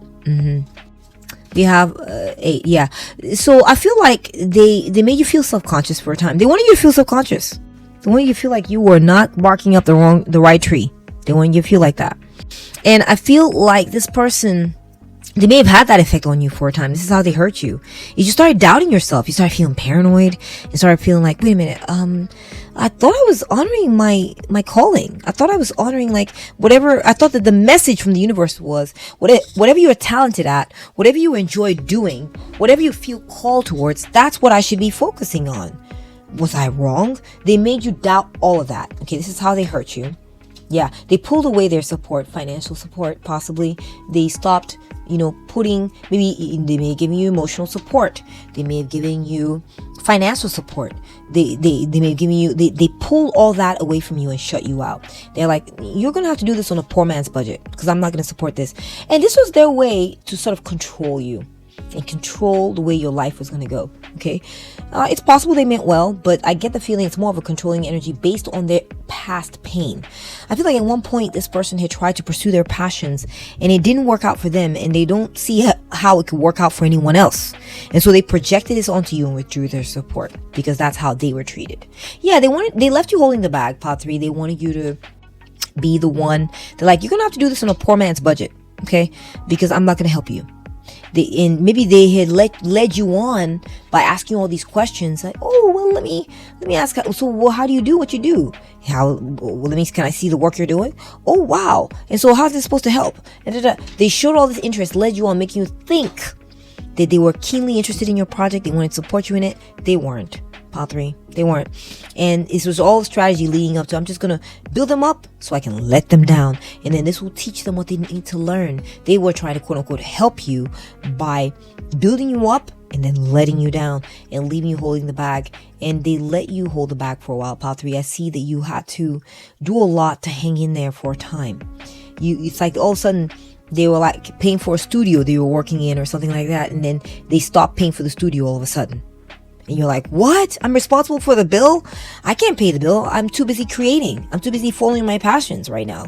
A: We have 8, yeah. So I feel like they made you feel self-conscious for a time. They wanted you to feel self-conscious. They wanted you to feel like you were not barking up the right tree. They wanted you to feel like that. And I feel like this person, they may have had that effect on you for a time. This is how they hurt you. You just started doubting yourself. You started feeling paranoid. You started feeling like, wait a minute, I thought I was honoring my calling. I thought I was honoring, like, whatever. I thought that the message from the universe was whatever you are talented at, whatever you enjoy doing, whatever you feel called towards, that's what I should be focusing on. Was I wrong? They made you doubt all of that. Okay, this is how they hurt you. Yeah, they pulled away their support, financial support, possibly. They stopped, putting, maybe they may have given you emotional support. They may have given you financial support. They may have given you, they pull all that away from you and shut you out. They're like, you're going to have to do this on a poor man's budget because I'm not going to support this. And this was their way to sort of control you and control the way your life was going to go. Okay. It's possible they meant well, but I get the feeling it's more of a controlling energy based on their past pain. I feel like at one point this person had tried to pursue their passions and it didn't work out for them, and they don't see how it could work out for anyone else. And so they projected this onto you and withdrew their support because that's how they were treated. Yeah, they left you holding the bag, Pot 3. They wanted you to be the one. They're like, you're going to have to do this on a poor man's budget. Okay. Because I'm not going to help you. And maybe they had led you on by asking all these questions like, oh, well, let me ask, so well, how do you do what you do? Can I see the work you're doing? Oh, wow. And so how's this supposed to help? And they showed all this interest, led you on, making you think that they were keenly interested in your project. They wanted to support you in it. They weren't. Pot 3, they weren't. And this was all strategy leading up to, I'm just going to build them up so I can let them down. And then this will teach them what they need to learn. They were trying to quote unquote help you by building you up and then letting you down and leaving you holding the bag. And they let you hold the bag for a while, Pot 3. I see that you had to do a lot to hang in there for a time. It's like all of a sudden they were like paying for a studio they were working in or something like that. And then they stopped paying for the studio all of a sudden. And you're like, what? I'm responsible for the bill? I can't pay the bill. I'm too busy creating. I'm too busy following my passions right now.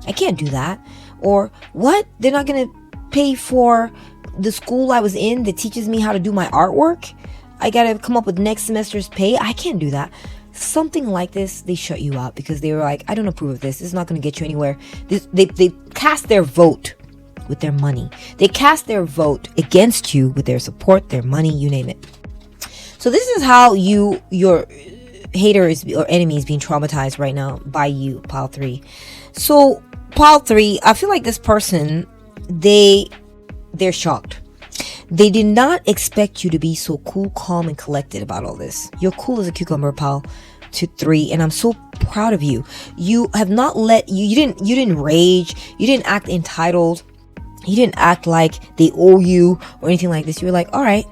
A: I can't do that. Or what? They're not going to pay for the school I was in that teaches me how to do my artwork? I got to come up with next semester's pay? I can't do that. Something like this, they shut you out because they were like, I don't approve of this. This is not going to get you anywhere. They cast their vote with their money. They cast their vote against you with their support, their money, you name it. So this is how your hater or enemy is being traumatized right now by you, Pile 3. So Pile 3, I feel like this person, they're shocked. They did not expect you to be so cool, calm, and collected about all this. You're cool as a cucumber, Pile 3, and I'm so proud of you. You have not you didn't rage, you didn't act entitled, you didn't act like they owe you or anything like this. You were like, all right,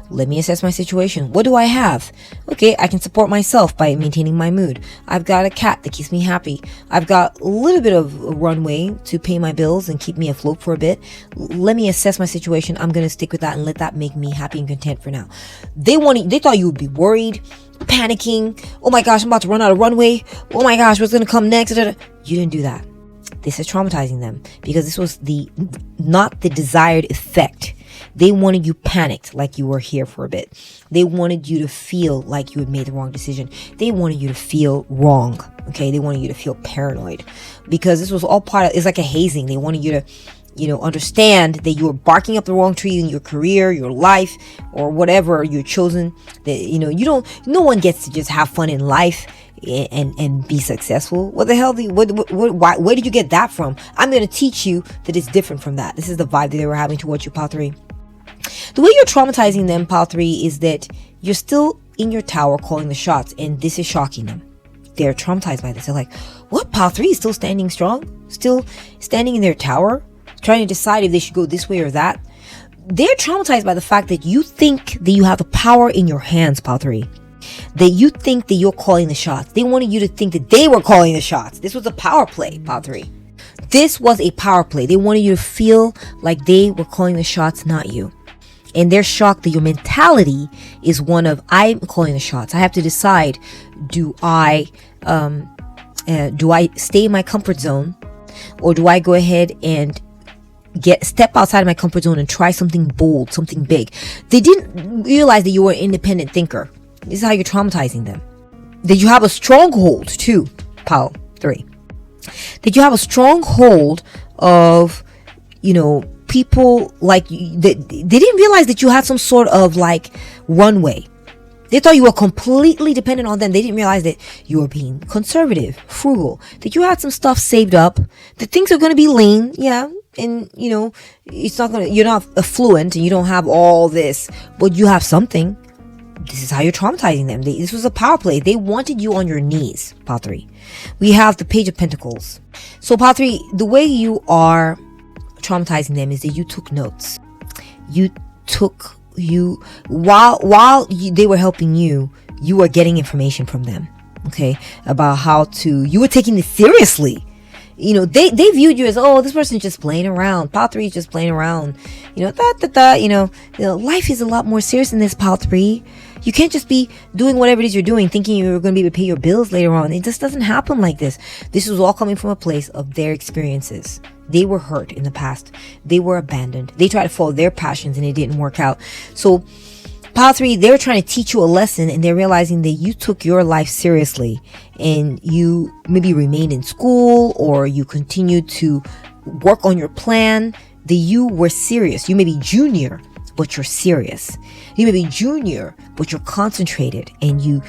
A: let me assess my situation. What do I have? Okay, I can support myself by maintaining my mood. I've got a cat that keeps me happy. I've got a little bit of runway to pay my bills and keep me afloat for a bit. Let me assess my situation. I'm going to stick with that and let that make me happy and content for now. They thought you would be worried, panicking. Oh my gosh, I'm about to run out of runway. Oh my gosh, what's going to come next? You didn't do that. This is traumatizing them because this was not the desired effect. They wanted you panicked like you were here for a bit. They wanted you to feel like you had made the wrong decision. They wanted you to feel wrong. Okay. They wanted you to feel paranoid because this was all it's like a hazing. They wanted you to, understand that you were barking up the wrong tree in your career, your life, or whatever you're chosen. That, no one gets to just have fun in life and be successful. What the hell? Where did you get that from? I'm going to teach you that it's different from that. This is the vibe that they were having towards you, Pile 3. The way you're traumatizing them, Pile 3, is that you're still in your tower calling the shots, and this is shocking them. They're traumatized by this. They're like, what? Pile 3 is still standing strong? Still standing in their tower? Trying to decide if they should go this way or that? They're traumatized by the fact that you think that you have the power in your hands, Pile 3. That you think that you're calling the shots. They wanted you to think that they were calling the shots. This was a power play, Pile 3. This was a power play. They wanted you to feel like they were calling the shots, not you. And they're shocked that your mentality is one of, I'm calling the shots. I have to decide, do I stay in my comfort zone, or do I go ahead and step outside of my comfort zone and try something bold, something big? They didn't realize that you were an independent thinker. This is how you're traumatizing them. That you have a stronghold too, Pile 3. That you have a stronghold of, people like you. They didn't realize that you had some sort of like runway. They thought you were completely dependent on them. They didn't realize that you were being conservative, frugal, that you had some stuff saved up, that things are going to be lean. Yeah. And you're not affluent and you don't have all this, but you have something. This is how you're traumatizing them. This was a power play. They wanted you on your knees, Pile 3. We have the Page of Pentacles. So Pile 3, the way you are traumatizing them is that you took notes. While they were helping you, you were getting information from them, okay, about you were taking this seriously. They viewed you as, oh, this person's just playing around. Pile 3 is just playing around. Life is a lot more serious than this, Pile 3. You can't just be doing whatever it is you're doing, thinking you're going to be able to pay your bills later on. It just doesn't happen like this. This was all coming from a place of their experiences. They were hurt in the past. They were abandoned. They tried to follow their passions and it didn't work out. So Pile 3, they're trying to teach you a lesson, and they're realizing that you took your life seriously and you maybe remained in school or you continued to work on your plan, that you were serious. You may be junior, but you're serious. You may be junior, but you're concentrated, and you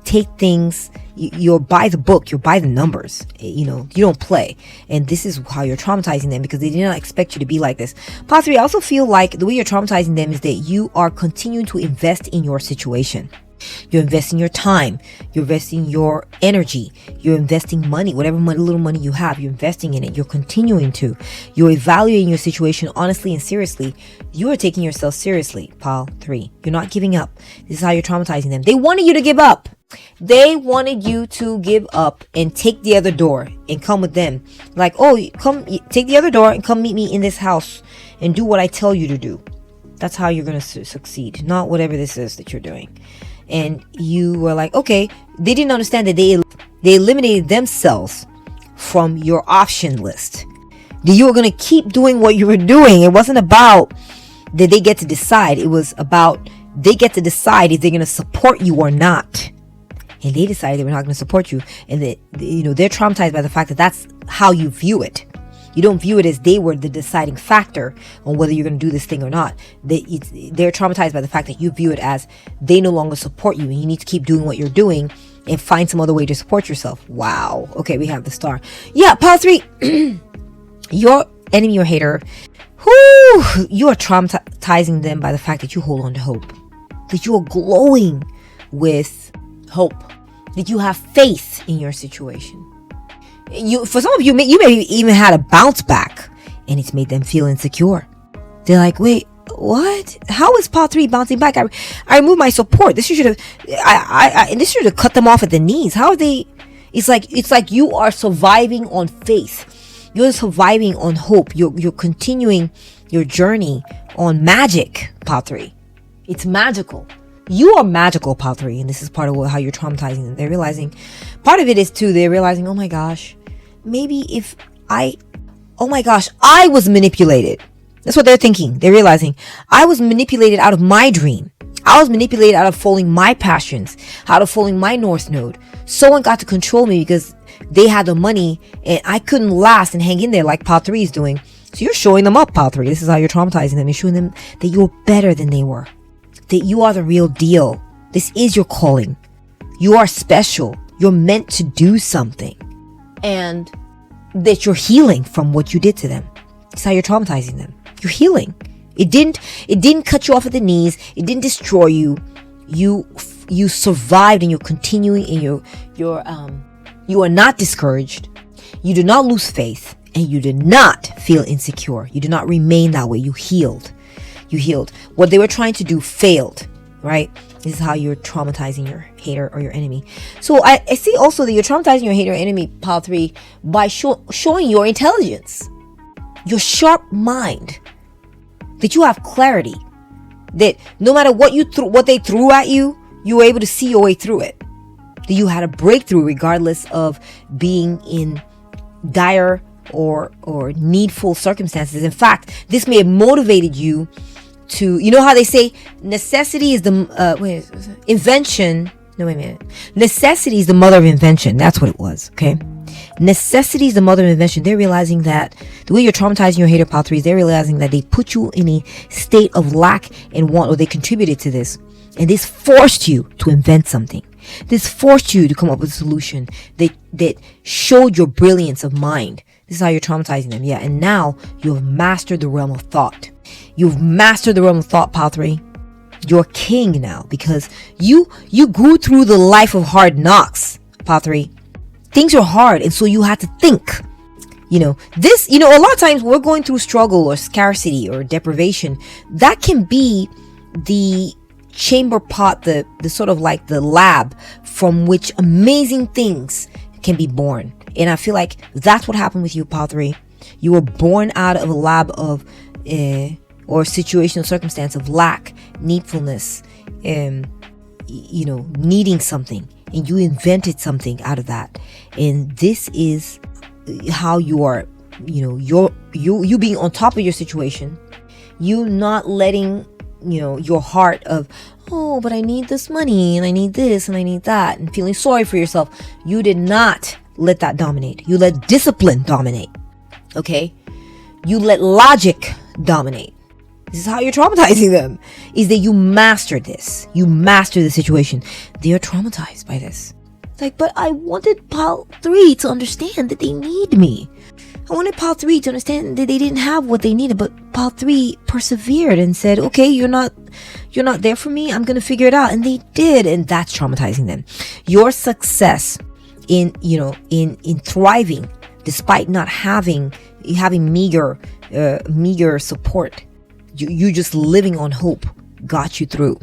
A: take things, you're by the book, you're by the numbers, you don't play. And this is how you're traumatizing them, because they did not expect you to be like this. Possibly, I also feel like the way you're traumatizing them is that you are continuing to invest in your situation. You're investing your time, you're investing your energy, you're investing money, whatever little money you have, you're investing in it. You're continuing to. You're evaluating your situation honestly and seriously. You are taking yourself seriously, Pile 3. You're not giving up. This is how you're traumatizing them. They wanted you to give up. They wanted you to give up and take the other door and come with them. Like, oh, come take the other door and come meet me in this house and do what I tell you to do. That's how you're going to succeed, not whatever this is that you're doing. And you were like, okay, they didn't understand that they eliminated themselves from your option list. That you were going to keep doing what you were doing. It wasn't about that they get to decide. It was about they get to decide if they're going to support you or not. And they decided they were not going to support you. And that, they're traumatized by the fact that that's how you view it. You don't view it as they were the deciding factor on whether you're going to do this thing or not. They're traumatized by the fact that you view it as they no longer support you and you need to keep doing what you're doing and find some other way to support yourself. Wow. Okay, we have the star. Yeah, Pile 3. Your enemy or hater, you are traumatizing them by the fact that you hold on to hope. That you are glowing with hope. That you have faith in your situation. For some of you, you may even had a bounce back, and it's made them feel insecure. They're like, wait, what? How is Pile 3 bouncing back? I removed my support. This should have cut them off at the knees. How are they? It's like you are surviving on faith. You're surviving on hope. You're continuing your journey on magic, Pile 3. It's magical. You are magical, Pile 3, and this is part of how you're traumatizing them. They're realizing, part of it is too, they're realizing, oh my gosh, I was manipulated. That's what they're thinking. They're realizing, I was manipulated out of my dream. I was manipulated out of following my passions, out of following my North Node. Someone got to control me because they had the money, and I couldn't last and hang in there like Pile 3 is doing. So you're showing them up, Pile 3. This is how you're traumatizing them. You're showing them that you're better than they were. That you are the real deal. This is your calling. You are special. You're meant to do something. And that you're healing from what you did to them. It's how you're traumatizing them. You're healing. It didn't cut you off at the knees. It didn't destroy you. You survived, and you're continuing, and you are not discouraged. You did not lose faith, and you did not feel insecure. You did not remain that way. You healed. You healed. What they were trying to do failed, right? This is how you're traumatizing your hater or your enemy. So I see also that you're traumatizing your hater or enemy, Pile 3, by showing your intelligence, your sharp mind, that you have clarity, that no matter what they threw at you, you were able to see your way through it. That you had a breakthrough regardless of being in dire or needful circumstances. In fact, this may have motivated you to, how they say necessity is the invention. No, wait a minute. Necessity is the mother of invention. That's what it was. Okay. Necessity is the mother of invention. They're realizing that the way you're traumatizing your hater, Pile 3, they're realizing that they put you in a state of lack and want, or they contributed to this. And this forced you to invent something. This forced you to come up with a solution that showed your brilliance of mind. This is how you're traumatizing them. Yeah. And now you have mastered the realm of thought. You've mastered the realm of thought, Pile 3. You're king now because you grew through the life of hard knocks, pile 3. Things are hard, and so you had to think. This, a lot of times we're going through struggle or scarcity or deprivation. That can be the chamber pot, the sort of like the lab from which amazing things can be born. And I feel like that's what happened with you, pile 3. You were born out of a lab of or situational circumstance of lack, needfulness, needing something, and you invented something out of that. And this is how you are, you being on top of your situation, you not letting, your heart of, oh, but I need this money and I need this and I need that, and feeling sorry for yourself. You did not let that dominate. You let discipline dominate. Okay? You let logic dominate. This is how you're traumatizing them, is that you mastered this. You mastered the situation. They are traumatized by this. It's like, but I wanted pile 3 to understand that they need me. I wanted pile 3 to understand that they didn't have what they needed, but pile 3 persevered and said, okay, you're not there for me. I'm going to figure it out. And they did. And that's traumatizing them. Your success in thriving, despite not having meager support, you just living on hope got you through.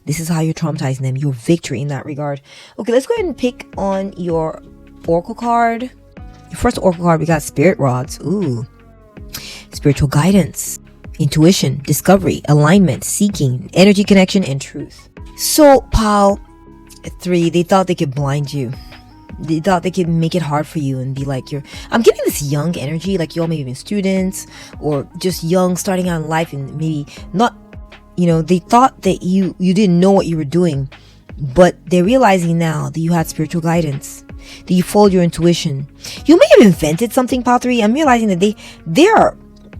A: This is how you're traumatizing them. Your victory in that regard. Okay, let's go ahead and pick on your oracle card. Your first oracle card, we got spirit rods. Ooh. Spiritual guidance, intuition, discovery, alignment, seeking, energy connection, and truth. So, pile 3, they thought they could blind you. They thought they could make it hard for you and be like, I'm getting this young energy, like y'all maybe been students or just young, starting out in life, and maybe not, they thought that you didn't know what you were doing, but they're realizing now that you had spiritual guidance, that you followed your intuition. You may have invented something, pile 3. I'm realizing that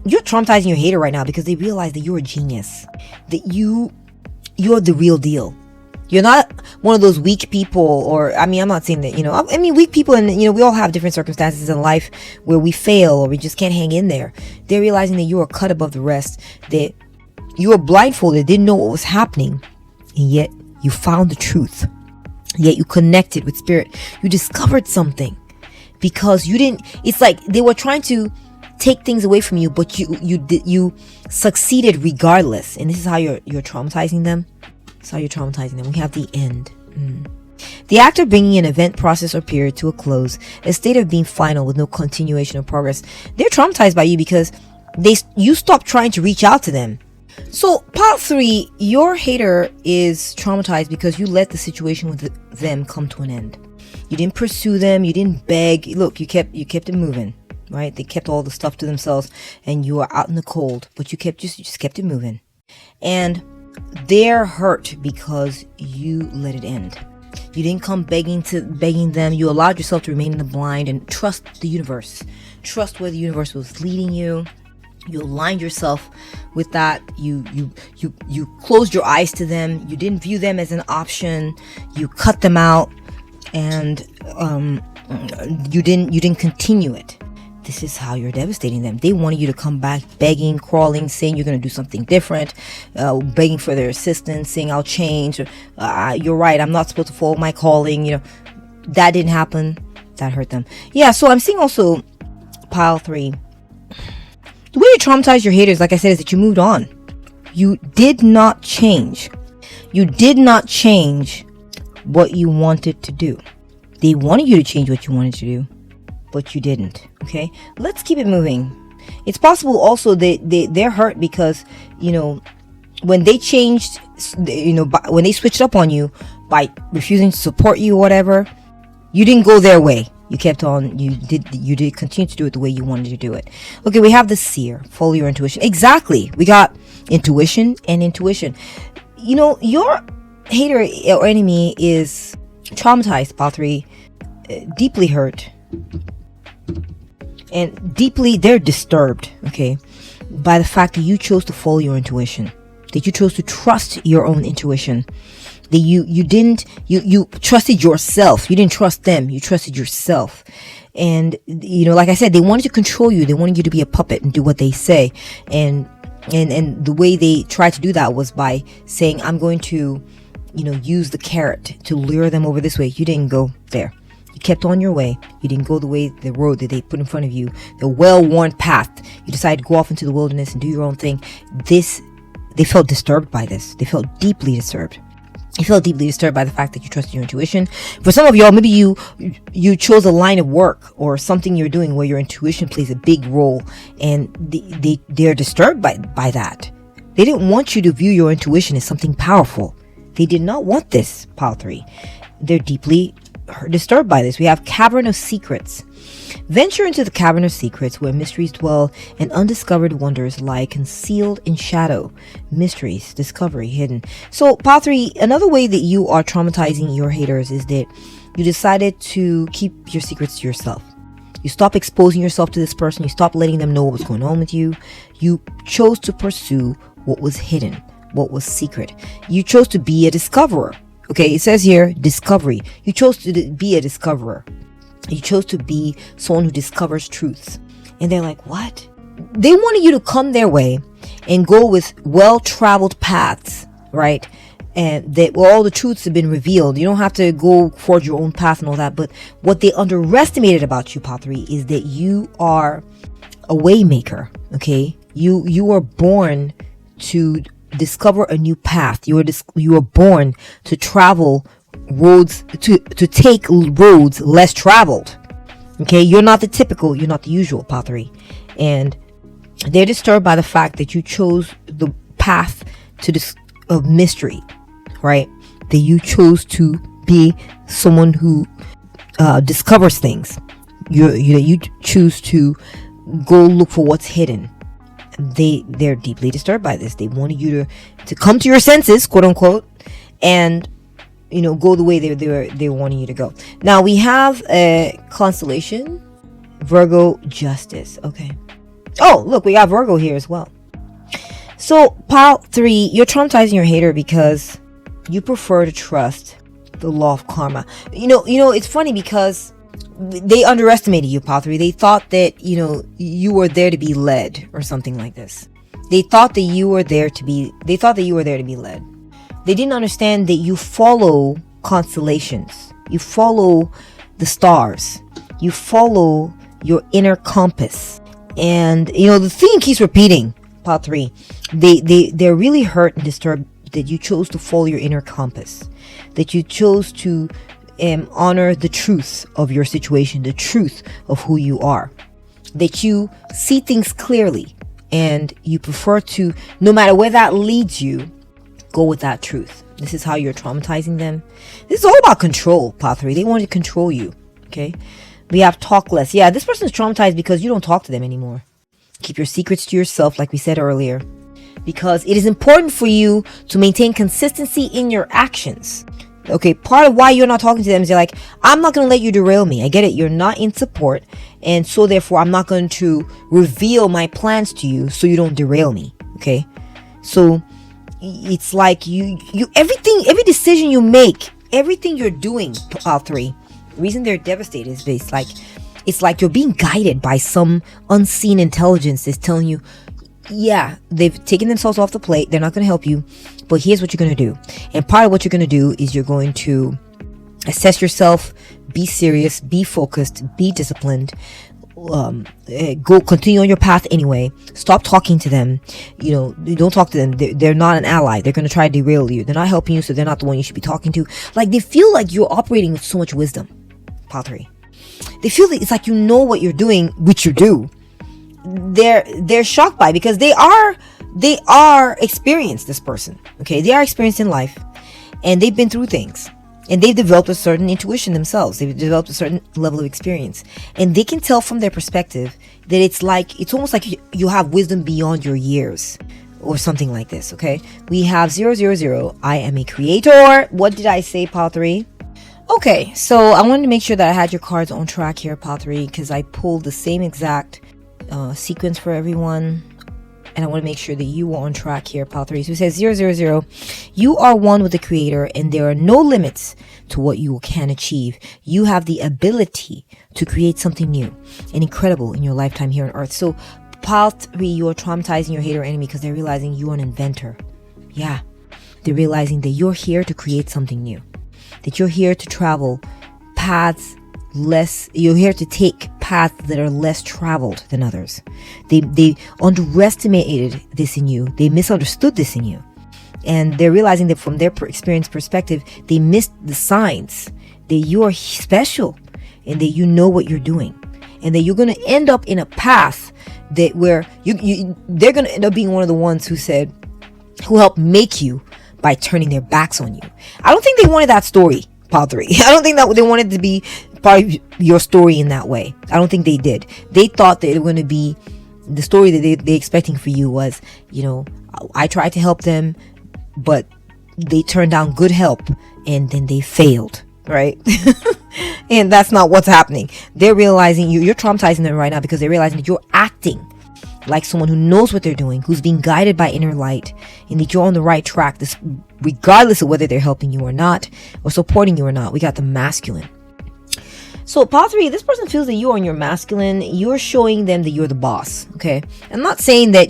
A: you're traumatizing your hater right now because they realize that you're a genius, that you're the real deal. You're not one of those weak people, or, I'm not saying that, weak people, and, we all have different circumstances in life where we fail or we just can't hang in there. They're realizing that you are cut above the rest, that you were blindfolded, didn't know what was happening, and yet you found the truth. Yet you connected with spirit. You discovered something because it's like they were trying to take things away from you, but you succeeded regardless. And this is how you're traumatizing them. That's how you're traumatizing them. We have the end. The act of bringing an event, process, or period to a close, a state of being final with no continuation or progress. They're traumatized by you because you stopped trying to reach out to them. So, part 3, your hater is traumatized because you let the situation with them come to an end. You didn't pursue them. You didn't beg. Look, you kept it moving, right? They kept all the stuff to themselves, and you are out in the cold. But you just kept it moving, and they're hurt because you let it end. You didn't come begging them. You allowed yourself to remain in the blind and trust the universe. Trust where the universe was leading you. You aligned yourself with that. You closed your eyes to them. You didn't view them as an option. You cut them out, and you didn't continue it. This is how you're devastating them. They wanted you to come back begging, crawling, saying you're going to do something different, begging for their assistance, saying I'll change. You're right, I'm not supposed to follow my calling. That didn't happen. That hurt them. Yeah, so I'm seeing also pile 3. The way you traumatize your haters, like I said, is that you moved on. You did not change. You did not change what you wanted to do. They wanted you to change what you wanted to do, but you didn't. Okay, let's keep it moving. It's possible also they're hurt because when they changed, when they switched up on you by refusing to support you or whatever, you didn't go their way. You kept on. You did continue to do it the way you wanted to do it. Okay, we have the seer. Follow your intuition. Exactly. We got intuition and intuition. Your hater or enemy is traumatized, pile 3, deeply hurt. And deeply, they're disturbed, okay, by the fact that you chose to follow your intuition, that you chose to trust your own intuition, that you trusted yourself. You didn't trust them. You trusted yourself. And, like I said, they wanted to control you. They wanted you to be a puppet and do what they say. And And the way they tried to do that was by saying, I'm going to, use the carrot to lure them over this way. You didn't go there. You kept on your way. You didn't go the road that they put in front of you, the well-worn path. You decided to go off into the wilderness and do your own thing. They felt disturbed by this. They felt deeply disturbed. You felt deeply disturbed by the fact that you trusted your intuition. For some of y'all, maybe you chose a line of work or something you're doing where your intuition plays a big role, and they're disturbed by that. They didn't want you to view your intuition as something powerful. They did not want this, pile 3. They're deeply disturbed by this. We have Cavern of Secrets. Venture into the cavern of secrets where mysteries dwell and undiscovered wonders lie concealed in shadow. Mysteries, discovery, hidden. So, pile 3, another way that you are traumatizing your haters is that you decided to keep your secrets to yourself. You stop exposing yourself to this person. You stop letting them know what was going on with you. You chose to pursue what was hidden, what was secret. You chose to be a discoverer. Okay, it says here, discovery. You chose to be a discoverer. You chose to be someone who discovers truths. And they're like, what? They wanted you to come their way and go with well-traveled paths, right? And that all the truths have been revealed. You don't have to go forge your own path and all that. But what they underestimated about you, pile 3, is that you are a waymaker, okay? You were born to discover a new path. You were born to travel roads, to take roads less traveled. Okay, you're not the usual, pile 3. And they're disturbed by the fact that you chose the path of mystery, right? That you chose to be someone who discovers things. You choose to go look for what's hidden. They're deeply disturbed by this. They wanted you to come to your senses, quote unquote, and go the way they were wanting you to go. Now we have a constellation, Virgo Justice. Okay. Oh, look, we got Virgo here as well. So pile 3, you're traumatizing your hater because you prefer to trust the law of karma. It's funny because they underestimated you, pile 3. They thought that you were there to be led or something like this. They thought that you were there to be led. They didn't understand that you follow constellations. You follow the stars. You follow your inner compass. And the theme keeps repeating, pile 3. They're really hurt and disturbed that you chose to follow your inner compass. That you chose to honor the truth of your situation, the truth of who you are. That you see things clearly and you prefer to, no matter where that leads you, go with that truth. This is how you're traumatizing them. This is all about control, pile 3. They want to control you. Okay. We have talk less. Yeah, this person is traumatized because you don't talk to them anymore. Keep your secrets to yourself, like we said earlier, because it is important for you to maintain consistency in your actions. Okay, part of why you're not talking to them is you're like, I'm not going to let you derail me. I get it. You're not in support. And so therefore, I'm not going to reveal my plans to you so you don't derail me. Okay. So it's like every decision you make, everything you're doing, pile 3, the reason they're devastated is it's like you're being guided by some unseen intelligence that's telling you, yeah, they've taken themselves off the plate. They're not going to help you. But here's what you're going to do. And part of what you're going to do is you're going to assess yourself, be serious, be focused, be disciplined, go continue on your path anyway. Stop talking to them. Don't talk to them. They're not an ally. They're going to try to derail you. They're not helping you, so they're not the one you should be talking to. Like, they feel like you're operating with so much wisdom, pile 3. They feel that it's like you know what you're doing, which you do. They're shocked by it because they are experienced, this person. Okay, they are experienced in life and they've been through things and they've developed a certain intuition themselves. They've developed a certain level of experience and they can tell from their perspective that it's almost like you have wisdom beyond your years or something like this. Okay, we have 000. I am a creator. What did I say, pile 3? Okay, so I wanted to make sure that I had your cards on track here, pile 3, because I pulled the same exact sequence for everyone, and I want to make sure that you are on track here, pile 3. So it says 000. You are one with the creator and there are no limits to what you can achieve. You have the ability to create something new and incredible in your lifetime here on earth. So Pile 3, you're traumatizing your hater enemy because they're realizing you're an inventor. Yeah. They're realizing that you're here to create something new. That you're here to travel paths you're here to take paths that are less traveled than others. They underestimated this in you. They misunderstood this in you. And they're realizing that from their experience perspective, they missed the signs that you are special and that you know what you're doing. And that you're going to end up in a path that where they're going to end up being one of the ones who helped make you by turning their backs on you. I don't think they wanted that story, Pile 3. I don't think that they wanted to be part of your story in that way. I don't think they did. They thought that it was going to be the story that they expecting for you was, I tried to help them, but they turned down good help and then they failed, right? And that's not what's happening. They're realizing you're traumatizing them right now because they're realizing that you're acting like someone who knows what they're doing, who's being guided by inner light, and that you're on the right track, regardless of whether they're helping you or not, or supporting you or not. We got the masculine. So Pile 3, this person feels that you are on your masculine. You're showing them that you're the boss. Okay. I'm not saying that,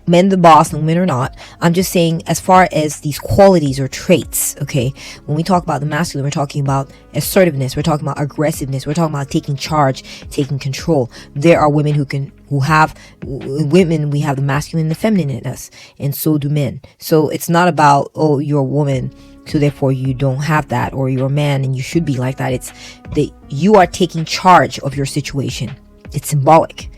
A: men the boss, no men are not. I'm just saying as far as these qualities or traits. Okay. When we talk about the masculine, we're talking about assertiveness. We're talking about aggressiveness. We're talking about taking charge, taking control. There are women we have the masculine and the feminine in us. And so do men. So it's not about, you're a woman, so therefore you don't have that, or you're a man and you should be like that. It's that you are taking charge of your situation. It's symbolic.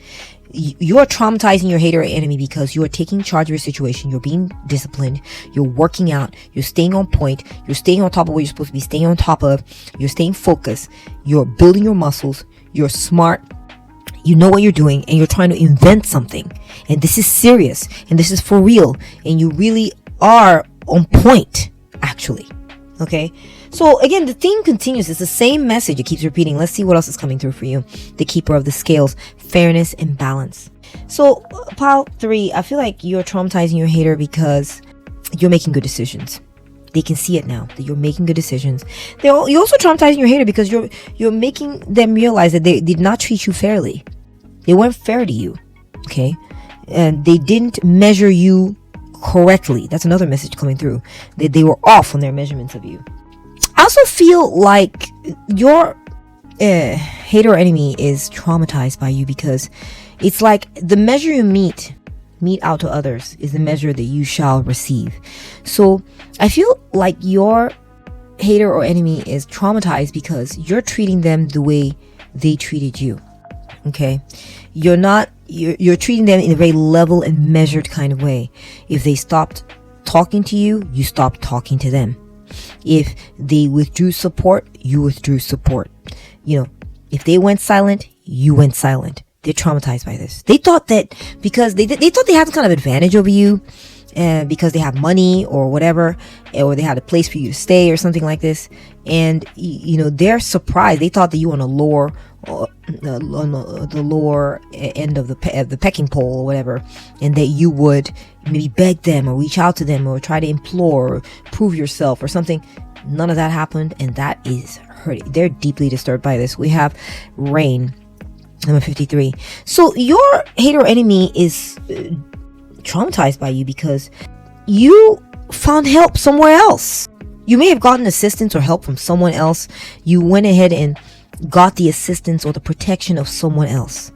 A: You are traumatizing your hater or enemy because you are taking charge of your situation. You're being disciplined. You're working out. You're staying on point. You're staying on top of what you're supposed to be staying on top of. You're staying focused. You're building your muscles. You're smart. You know what you're doing, and you're trying to invent something. And this is serious, and this is for real, and you really are on point, actually. Okay, so again, the theme continues. It's the same message. It keeps repeating. Let's see what else is coming through for you. The keeper of the scales, fairness and balance. So Pile 3, I feel like you're traumatizing your hater because you're making good decisions. They can see it now that you're making good decisions. You're also traumatizing your hater because you're making them realize that they did not treat you fairly. They weren't fair to you. Okay, and they didn't measure you correctly. That's another message coming through. They were off on their measurements of you. I also feel like your hater or enemy is traumatized by you because it's like the measure you mete out to others is the measure that you shall receive. So I feel like your hater or enemy is traumatized because you're treating them the way they treated you. Okay, you're treating them in a very level and measured kind of way. If they stopped talking to you, you stopped talking to them. If they withdrew support, you withdrew support. If they went silent, you went silent. They're traumatized by this. They thought that because they thought they had some kind of advantage over you, because they have money or whatever, or they had a place for you to stay or something like this. And they're surprised. They thought that you were on the lower end of the pecking pole or whatever, and that you would maybe beg them or reach out to them or try to implore or prove yourself or something. None of that happened, and that is hurting. They're deeply disturbed by this. We have Rain, number 53. So your hater enemy is traumatized by you because you found help somewhere else. You may have gotten assistance or help from someone else. You went ahead and got the assistance or the protection of someone else.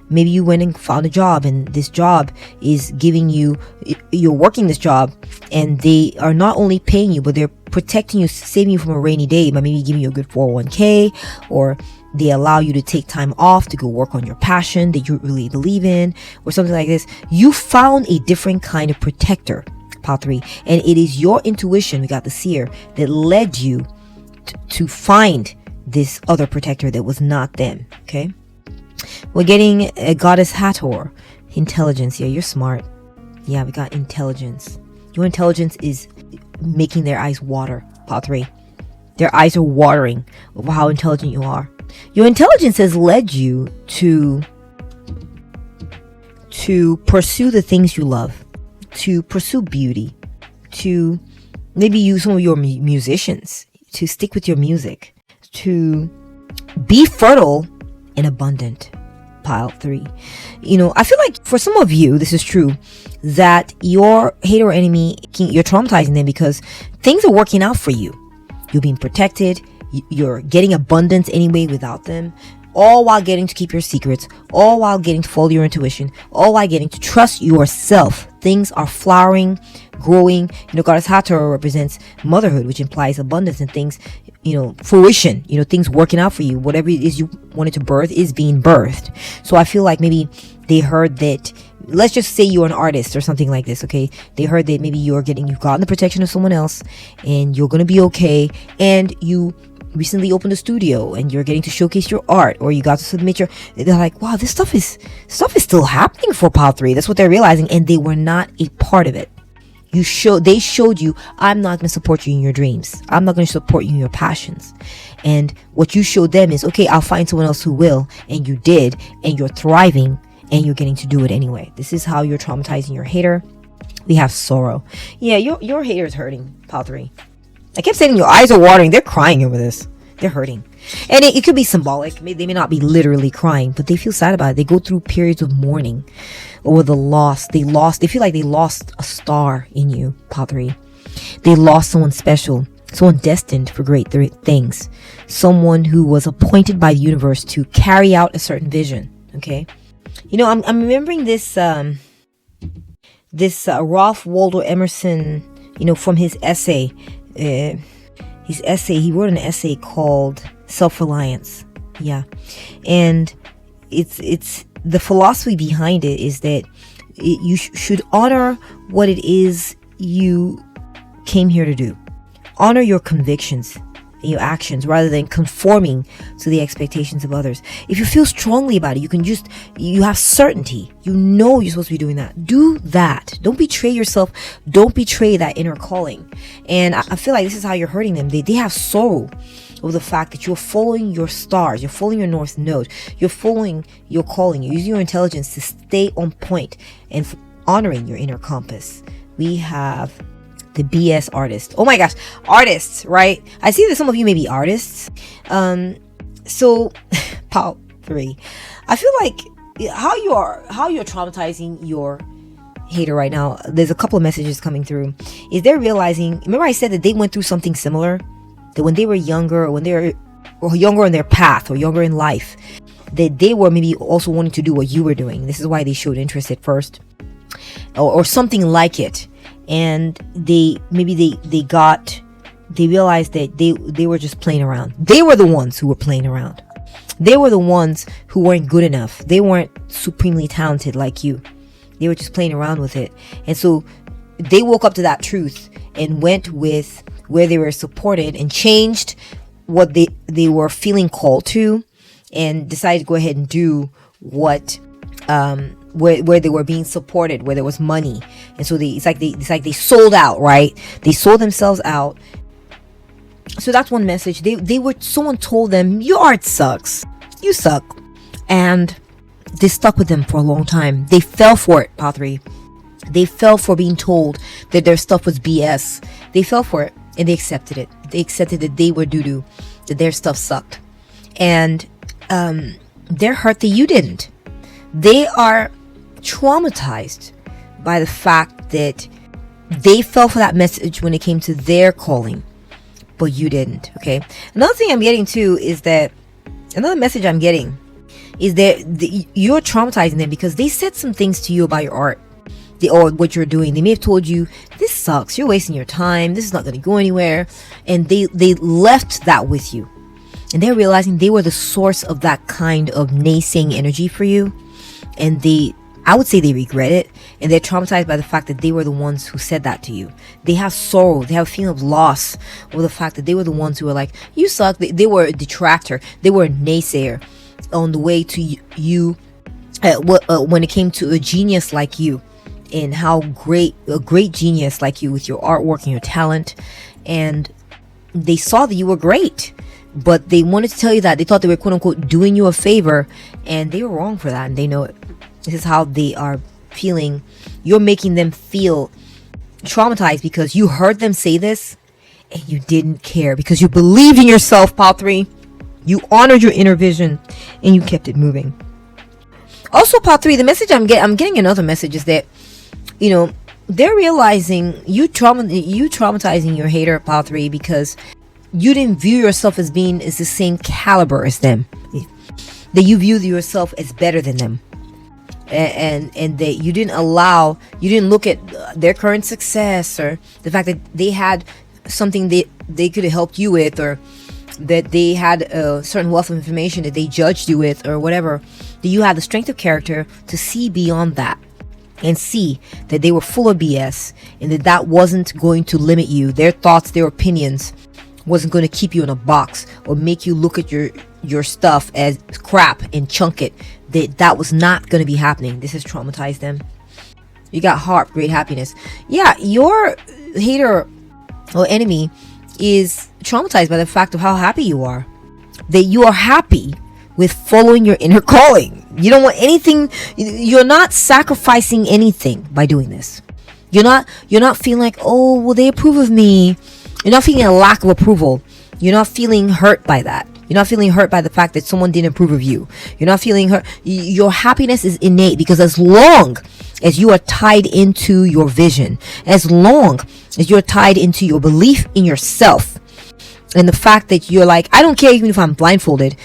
A: Maybe you went and found a job, and this job is giving you're working this job, and they are not only paying you, but they're protecting you, saving you from a rainy day by maybe giving you a good 401k, or they allow you to take time off to go work on your passion that you really believe in, or something like this. You found a different kind of protector, Pile 3, and it is your intuition, we got the seer, that led you to find this other protector that was not them. Okay, we're getting a goddess Hathor, intelligence. Yeah, you're smart. Yeah, we got intelligence. Your intelligence is making their eyes water, Pile 3. Their eyes are watering over how intelligent you are. Your intelligence has led you to pursue the things you love, to pursue beauty, to maybe use some of your musicians, to stick with your music, to be fertile and abundant. pile 3. I feel like for some of you, this is true, that your hater or enemy, you're traumatizing them because things are working out for you. You're being protected. You're getting abundance anyway without them. All while getting to keep your secrets. All while getting to follow your intuition. All while getting to trust yourself. Things are flowering, growing. Goddess Hathor represents motherhood, which implies abundance and things, fruition. Things working out for you. Whatever it is you wanted to birth is being birthed. So I feel like maybe they heard that. Let's just say you're an artist or something like this, okay? They heard that maybe you've gotten the protection of someone else and you're going to be okay, and you recently opened a studio and you're getting to showcase your art, or you got to submit they're like, wow, this stuff is still happening for pile 3. That's what they're realizing, and they were not a part of it. They showed you, I'm not going to support you in your dreams. I'm not going to support you in your passions. And what you showed them is, okay, I'll find someone else who will, and you did, and you're thriving, and you're getting to do it anyway. This is how you're traumatizing your hater. We have sorrow. Yeah, your hater is hurting, pile 3. I kept saying your eyes are watering. They're crying over this. They're hurting. And it could be symbolic. They may not be literally crying, but they feel sad about it. They go through periods of mourning over the loss. They feel like they lost a star in you, pile 3. They lost someone special, someone destined for great things, someone who was appointed by the universe to carry out a certain vision. Okay. I'm remembering this Ralph Waldo Emerson, from his essay. He wrote an essay called Self-Reliance. Yeah. And it's the philosophy behind it is that you should honor what it is you came here to do. Honor your convictions and your actions rather than conforming to the expectations of others. If you feel strongly about it, you have certainty. You're supposed to be doing that. Do that. Don't betray yourself. Don't betray that inner calling. And I feel like this is how you're hurting them. They have sorrow over the fact that you're following your stars. You're following your north node. You're following your calling. You're using your intelligence to stay on point and honoring your inner compass. We have the BS artist. Oh my gosh, artists, right? I see that some of you may be artists. So pile 3. I feel like how you're traumatizing your hater right now. There's a couple of messages coming through. Is they're realizing, remember I said that they went through something similar? That when they were younger, or when they were younger in their path or younger in life, that they were maybe also wanting to do what you were doing. This is why they showed interest at first. Or something like it. And they realized that they were just playing around. They were the ones who were playing around. They were the ones who weren't good enough. They weren't supremely talented like you. They were just playing around with it. And so they woke up to that truth and went with where they were supported and changed what they were feeling called to, and decided to go ahead and do what where they were being supported, where there was money. And so it's like they sold out, right? They sold themselves out. So that's one message. Someone told them, your art sucks. You suck. And they stuck with them for a long time. They fell for it, pile 3. They fell for being told that their stuff was BS. They fell for it and they accepted it. They accepted that they were doo-doo, that their stuff sucked. And they're hurt that you didn't. They are traumatized by the fact that they fell for that message when it came to their calling, but you didn't. Okay. Another thing I'm getting to is that another message I'm getting is that you're traumatizing them because they said some things to you about your art, or what you're doing. They may have told you, this sucks, you're wasting your time, this is not going to go anywhere, and they left that with you, and they're realizing they were the source of that kind of naysaying energy for you, and I would say they regret it, and they're traumatized by the fact that they were the ones who said that to you. They have sorrow. They have a feeling of loss over the fact that they were the ones who were like, you suck. They were a detractor. They were a naysayer on the way to you when it came to a genius like you, and how a great genius like you with your artwork and your talent. And they saw that you were great, but they wanted to tell you that they thought they were, quote unquote, doing you a favor, and they were wrong for that, and they know it. This is how they are feeling. You're making them feel traumatized because you heard them say this and you didn't care, because you believed in yourself, pile 3. You honored your inner vision and you kept it moving. Also, pile 3, the message I'm getting another message is that, you know, they're realizing you traumatizing your hater, pile 3, because you didn't view yourself as being the same caliber as them, that you view yourself as better than them, and that you didn't look at their current success, or the fact that they had something that they could have helped you with, or that they had a certain wealth of information that they judged you with, or whatever. That you had the strength of character to see beyond that and see that they were full of BS, and that wasn't going to limit you. Their thoughts, their opinions wasn't going to keep you in a box or make you look at your stuff as crap and chunk it. That was not going to be happening. This has traumatized them. You got heart, great happiness. Yeah, your hater or enemy is traumatized by the fact of how happy you are. That you are happy with following your inner calling. You don't want anything. You're not sacrificing anything by doing this. You're not feeling like, oh, will they approve of me? You're not feeling a lack of approval. You're not feeling hurt by that. You're not feeling hurt by the fact that someone didn't approve of you. You're not feeling hurt. Your happiness is innate, because as long as you are tied into your vision, as long as you're tied into your belief in yourself, and the fact that you're like, I don't care even if I'm blindfolded,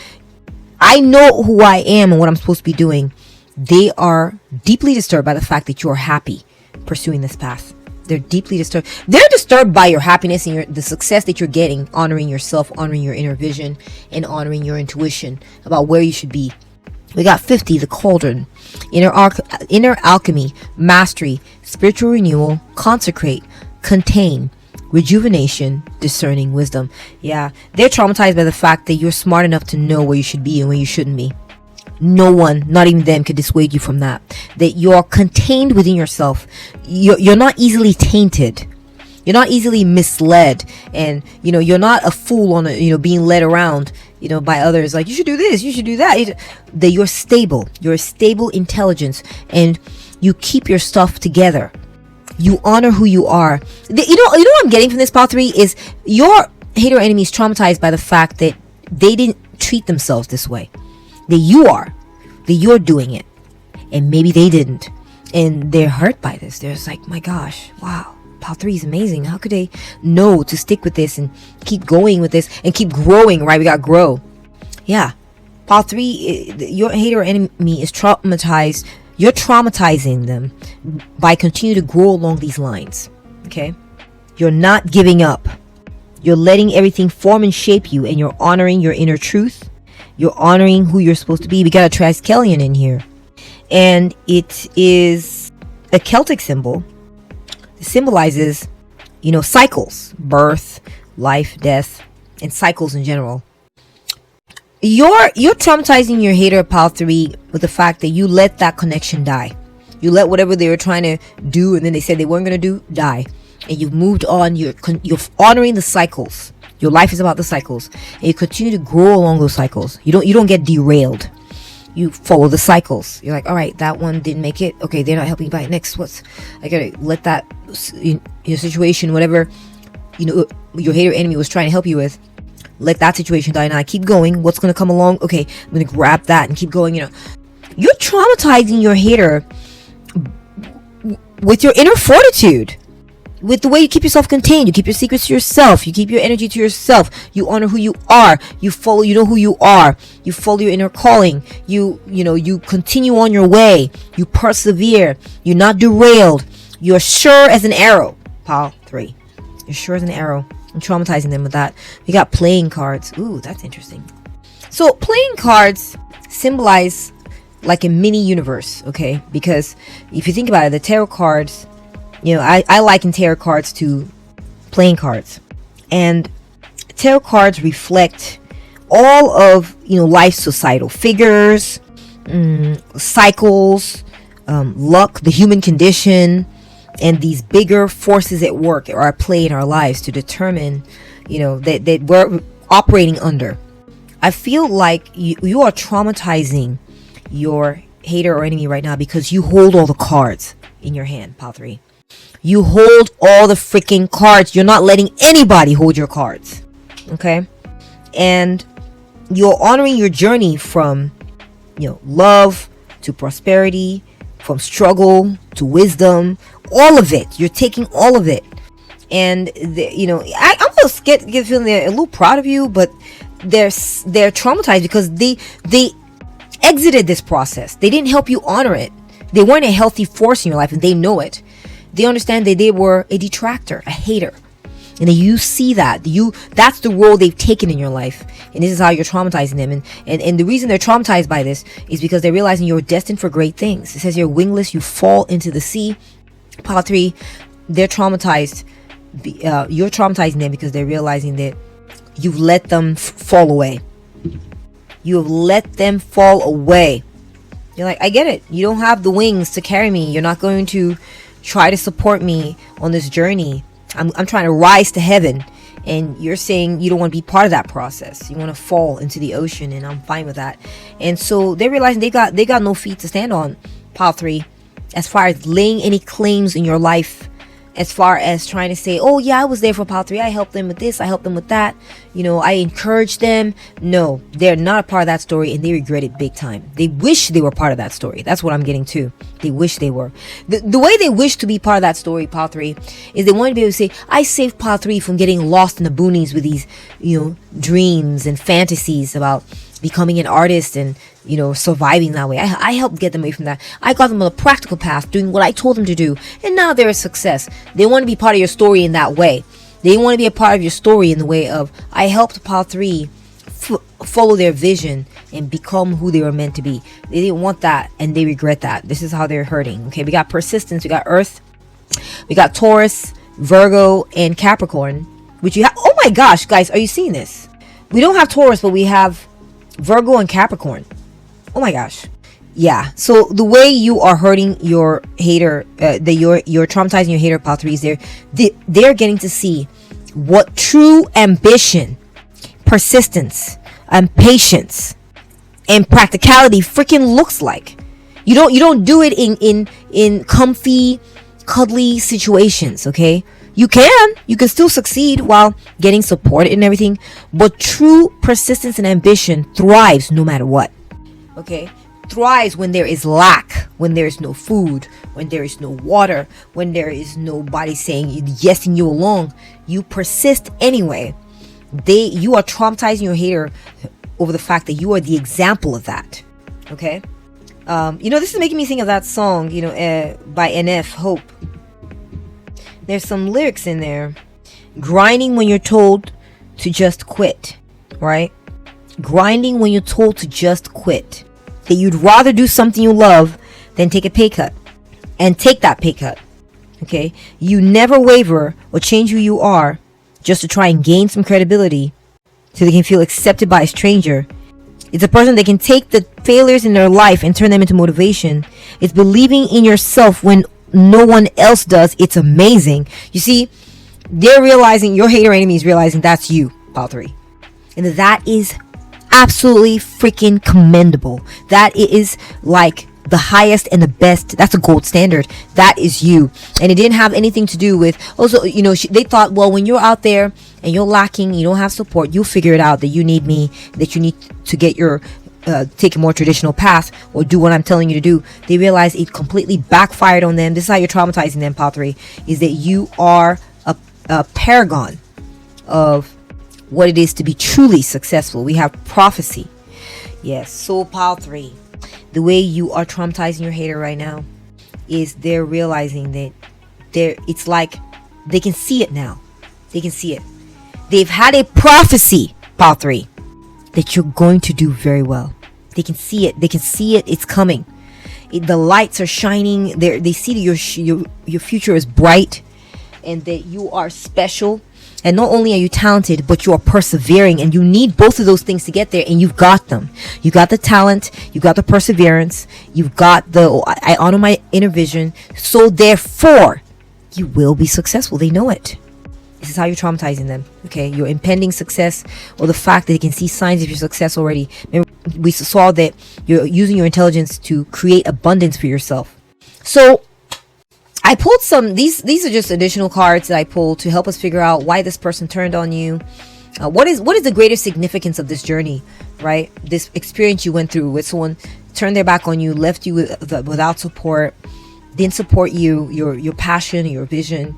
A: I know who I am and what I'm supposed to be doing. They are deeply disturbed by the fact that you're happy pursuing this path. They're deeply disturbed. They're disturbed by your happiness and the success that you're getting, honoring yourself, honoring your inner vision, and honoring your intuition about where you should be. We got 50, the cauldron, inner alchemy, mastery, spiritual renewal, consecrate, contain, rejuvenation, discerning wisdom. Yeah, they're traumatized by the fact that you're smart enough to know where you should be and where you shouldn't be. No one, not even them, could dissuade you from that. That you're contained within yourself. You're not easily tainted. You're not easily misled, and you're not a fool on being led around by others, like you should do this, you should do that. That you're stable. You're a stable intelligence, and you keep your stuff together. You honor who you are. You know what I'm getting from this, part 3, is your hater enemy is traumatized by the fact that they didn't treat themselves this way. That you're doing it, and maybe they didn't, and they're hurt by this. They're just like, my gosh, wow, Pal 3 is amazing. How could they know to stick with this and keep going with this and keep growing, right? We got grow. Yeah, Pal 3, your hater enemy is traumatized. You're traumatizing them by continuing to grow along these lines. Okay, you're not giving up. You're letting everything form and shape you, and you're honoring your inner truth. You're honoring who you're supposed to be. We got a Triskelion in here, and it is a Celtic symbol. It symbolizes, cycles, birth, life, death, and cycles in general. You're traumatizing your hater, Pal 3, with the fact that you let that connection die. You let whatever they were trying to do, and then they said they weren't going to do, die, and you've moved on. You're honoring the cycles. Your life is about the cycles, and you continue to grow along those cycles. You don't get derailed. You follow the cycles. You're like, all right, that one didn't make it. Okay, they're not helping me buy it. Next, I gotta let that your situation, whatever your hater enemy was trying to help you with, let that situation die. Now I keep going. What's gonna come along? Okay, I'm gonna grab that and keep going. You're traumatizing your hater with your inner fortitude. With the way you keep yourself contained, you keep your secrets to yourself, you keep your energy to yourself, you honor who you are, you know who you are, you follow your inner calling, you continue on your way, you persevere, you're not derailed, you're sure as an arrow. Pal 3, you're sure as an arrow. I'm traumatizing them with that. We got playing cards. Ooh, that's interesting. So playing cards symbolize like a mini universe, okay? Because if you think about it, the tarot cards, I liken tarot cards to playing cards, and tarot cards reflect all of life's societal figures, cycles, luck, the human condition, and these bigger forces at work or at play in our lives to determine that we're operating under. I feel like you are traumatizing your hater or enemy right now because you hold all the cards in your hand, Pal 3. You hold all the freaking cards. You're not letting anybody hold your cards. Okay? And you're honoring your journey from, love, to prosperity, from struggle to wisdom, all of it. You're taking all of it. And I'm just get feeling they're a little proud of you, but they're traumatized because they exited this process. They didn't help you honor it. They weren't a healthy force in your life, and they know it. They understand that they were a detractor, a hater. And then you see that's the role they've taken in your life. And this is how you're traumatizing them. And the reason they're traumatized by this is because they're realizing you're destined for great things. It says you're wingless, you fall into the sea. Pile 3, they're traumatized. You're traumatizing them because they're realizing that you've let them fall away. You have let them fall away. You're like, I get it. You don't have the wings to carry me. You're not going to try to support me on this journey. I'm trying to rise to heaven, and you're saying you don't want to be part of that process. You want to fall into the ocean, and I'm fine with that. And so they're realizing they got no feet to stand on, Pile 3, as far as laying any claims in your life, as far as trying to say, oh yeah, I was there for Pile 3. I helped them with this. I helped them with that. I encouraged them. No, they're not a part of that story, and they regret it big time. They wish they were part of that story. That's what I'm getting to. They wish they were. The way they wish to be part of that story, Pile 3, is they want to be able to say, I saved Pile 3 from getting lost in the boonies with these, dreams and fantasies about becoming an artist and surviving that way. I helped get them away from that. I got them on a practical path, doing what I told them to do, and now they're a success. They want to be part of your story in that way. They want to be a part of your story in the way of, I helped Pile 3 follow their vision and become who they were meant to be. They didn't want that, and they regret that. This is how they're hurting. Okay, we got persistence, we got Earth, we got Taurus, Virgo, and Capricorn, which you have. Oh my gosh, guys, are you seeing this? We don't have Taurus, but we have Virgo and Capricorn. Oh my gosh. Yeah. So the way you are hurting your hater, you're traumatizing your hater, Pile 3, is they're getting to see what true ambition, persistence, and patience and practicality freaking looks like. You don't do it in comfy, cuddly situations, okay? You can still succeed while getting support and everything, but true persistence and ambition thrives no matter what. Okay? Thrives when there is lack, when there is no food, when there is no water, when there is nobody saying yesing you along. You persist anyway. You are traumatizing your hater over the fact that you are the example of that. Okay? This is making me think of that song, by NF, Hope. There's some lyrics in there. Grinding when you're told to just quit, right? Grinding when you're told to just quit. That you'd rather do something you love than take a pay cut. And take that pay cut. Okay? You never waver or change who you are just to try and gain some credibility so they can feel accepted by a stranger. It's a person that can take the failures in their life and turn them into motivation. It's believing in yourself when no one else does. It's amazing. You see, they're realizing, your hater enemy is realizing that's you, Pile 3. And that is absolutely freaking commendable. That is like the highest and the best. That's a gold standard. That is you. And it didn't have anything to do with, also, they thought, well, when you're out there and you're lacking, you don't have support, you'll figure it out that you need me, that you need to get your take a more traditional path or do what I'm telling you to do. They realize it completely backfired on them. This is how you're traumatizing them, Pile 3, is that you are a paragon of what it is to be truly successful. We have prophecy. Yes. So Pile 3, the way you are traumatizing your hater right now is they're realizing that it's like they can see it now. They can see it. They've had a prophecy, Pile 3, that you're going to do very well. They can see it. They can see it. It's coming. The lights are shining. They see that your future is bright and that you are special. And not only are you talented, but you are persevering. And you need both of those things to get there. And you've got them. You got the talent. You got the perseverance. You've got I honor my inner vision. So therefore, you will be successful. They know it. This is how you're traumatizing them. Okay, your impending success, or the fact that they can see signs of your success already. Remember, we saw that you're using your intelligence to create abundance for yourself. So I pulled some. These are just additional cards that I pulled to help us figure out why this person turned on you. What is the greater significance of this journey, right? This experience you went through with someone turned their back on you, left you without support, didn't support you, your passion, your vision.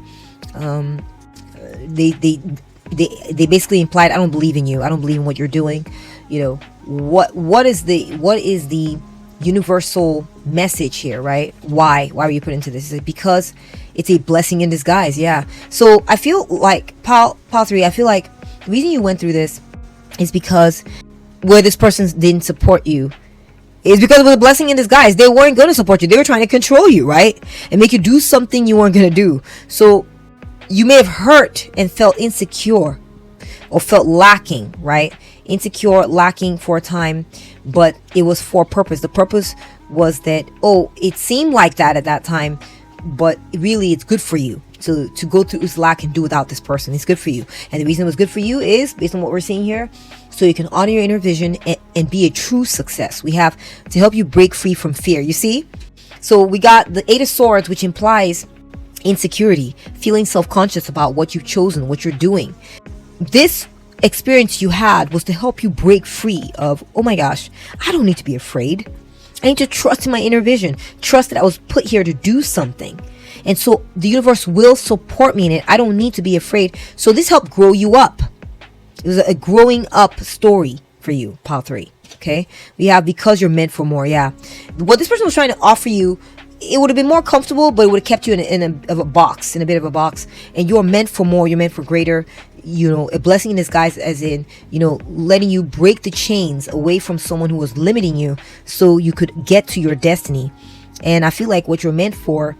A: They basically implied, I don't believe in you. I don't believe in what you're doing. You know, what is the universal message here, right? Why were you put into this? Is it because it's a blessing in disguise? Yeah. So I feel like pile 3, I feel like the reason you went through this is because where this person didn't support you is because it was a blessing in disguise. They weren't going to support you. They were trying to control you, right? And make you do something you weren't going to do. So you may have hurt and felt insecure or felt lacking, right? Insecure, lacking for a time, but it was for a purpose. The purpose was that, it seemed like that at that time, but really it's good for you to go through this lack and do without this person. It's good for you. And the reason it was good for you is, based on what we're seeing here, so you can honor your inner vision and be a true success. We have to help you break free from fear. You see? So we got the 8 of Swords, which implies insecurity, feeling self-conscious about what you've chosen, what you're doing. This experience you had was to help you break free of, oh my gosh, I don't need to be afraid. I need to trust in my inner vision. Trust that I was put here to do something. And so the universe will support me in it. I don't need to be afraid. So this helped grow you up. It was a growing up story for you, pile 3. Okay. We have because you're meant for more. Yeah. What this person was trying to offer you, it would have been more comfortable, but it would have kept you in a bit of a box. And you're meant for more. You're meant for greater. You know, a blessing in disguise, as in, you know, letting you break the chains away from someone who was limiting you so you could get to your destiny. And I feel like what you're meant for,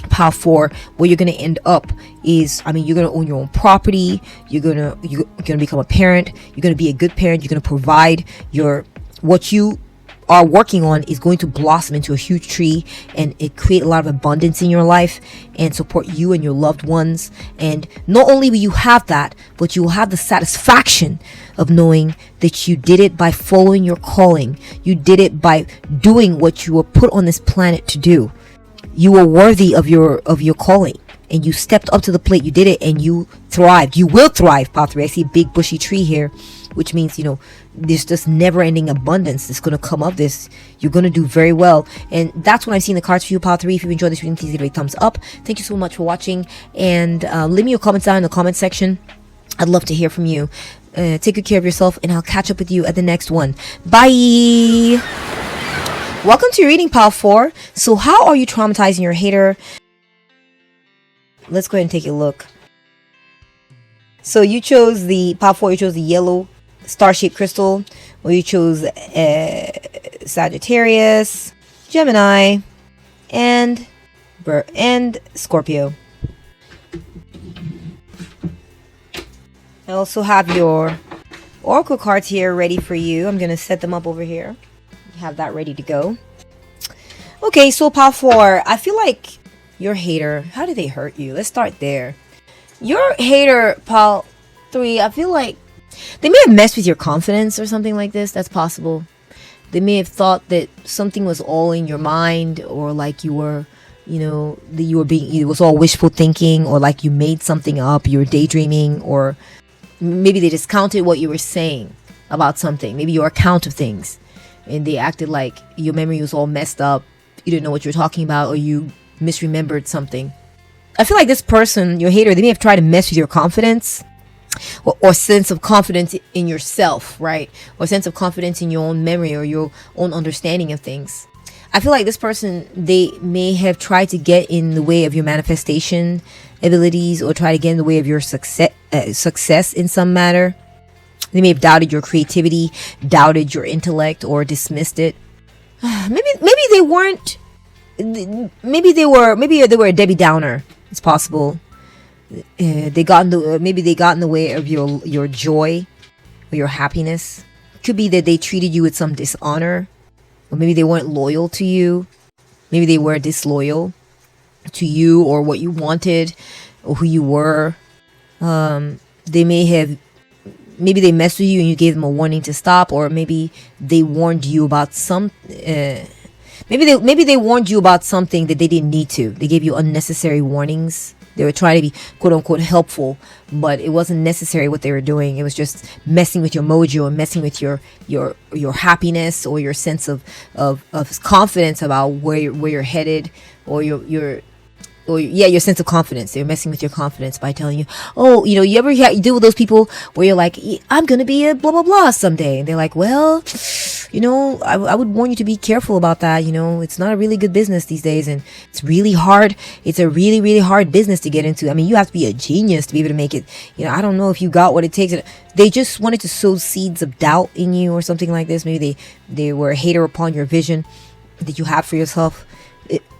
A: pile 4, where you're going to end up is, I mean, you're going to own your own property. You're going to become a parent. You're going to be a good parent. You're going to provide what you are working on is going to blossom into a huge tree, and it create a lot of abundance in your life and support you and your loved ones. And not only will you have that, but you will have the satisfaction of knowing that you did it by following your calling. You did it by doing what you were put on this planet to do. You were worthy of your calling, and you stepped up to the plate. You did it, and you thrived. You will thrive, pile 3. I see a big bushy tree here, which means, you know, there's just never-ending abundance that's going to come of this. You're going to do very well. And that's when I've seen the cards for you, pile 3. If you've enjoyed this reading, please give it a thumbs up. Thank you so much for watching. And leave me your comments down in the comment section. I'd love to hear from you. Take good care of yourself, and I'll catch up with you at the next one. Bye! Welcome to your reading, pile 4. So how are you traumatizing your hater? Let's go ahead and take a look. So you chose pile 4, you chose the yellow star-shaped crystal, or you chose Sagittarius, Gemini, and Scorpio. I also have your oracle cards here ready for you. I'm going to set them up over here. Have that ready to go. Okay, so pile 4, I feel like your hater, how did they hurt you? Let's start there. Your hater, pile 3, I feel like they may have messed with your confidence or something like this. That's possible. They may have thought that something was all in your mind, or like you were, you know, that you were being, it was all wishful thinking, or like you made something up, you were daydreaming, or maybe they discounted what you were saying about something, maybe your account of things, and they acted like your memory was all messed up, you didn't know what you were talking about, or you misremembered something. I feel like this person, your hater, they may have tried to mess with your confidence, or sense of confidence in yourself, right? Or sense of confidence in your own memory or your own understanding of things. I feel like this person, they may have tried to get in the way of your manifestation abilities, or try to get in the way of your success in some matter. They may have doubted your creativity, doubted your intellect, or dismissed it. Maybe they weren't. Maybe they were a Debbie Downer. It's possible. Maybe they got in the way of your joy or your happiness. Could be that they treated you with some dishonor, or maybe they weren't loyal to you. Maybe they were disloyal to you or what you wanted or who you were. Maybe they messed with you and you gave them a warning to stop, or maybe they warned you about maybe they warned you about something that they didn't need to. They gave you unnecessary warnings. They were trying to be quote unquote helpful, but it wasn't necessary what they were doing. It was just messing with your mojo and messing with your happiness or your sense of confidence about where you're headed, or your sense of confidence. They're messing with your confidence by telling you, oh, you ever deal with those people where you're like, I'm gonna be a blah blah blah someday, and they're like, well, I would warn you to be careful about that. It's not a really good business these days, and it's really hard. It's a really, really hard business to get into. I mean, you have to be a genius to be able to make it. I don't know if you got what it takes. They just wanted to sow seeds of doubt in you or something like this. Maybe they were a hater upon your vision that you have for yourself,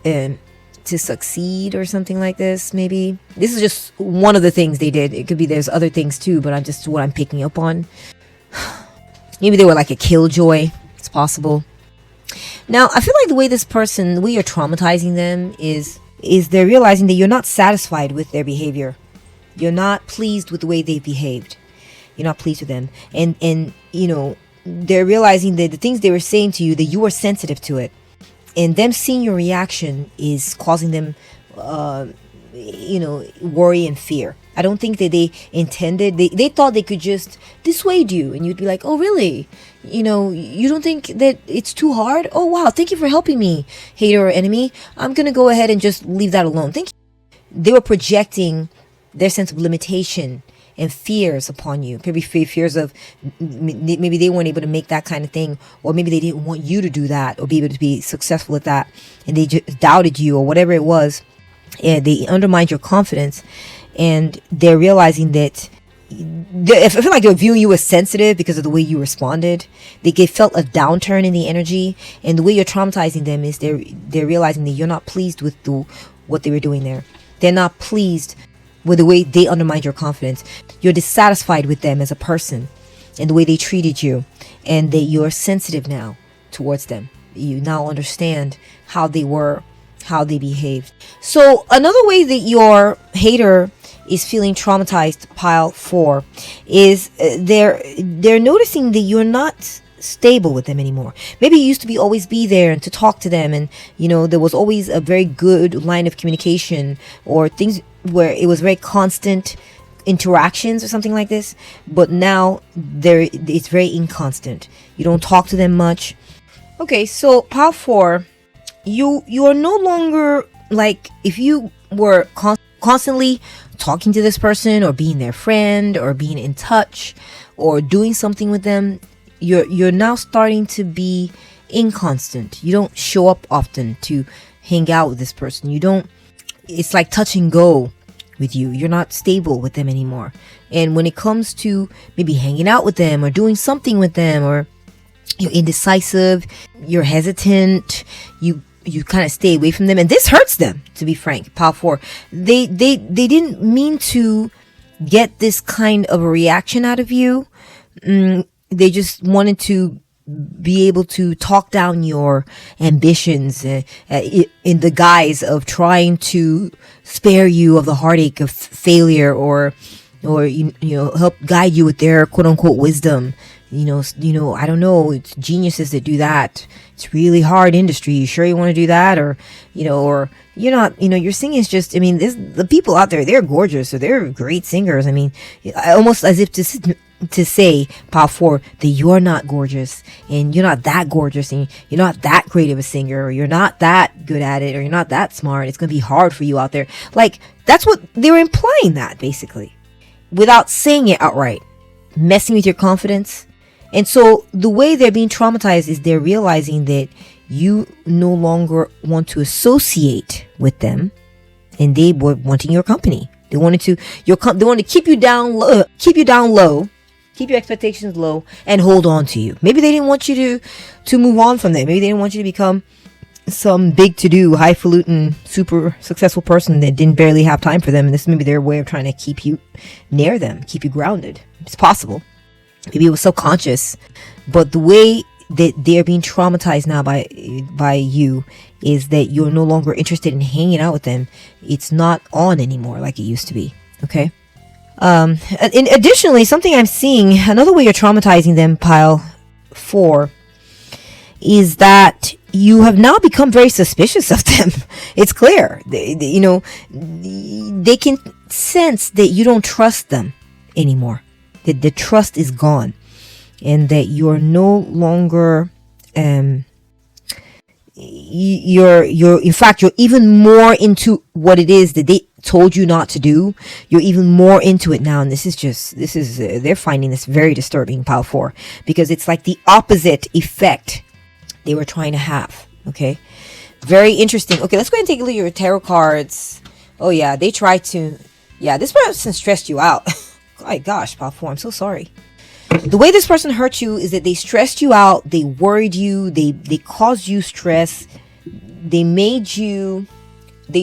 A: and to succeed or something like this. Maybe this is just one of the things they did. It could be there's other things too, but what I'm picking up on. Maybe they were like a killjoy. It's possible. Now I feel like the way you're traumatizing them is they're realizing that you're not satisfied with their behavior. You're not pleased with the way they behaved. You're not pleased with them, and they're realizing that the things they were saying to you, that you were sensitive to it. And them seeing your reaction is causing them, worry and fear. I don't think that they intended, they thought they could just dissuade you. And you'd be like, oh, really? You don't think that it's too hard? Oh, wow. Thank you for helping me, hater or enemy. I'm going to go ahead and just leave that alone. Thank you. They were projecting their sense of limitation and fears upon you. Maybe fears of maybe they weren't able to make that kind of thing, or maybe they didn't want you to do that or be able to be successful at that, and they just doubted you or whatever it was, and they undermined your confidence. And they're realizing that I feel like they're viewing you as sensitive because of the way you responded. They felt a downturn in the energy, and the way you're traumatizing them is they're realizing that you're not pleased with what they were doing there. They're not pleased with the way they undermined your confidence. You're dissatisfied with them as a person and the way they treated you, and that you're sensitive now towards them. You now understand how they were, how they behaved. So another way that your hater is feeling traumatized, pile 4, is they're noticing that you're not stable with them anymore. Maybe you used to always be there and to talk to them, and there was always a very good line of communication, or things where it was very constant interactions or something like this. But now it's very inconstant. You don't talk to them much. Okay, so pile 4, you are no longer like, if you were constantly talking to this person or being their friend or being in touch or doing something with them, you're now starting to be inconstant. You don't show up often to hang out with this person. It's like touch and go with you. You're not stable with them anymore. And when it comes to maybe hanging out with them or doing something with them, or you're indecisive, you're hesitant, you kind of stay away from them, and this hurts them, to be frank. Pile 4, they didn't mean to get this kind of a reaction out of you. They just wanted to be able to talk down your ambitions in the guise of trying to spare you of the heartache of failure, or help guide you with their quote unquote wisdom. I don't know, it's geniuses that do that. It's really hard industry. You sure you want to do that? Or or you're not, your singing is just, the people out there, they're gorgeous, or they're great singers. Almost as if to say, pile 4, that you're not gorgeous, and you're not that gorgeous, and you're not that great of a singer, or you're not that good at it, or you're not that smart. It's going to be hard for you out there. Like, that's what they were implying, that basically, without saying it outright, messing with your confidence. And so the way they're being traumatized is they're realizing that you no longer want to associate with them, and they were wanting your company. They wanted to keep you down low, keep your expectations low, and hold on to you. Maybe they didn't want you to move on from them. Maybe they didn't want you to become some big to-do, highfalutin, super successful person that didn't barely have time for them. And this may be their way of trying to keep you near them, keep you grounded. It's possible. Maybe it was subconscious, but the way that they're being traumatized now by you is that you're no longer interested in hanging out with them. It's not on anymore like it used to be. Okay. And additionally, something I'm seeing, another way you're traumatizing them, pile 4, is that you have now become very suspicious of them. It's clear. They can sense that you don't trust them anymore. That the trust is gone. And that you're no longer, you're in fact, you're even more into what it is that they told you not to do. You're even more into it now. And they're finding this very disturbing, Pile 4, because it's like the opposite effect they were trying to have. Okay. Very interesting. Okay. Let's go ahead and take a look at your tarot cards. Oh yeah. They tried to, this person stressed you out. My gosh, Pile 4, I'm so sorry. The way this person hurt you is that they stressed you out, they worried you, they caused you stress, they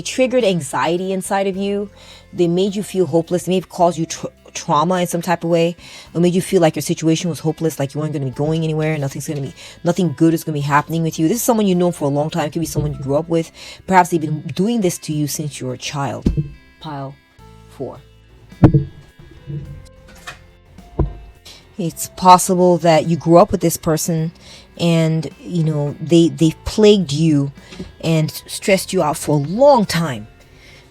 A: triggered anxiety inside of you, they made you feel hopeless, they may have caused you trauma in some type of way, or made you feel like your situation was hopeless, like you weren't going to be going anywhere, nothing good is going to be happening with you. This is someone you know for a long time. It could be someone you grew up with. Perhaps they've been doing this to you since you were a child. Pile 4. It's possible that you grew up with this person and, they've plagued you and stressed you out for a long time.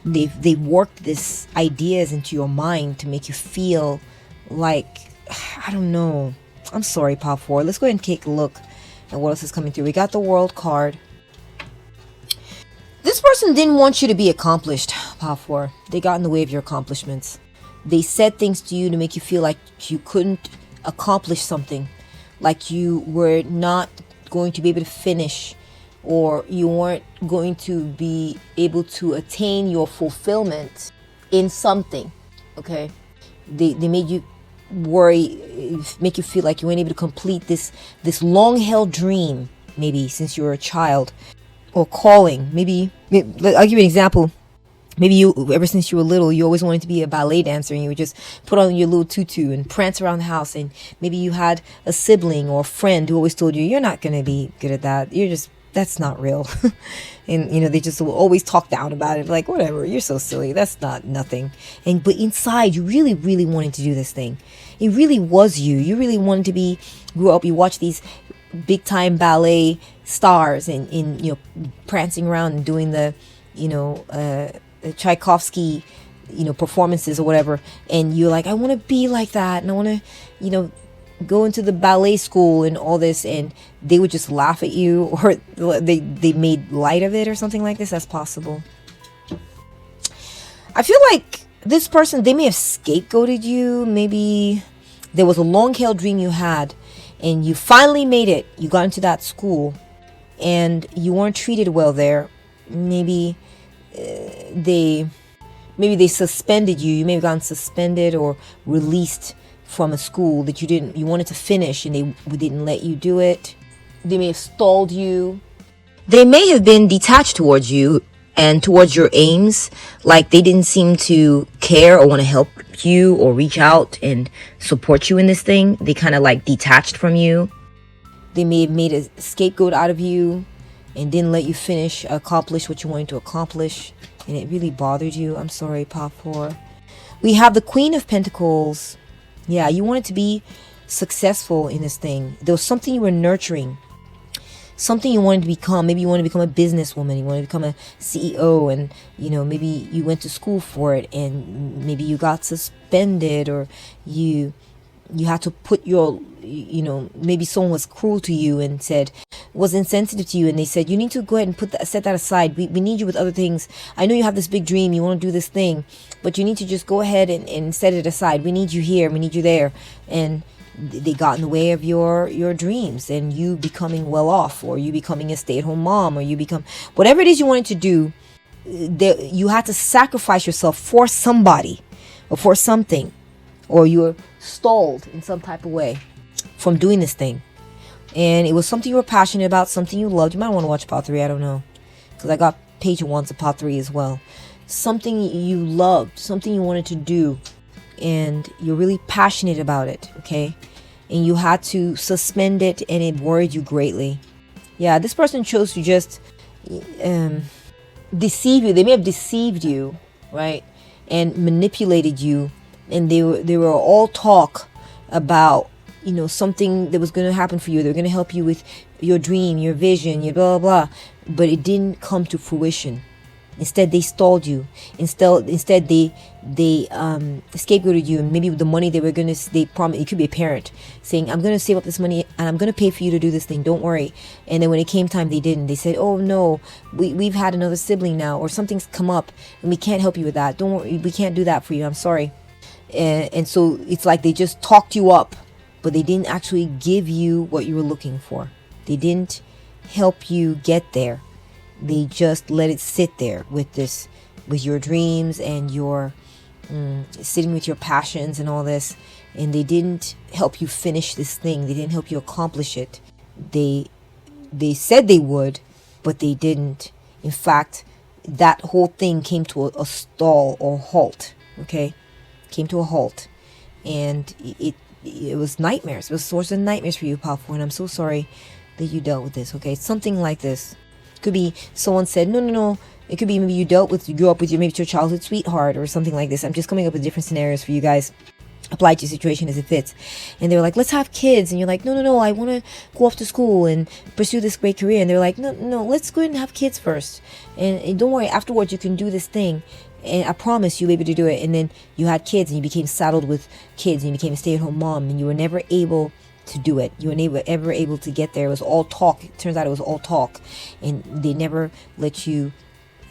A: They've worked these ideas into your mind to make you feel like, I don't know. I'm sorry, Pile 4. Let's go ahead and take a look at what else is coming through. We got the World card. This person didn't want you to be accomplished, Pile 4. They got in the way of your accomplishments. They said things to you to make you feel like you couldn't accomplish something, like you were not going to be able to finish, or you weren't going to be able to attain your fulfillment in something. Okay, they made you worry, make you feel like you weren't able to complete this long-held dream, maybe since you were a child, or calling. Maybe I'll give you an example. Maybe you, ever since you were little, you always wanted to be a ballet dancer, and you would just put on your little tutu and prance around the house. And maybe you had a sibling or a friend who always told you, you're not going to be good at that. That's not real. And, they just will always talk down about it. Like, whatever, you're so silly. That's not nothing. But inside, you really, really wanted to do this thing. It really was you. You really wanted to grew up, you watch these big time ballet stars and prancing around and doing the, Tchaikovsky, performances or whatever, and you're like, I want to be like that, and I want to, go into the ballet school and all this, and they would just laugh at you, or they made light of it or something like this. That's possible. I feel like this person, they may have scapegoated you. Maybe there was a long-held dream you had, and you finally made it. You got into that school, and you weren't treated well there. Maybe they suspended you. You may have gotten suspended or released from a school that you wanted to finish, and they didn't let you do it. They may have stalled you. They may have been detached towards you and towards your aims, like they didn't seem to care or want to help you or reach out and support you in this thing. They kind of like detached from you. They may have made a scapegoat out of you and didn't let you accomplish what you wanted to accomplish, and it really bothered you. I'm sorry, Pop 4. We have the Queen of Pentacles. Yeah, you wanted to be successful in this thing. There was something you were nurturing, something you wanted to become. Maybe you wanted to become a businesswoman, you wanted to become a CEO, and maybe you went to school for it, and maybe you got suspended, or you had to put your, maybe someone was cruel to you and was insensitive to you, and they said, you need to go ahead and set that aside. We need you with other things. I know you have this big dream, you want to do this thing, but you need to just go ahead and set it aside. We need you here, we need you there. And they got in the way of your dreams, and you becoming well off, or you becoming a stay-at-home mom, or you become whatever it is you wanted to do. You had to sacrifice yourself for somebody or for something, or you're stalled in some type of way from doing this thing. And it was something you were passionate about, something you loved. You might want to watch Part 3, I don't know, because I got page 1 to Part 3 as well. Something you loved, something you wanted to do, and you're really passionate about it, okay? And you had to suspend it, and it worried you greatly. Yeah, this person chose to just deceive you. They may have deceived you, right? And manipulated you. And they were all talk about, something that was going to happen for you. They were going to help you with your dream, your vision, your blah blah blah, but it didn't come to fruition. Instead, they stalled you. Instead, they scapegoated you, and maybe with the money they promised, it could be a parent saying, "I'm gonna save up this money and I'm gonna pay for you to do this thing. Don't worry." And then when it came time, they didn't. They said, "Oh no, we've had another sibling now, or something's come up, and we can't help you with that. Don't worry, we can't do that for you. I'm sorry." And so it's like they just talked you up, but they didn't actually give you what you were looking for. They didn't help you get there. They just let it sit there with your dreams and your sitting with your passions and all this, and they didn't help you finish this thing. They didn't help you accomplish it. They said they would, but they didn't. In fact, that whole thing came to a stall or halt. Okay, came to a halt, and it was nightmares. It was a source of nightmares for you, Papa. And I'm so sorry that you dealt with this. Okay, something like this. Could be someone said no. It could be maybe you grew up with your childhood sweetheart or something like this. I'm just coming up with different scenarios for you guys. Apply to your situation as it fits. And they were like, let's have kids. And you're like, no, I want to go off to school and pursue this great career. And they're like, no, let's go ahead and have kids first. And don't worry, afterwards you can do this thing. And I promise you'll be able to do it. And then you had kids and you became saddled with kids and you became a stay-at-home mom, and you were never able to do it. You were never able to get there. It was all talk. It turns out it was all talk, and they never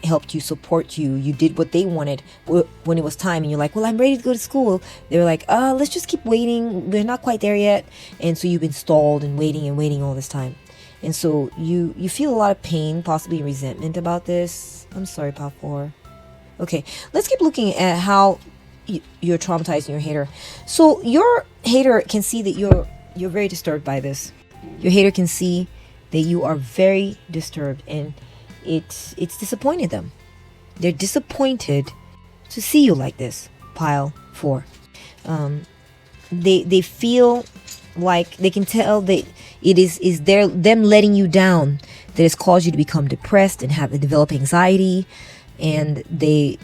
A: helped you, support you. You did what they wanted when it was time, and you're like, well, I'm ready to go to school. They were like, let's just keep waiting. We're not quite there yet. And so you've been stalled and waiting all this time. And so you feel a lot of pain, possibly resentment about this. I'm sorry, Papa. Okay, let's keep looking at how you're traumatizing your hater. So your hater can see that you're very disturbed by this. Your hater can see that you are very disturbed, and it's disappointed them. They're disappointed to see you like this. Pile 4. They feel like they can tell that it is them letting you down that has caused you to become depressed and develop anxiety, and they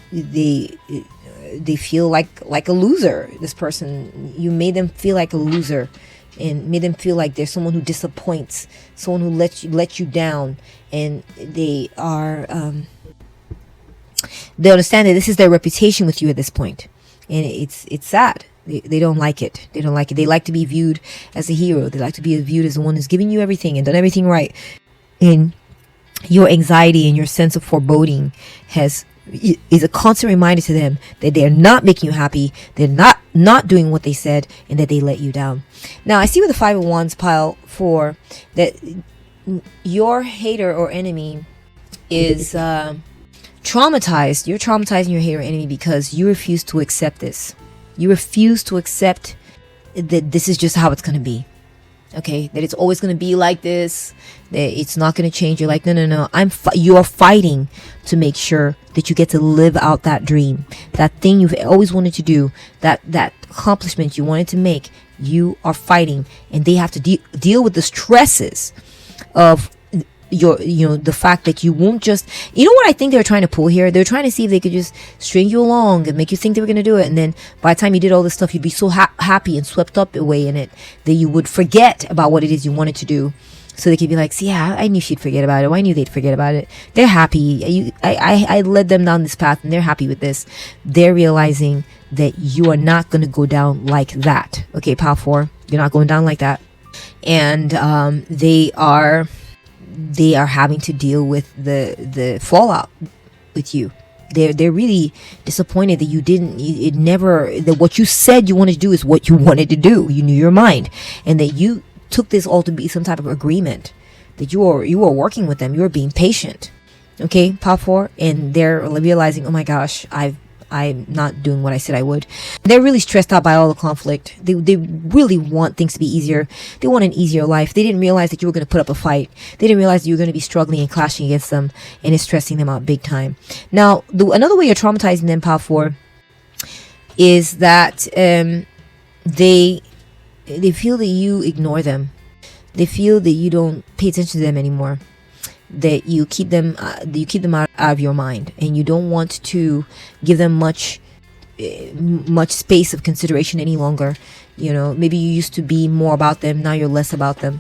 A: feel like a loser. This person, you made them feel like a loser, and made them feel like there's someone who disappoints, someone who lets you down, and they understand that this is their reputation with you at this point, and it's sad. They don't like it. They like to be viewed as a hero. They like to be viewed as the one who's giving you everything and done everything right. And your anxiety and your sense of foreboding is a constant reminder to them that they're not making you happy, they're not doing what they said, and that they let you down. Now, I see with the 5 of Wands, Pile 4, that your hater or enemy is traumatized. You're traumatizing your hater or enemy because you refuse to accept this. You refuse to accept that this is just how it's going to be. Okay, that it's always going to be like this, that it's not going to change. You're like, no. You're fighting to make sure that you get to live out that dream, that thing you've always wanted to do, that accomplishment you wanted to make. You are fighting, and they have to deal with the stresses of the fact that you won't just, what I think they're trying to pull here? They're trying to see if they could just string you along and make you think they were going to do it, and then by the time you did all this stuff, you'd be so happy and swept up away in it that you would forget about what it is you wanted to do. So they could be like, see, yeah, I knew she'd forget about it. I knew they'd forget about it. They're happy. I led them down this path, and they're happy with this. They're realizing that you are not going to go down like that. Okay, Pile 4, you're not going down like that. And they are having to deal with the fallout with you. They're really disappointed that you didn't. That what you said you wanted to do is what you wanted to do. You knew your mind, and that you took this all to be some type of agreement. That you were working with them. You were being patient. Okay, Pile 4, and they're realizing, oh my gosh, I'm not doing what I said I would. They're really stressed out by all the conflict. They really want things to be easier. They want an easier life. They didn't realize that you were going to put up a fight. They didn't realize that you were going to be struggling and clashing against them, and it's stressing them out big time. Now, another way you're traumatizing them, Pile 4, is that they feel that you ignore them. They feel that you don't pay attention to them anymore. That you keep them out of your mind, and you don't want to give them much space of consideration any longer. Maybe you used to be more about them, now you're less about them.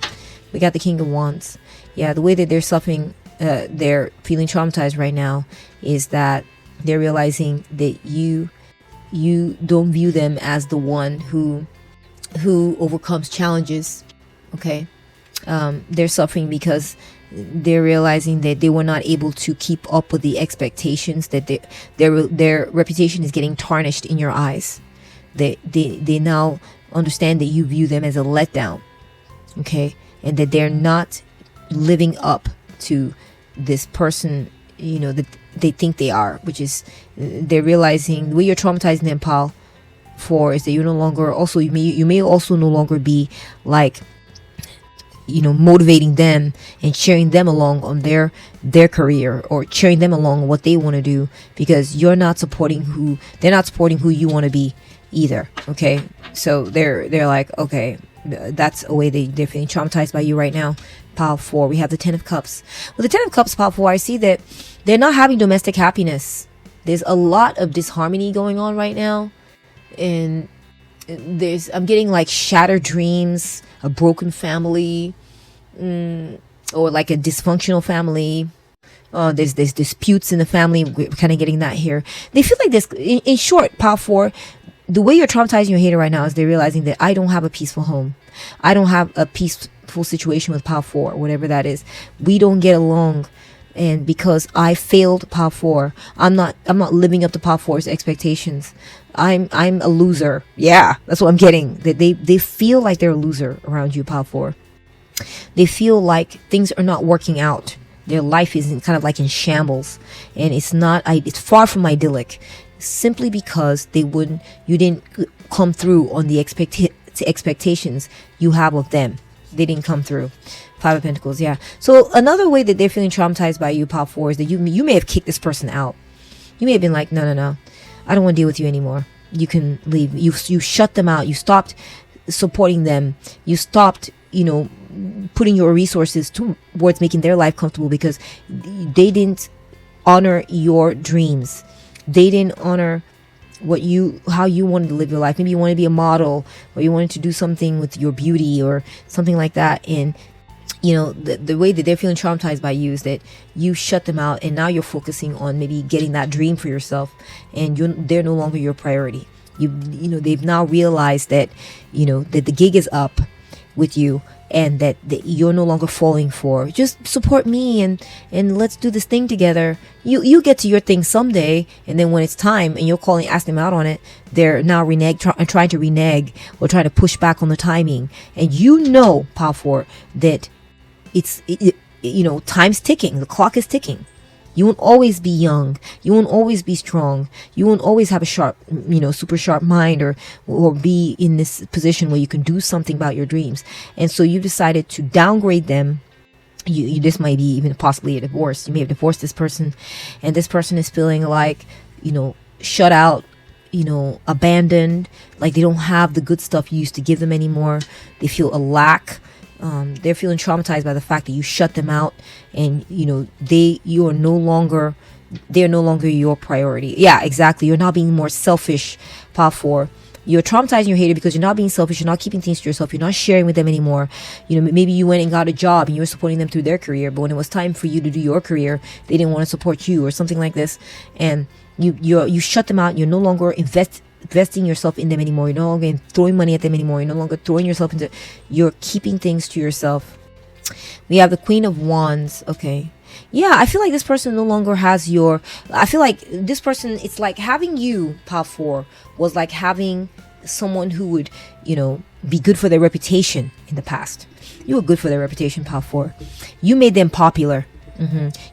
A: We got the King of Wands. Yeah, the way that they're suffering, they're feeling traumatized right now is that they're realizing that you don't view them as the one who overcomes challenges. Okay. They're suffering because they're realizing that they were not able to keep up with the expectations, that their reputation is getting tarnished in your eyes. They now understand that you view them as a letdown. Okay. And that they're not living up to this person, you know, that they think they are, which is they're realizing the way you're traumatizing them, pal, for is that you're no longer also, you may also no longer be like, you know, motivating them and cheering them along on their career, or cheering them along on what they want to do, because they're not supporting who you want to be either. Okay. So they're like, okay, that's a way they're feeling traumatized by you right now. Pile 4, we have the 10 of Cups. With the 10 of Cups, pile 4, I see that they're not having domestic happiness. There's a lot of disharmony going on right now, and I'm getting like shattered dreams, a broken family, or like a dysfunctional family. There's disputes in the family. We're kind of getting that here. They feel like this. In short, pile 4, the way you're traumatizing your hater right now is they're realizing that I don't have a peaceful home. I don't have a peaceful situation with pile 4, whatever that is. We don't get along. And because I failed pile 4, I'm not living up to pile 4's expectations. I'm a loser. Yeah, that's what I'm getting. That they feel like they're a loser around you, pile 4. They feel like things are not working out. Their life is kind of like in shambles, and it's far from idyllic, simply because you didn't come through on the expectations you have of them. They didn't come through. 5 of Pentacles, yeah. So another way that they're feeling traumatized by you, pile 4, is that you may have kicked this person out. You may have been like, no, I don't want to deal with you anymore. You can leave. You shut them out. You stopped supporting them. You stopped, putting your resources towards making their life comfortable, because they didn't honor your dreams. They didn't honor how you wanted to live your life. Maybe you wanted to be a model, or you wanted to do something with your beauty or something like that. And the way that they're feeling traumatized by you is that you shut them out, and now you're focusing on maybe getting that dream for yourself, and they're no longer your priority. They've now realized that that the gig is up with you, and that you're no longer falling for just support me and let's do this thing together. You get to your thing someday, and then when it's time and you're asking them out on it, they're now trying to renege or trying to push back on the timing. And pile 4, that time's ticking. The clock is ticking. You won't always be young. You won't always be strong. You won't always have a sharp, super sharp mind, or be in this position where you can do something about your dreams. And so you decided to downgrade them. This might be even possibly a divorce. You may have divorced this person, and this person is feeling like, shut out, abandoned, like they don't have the good stuff you used to give them anymore. They feel a lack. They're feeling traumatized by the fact that you shut them out, and they're no longer your priority. Yeah, exactly. You're now being more selfish, pile 4. You're traumatizing your hater because you're not being selfish. You're not keeping things to yourself. You're not sharing with them anymore. Maybe you went and got a job and you were supporting them through their career, but when it was time for you to do your career, they didn't want to support you, or something like this. And you shut them out. You're no longer investing yourself in them anymore. You're no longer throwing money at them anymore. You're no longer throwing yourself into. You're keeping things to yourself. We have the Queen of Wands. Okay. Yeah, I feel like this person no longer has your. I feel like this person, it's like having you, pile 4, was like having someone who would, be good for their reputation in the past. You were good for their reputation, pile 4. You made them popular.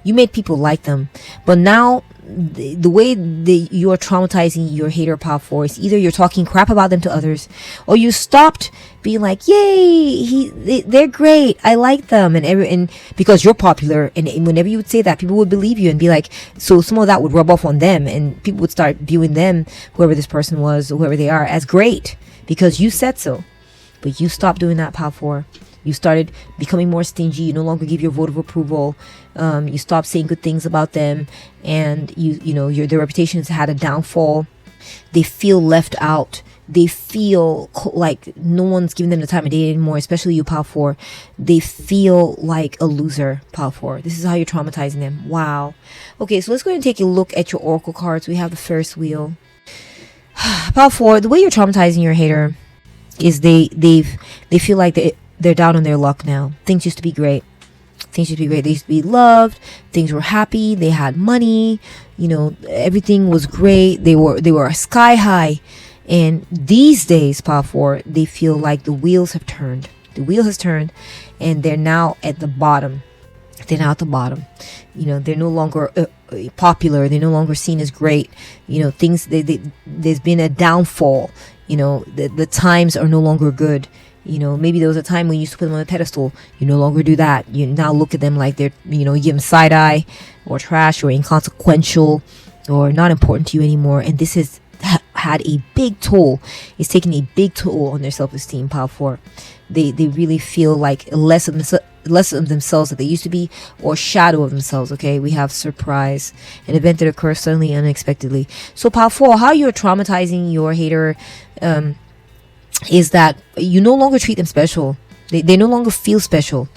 A: You made people like them. But now, the way that you are traumatizing your hater, pile 4, is either you're talking crap about them to others, or you stopped being like, yay, they're great, I like them, and because you're popular, and whenever you would say that, people would believe you and be like, so some of that would rub off on them, and people would start viewing them, whoever this person was or whoever they are, as great because you said so. But you stopped doing that, pile 4. You started becoming more stingy. You no longer give your vote of approval. You stopped saying good things about them, and their reputation has had a downfall. They feel left out. They feel like no one's giving them the time of day anymore, especially you, Pile 4. They feel like a loser, Pile 4. This is how you're traumatizing them. Wow. Okay, so let's go ahead and take a look at your oracle cards. We have the first wheel. Pile 4, the way you're traumatizing your hater is they feel like they're down on their luck now. Things used to be great. Things used to be great. They used to be loved. Things were happy. They had money. You know, everything was great. They were sky high. And these days, Pile 4, they feel like the wheels have turned. The wheel has turned, and they're now at the bottom. They're now at the bottom. You know, they're no longer popular. They're no longer seen as great. You know, things. There's been a downfall. You know, the times are no longer good. You know, maybe there was a time when you used to put them on a pedestal. You no longer do that. You now look at them like they're, you know, you give them side eye or trash or inconsequential or not important to you anymore. And this has had a big toll. It's taken a big toll on their self-esteem, Pile 4. They really feel like less of themselves that they used to be, or shadow of themselves. Okay, we have surprise, an event that occurs suddenly, unexpectedly. So Pile 4, how you're traumatizing your hater is that you no longer treat them special. They no longer feel special.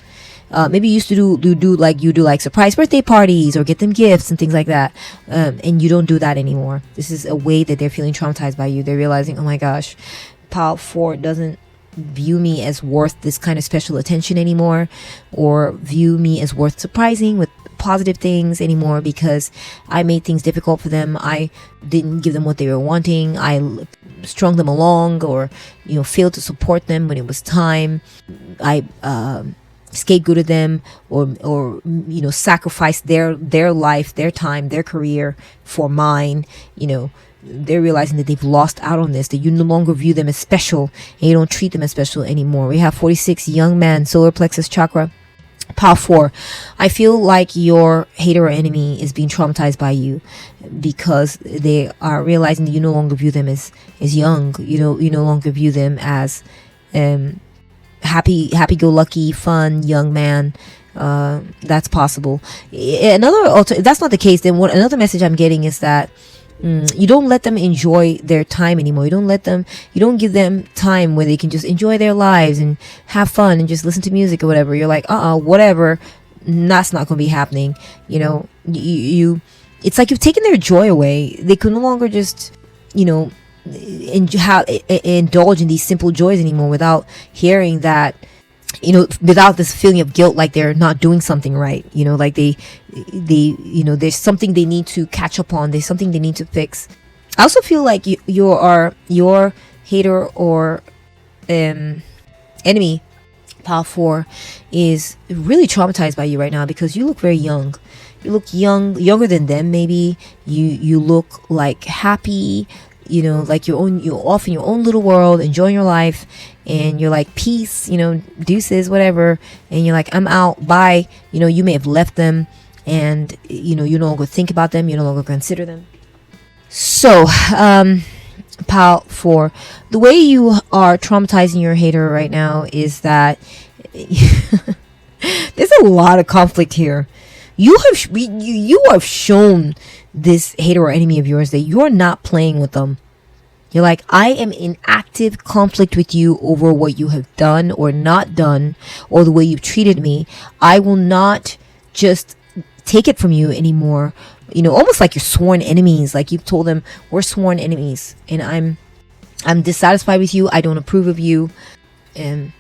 A: Maybe you used to do like surprise birthday parties or get them gifts and things like that, and you don't do that anymore. This is a way that they're feeling traumatized by you. They're realizing, oh my gosh, Pile 4 doesn't view me as worth this kind of special attention anymore, or view me as worth surprising with positive things anymore, because I made things difficult for them. I didn't give them what they were wanting. I strung them along, or, you know, failed to support them when it was time. I scapegoated them, or you know, sacrificed their life, their time, their career for mine. You know, they're realizing that they've lost out on this, that you no longer view them as special, and you don't treat them as special anymore. We have 46, young man, solar plexus chakra. Pile 4, I feel like your hater or enemy is being traumatized by you, because they are realizing that you no longer view them as young. You no longer view them as happy-go-lucky, fun young man. That's possible. If that's not the case, then another message I'm getting is that you don't let them enjoy their time anymore. You don't give them time where they can just enjoy their lives and have fun and just listen to music or whatever. You're like, whatever, that's not going to be happening. You know, it's like you've taken their joy away. They can no longer just, you know, indulge in these simple joys anymore without hearing that, you know, without this feeling of guilt, like they're not doing something right. You know, like they you know, there's something they need to catch up on. There's something they need to fix. I also feel like your hater or enemy, Pile 4, is really traumatized by you right now, because you look very young. You look younger than them. Maybe you look like happy. You know, like you're off in your own little world, enjoying your life, and you're like, peace, you know, deuces, whatever, and you're like, I'm out, bye. You know, you may have left them, and you know, you no longer think about them, you no longer consider them. So Pile 4, the way you are traumatizing your hater right now is that there's a lot of conflict here. You have shown this hater or enemy of yours that you're not playing with them. You're like, I am in active conflict with you over what you have done or not done, or the way you've treated me. I will not just take it from you anymore. You know, almost like you're sworn enemies. Like you've told them, we're sworn enemies, and I'm dissatisfied with you. I don't approve of you. And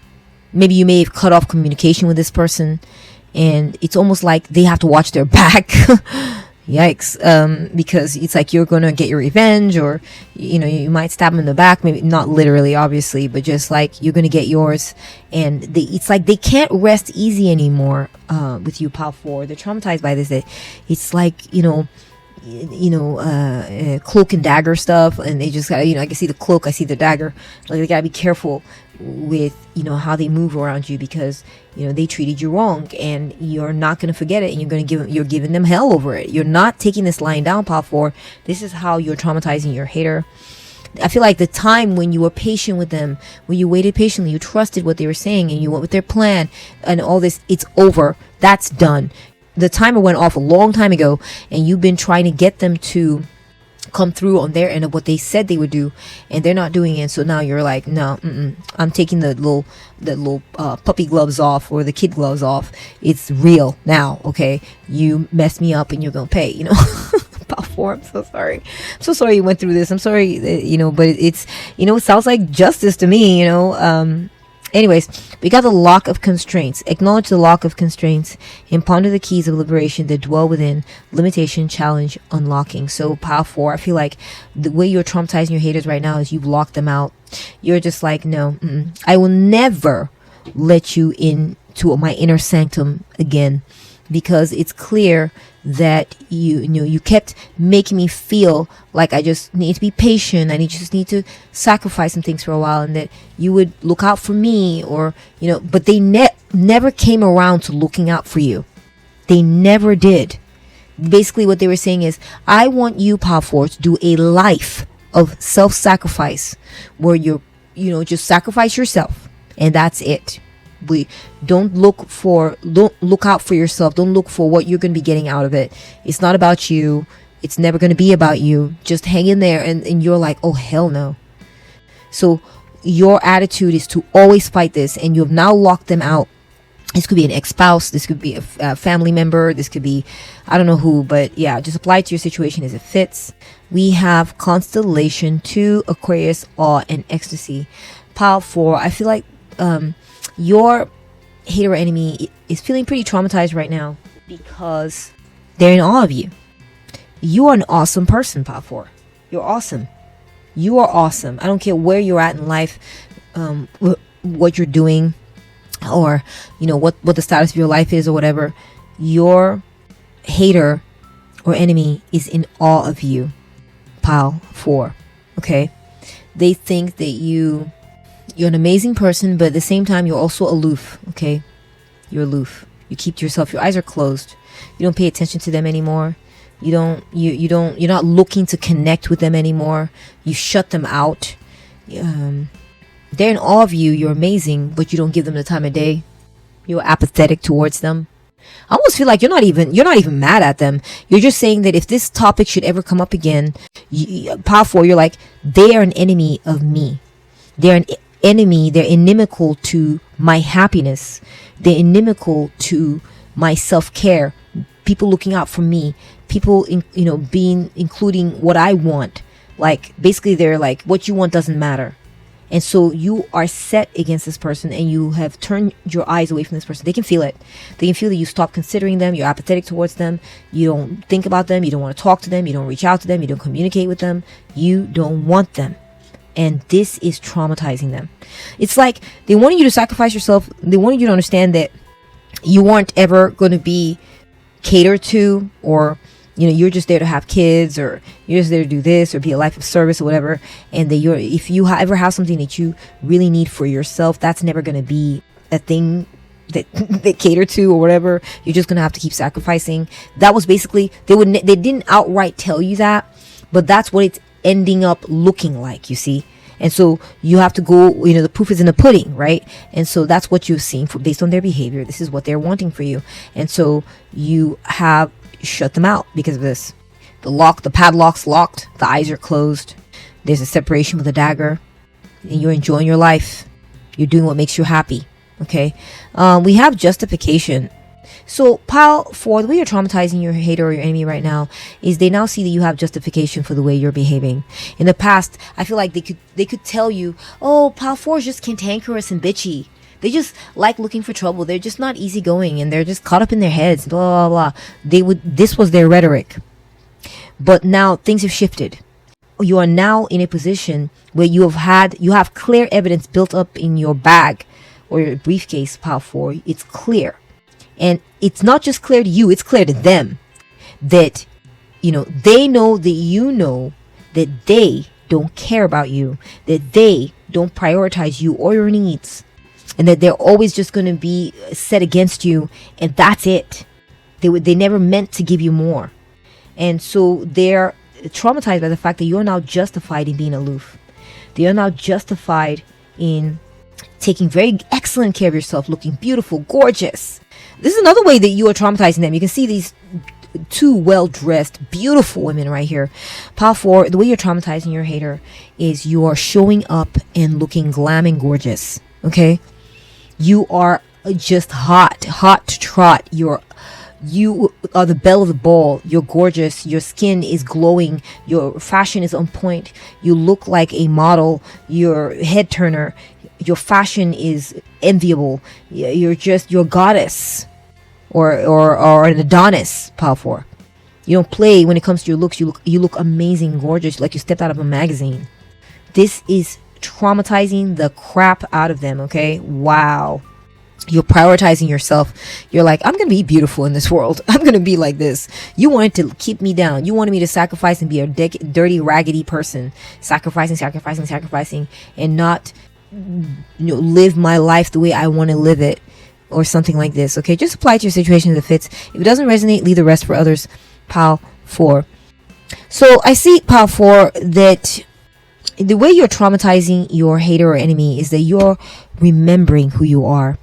A: maybe you may have cut off communication with this person, and it's almost like they have to watch their back. Yikes. Because it's like you're gonna get your revenge, or you know, you might stab them in the back, maybe not literally, obviously, but just like you're gonna get yours. And it's like they can't rest easy anymore with you, Pile 4. They're traumatized by this. It's like, you know, cloak and dagger stuff, and they just gotta, you know, I can see the cloak, I see the dagger. Like they gotta be careful with, you know, how they move around you, because you know they treated you wrong, and you're not going to forget it, and you're giving them hell over it. You're not taking this lying down, Pile 4. This is how you're traumatizing your hater. I feel like the time when you were patient with them, when you waited patiently, you trusted what they were saying, and you went with their plan and all this, it's over. That's done. The timer went off a long time ago, and you've been trying to get them to come through on their end of what they said they would do, and they're not doing it. So now you're like, no, I'm taking the little puppy gloves off, or the kid gloves off. It's real now. Okay, you messed me up and you're gonna pay, About 4, I'm so sorry. I'm so sorry you went through this. I'm sorry, but it's, it sounds like justice to me, Anyways, we got the lock of constraints. Acknowledge the lock of constraints and ponder the keys of liberation that dwell within limitation, challenge, unlocking. So pile 4, I feel like the way you're traumatizing your haters right now is you've locked them out. You're just like, no, I will never let you into my inner sanctum again, because it's clear that you kept making me feel like I just need to be patient. I just need to sacrifice some things for a while, and that you would look out for me, or but they never came around to looking out for you. They never did. Basically what they were saying is, I want you, Pile 4, to do a life of self-sacrifice where you're just sacrifice yourself, and that's it. Don't look out for yourself. Don't look for what you're going to be getting out of it. It's not about you. It's never going to be about you. Just hang in there. And you're like, oh, hell no. So your attitude is to always fight this, and you have now locked them out. This could be an ex-spouse. This could be a family member. This could be, I don't know who, but yeah, just apply it to your situation as it fits. We have Constellation, 2, Aquarius, Awe, and Ecstasy. Pile 4, I feel like your hater or enemy is feeling pretty traumatized right now because they're in awe of you. You are an awesome person, Pile 4. You're awesome. You are awesome. I don't care where you're at in life, what you're doing, or what the status of your life is, or whatever. Your hater or enemy is in awe of you, Pile 4. Okay? They think that you're an amazing person, but at the same time you're also aloof. Okay, you're aloof. You keep to yourself. Your eyes are closed. You don't pay attention to them anymore. You're not looking to connect with them anymore. You shut them out. They're in awe of you. You're amazing, but you don't give them the time of day. You're apathetic towards them. I almost feel like you're not even mad at them. You're just saying that if this topic should ever come up again, Pile 4, you're like, they are an enemy of me. They're an enemy. They're inimical to my happiness. They're inimical to my self-care. People looking out for me. People including what I want. Like, basically they're like, what you want doesn't matter. And so you are set against this person, and you have turned your eyes away from this person. They can feel it. They can feel that you stop considering them. You're apathetic towards them. You don't think about them. You don't want to talk to them. You don't reach out to them. You don't communicate with them. You don't want them. And this is traumatizing them. It's like they wanted you to sacrifice yourself. They wanted you to understand that you weren't ever going to be catered to, or you're just there to have kids, or you're just there to do this, or be a life of service, or whatever. And that if you ever have something that you really need for yourself, that's never going to be a thing that they cater to, or whatever. You're just going to have to keep sacrificing. That was basically, they didn't outright tell you that, but that's what it's ending up looking like, you see. And so you have to go, the proof is in the pudding, right? And so that's what you've seen based on their behavior. This is what they're wanting for you. And so you have shut them out because of this. The padlock's locked. The eyes are closed. There's a separation with a dagger. And you're enjoying your life. You're doing what makes you happy. Okay. We have justification. So Pile 4, the way you're traumatizing your hater or your enemy right now is they now see that you have justification for the way you're behaving. In the past, I feel like they could tell you, oh, Pile 4 is just cantankerous and bitchy. They just like looking for trouble. They're just not easygoing, and they're just caught up in their heads, blah, blah, blah. This was their rhetoric. But now things have shifted. You are now in a position where you have clear evidence built up in your bag or your briefcase, Pile 4. It's clear. And it's not just clear to you, it's clear to them that, they know that you know that they don't care about you, that they don't prioritize you or your needs, and that they're always just going to be set against you, and that's it. They never meant to give you more. And so they're traumatized by the fact that you're now justified in being aloof. They are now justified in taking very excellent care of yourself, looking beautiful, gorgeous. This is another way that you are traumatizing them. You can see these two well-dressed, beautiful women right here. Pile 4, the way you're traumatizing your hater is you are showing up and looking glam and gorgeous. Okay? You are just hot to trot. You are the belle of the ball. You're gorgeous. Your skin is glowing. Your fashion is on point. You look like a model. You're head turner. Your fashion is enviable. You're a goddess or an Adonis. Pile 4. You don't play when it comes to your looks. You look amazing, gorgeous, like you stepped out of a magazine. This is traumatizing the crap out of them. Okay? Wow. You're prioritizing yourself. You're like, I'm going to be beautiful in this world. I'm going to be like this. You wanted to keep me down. You wanted me to sacrifice and be a dirty, raggedy person. Sacrificing, and not, live my life the way I want to live it, or something like this. Okay, just apply it to your situation as it fits. If it doesn't resonate, leave the rest for others. Pile 4. So I see, Pile 4, that the way you're traumatizing your hater or enemy is that you're remembering who you are.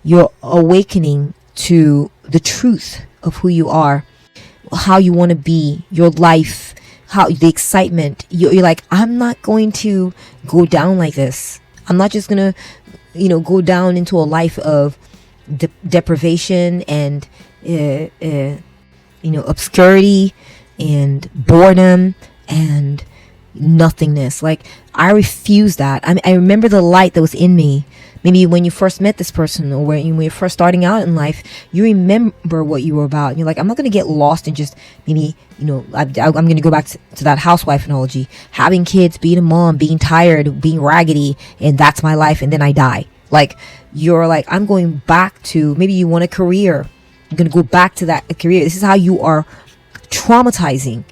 A: You're awakening to the truth of who you are, how you want to be, your life, how the excitement. You're like, I'm not going to go down like this. I'm not just going to, go down into a life of deprivation and, obscurity and boredom and nothingness. Like, I refuse that. I remember the light that was in me. Maybe when you first met this person, or when you're first starting out in life, you remember what you were about. And you're like, I'm not going to get lost in just maybe, I'm going to go back to that housewife analogy. Having kids, being a mom, being tired, being raggedy, and that's my life, and then I die. Like, you're like, I'm going back to, maybe you want a career. You're going to go back to that career. This is how you are traumatizing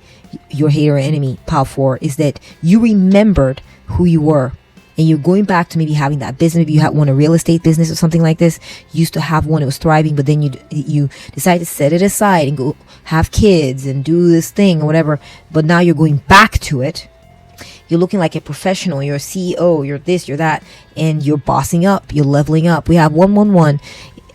A: your hater or enemy. Pile 4 is that you remembered who you were. And you're going back to maybe having that business. Maybe you want a real estate business or something like this. You used to have one that was thriving, but then you decide to set it aside and go have kids and do this thing or whatever. But now you're going back to it. You're looking like a professional. You're a CEO. You're this, you're that. And you're bossing up. You're leveling up. We have 111.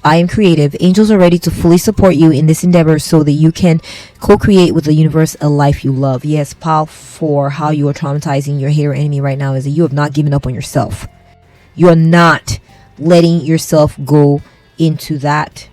A: I am creative. Angels are ready to fully support you in this endeavor so that you can co-create with the universe a life you love. Yes, Pile 4, how you are traumatizing your hater enemy right now is that you have not given up on yourself. You are not letting yourself go into that.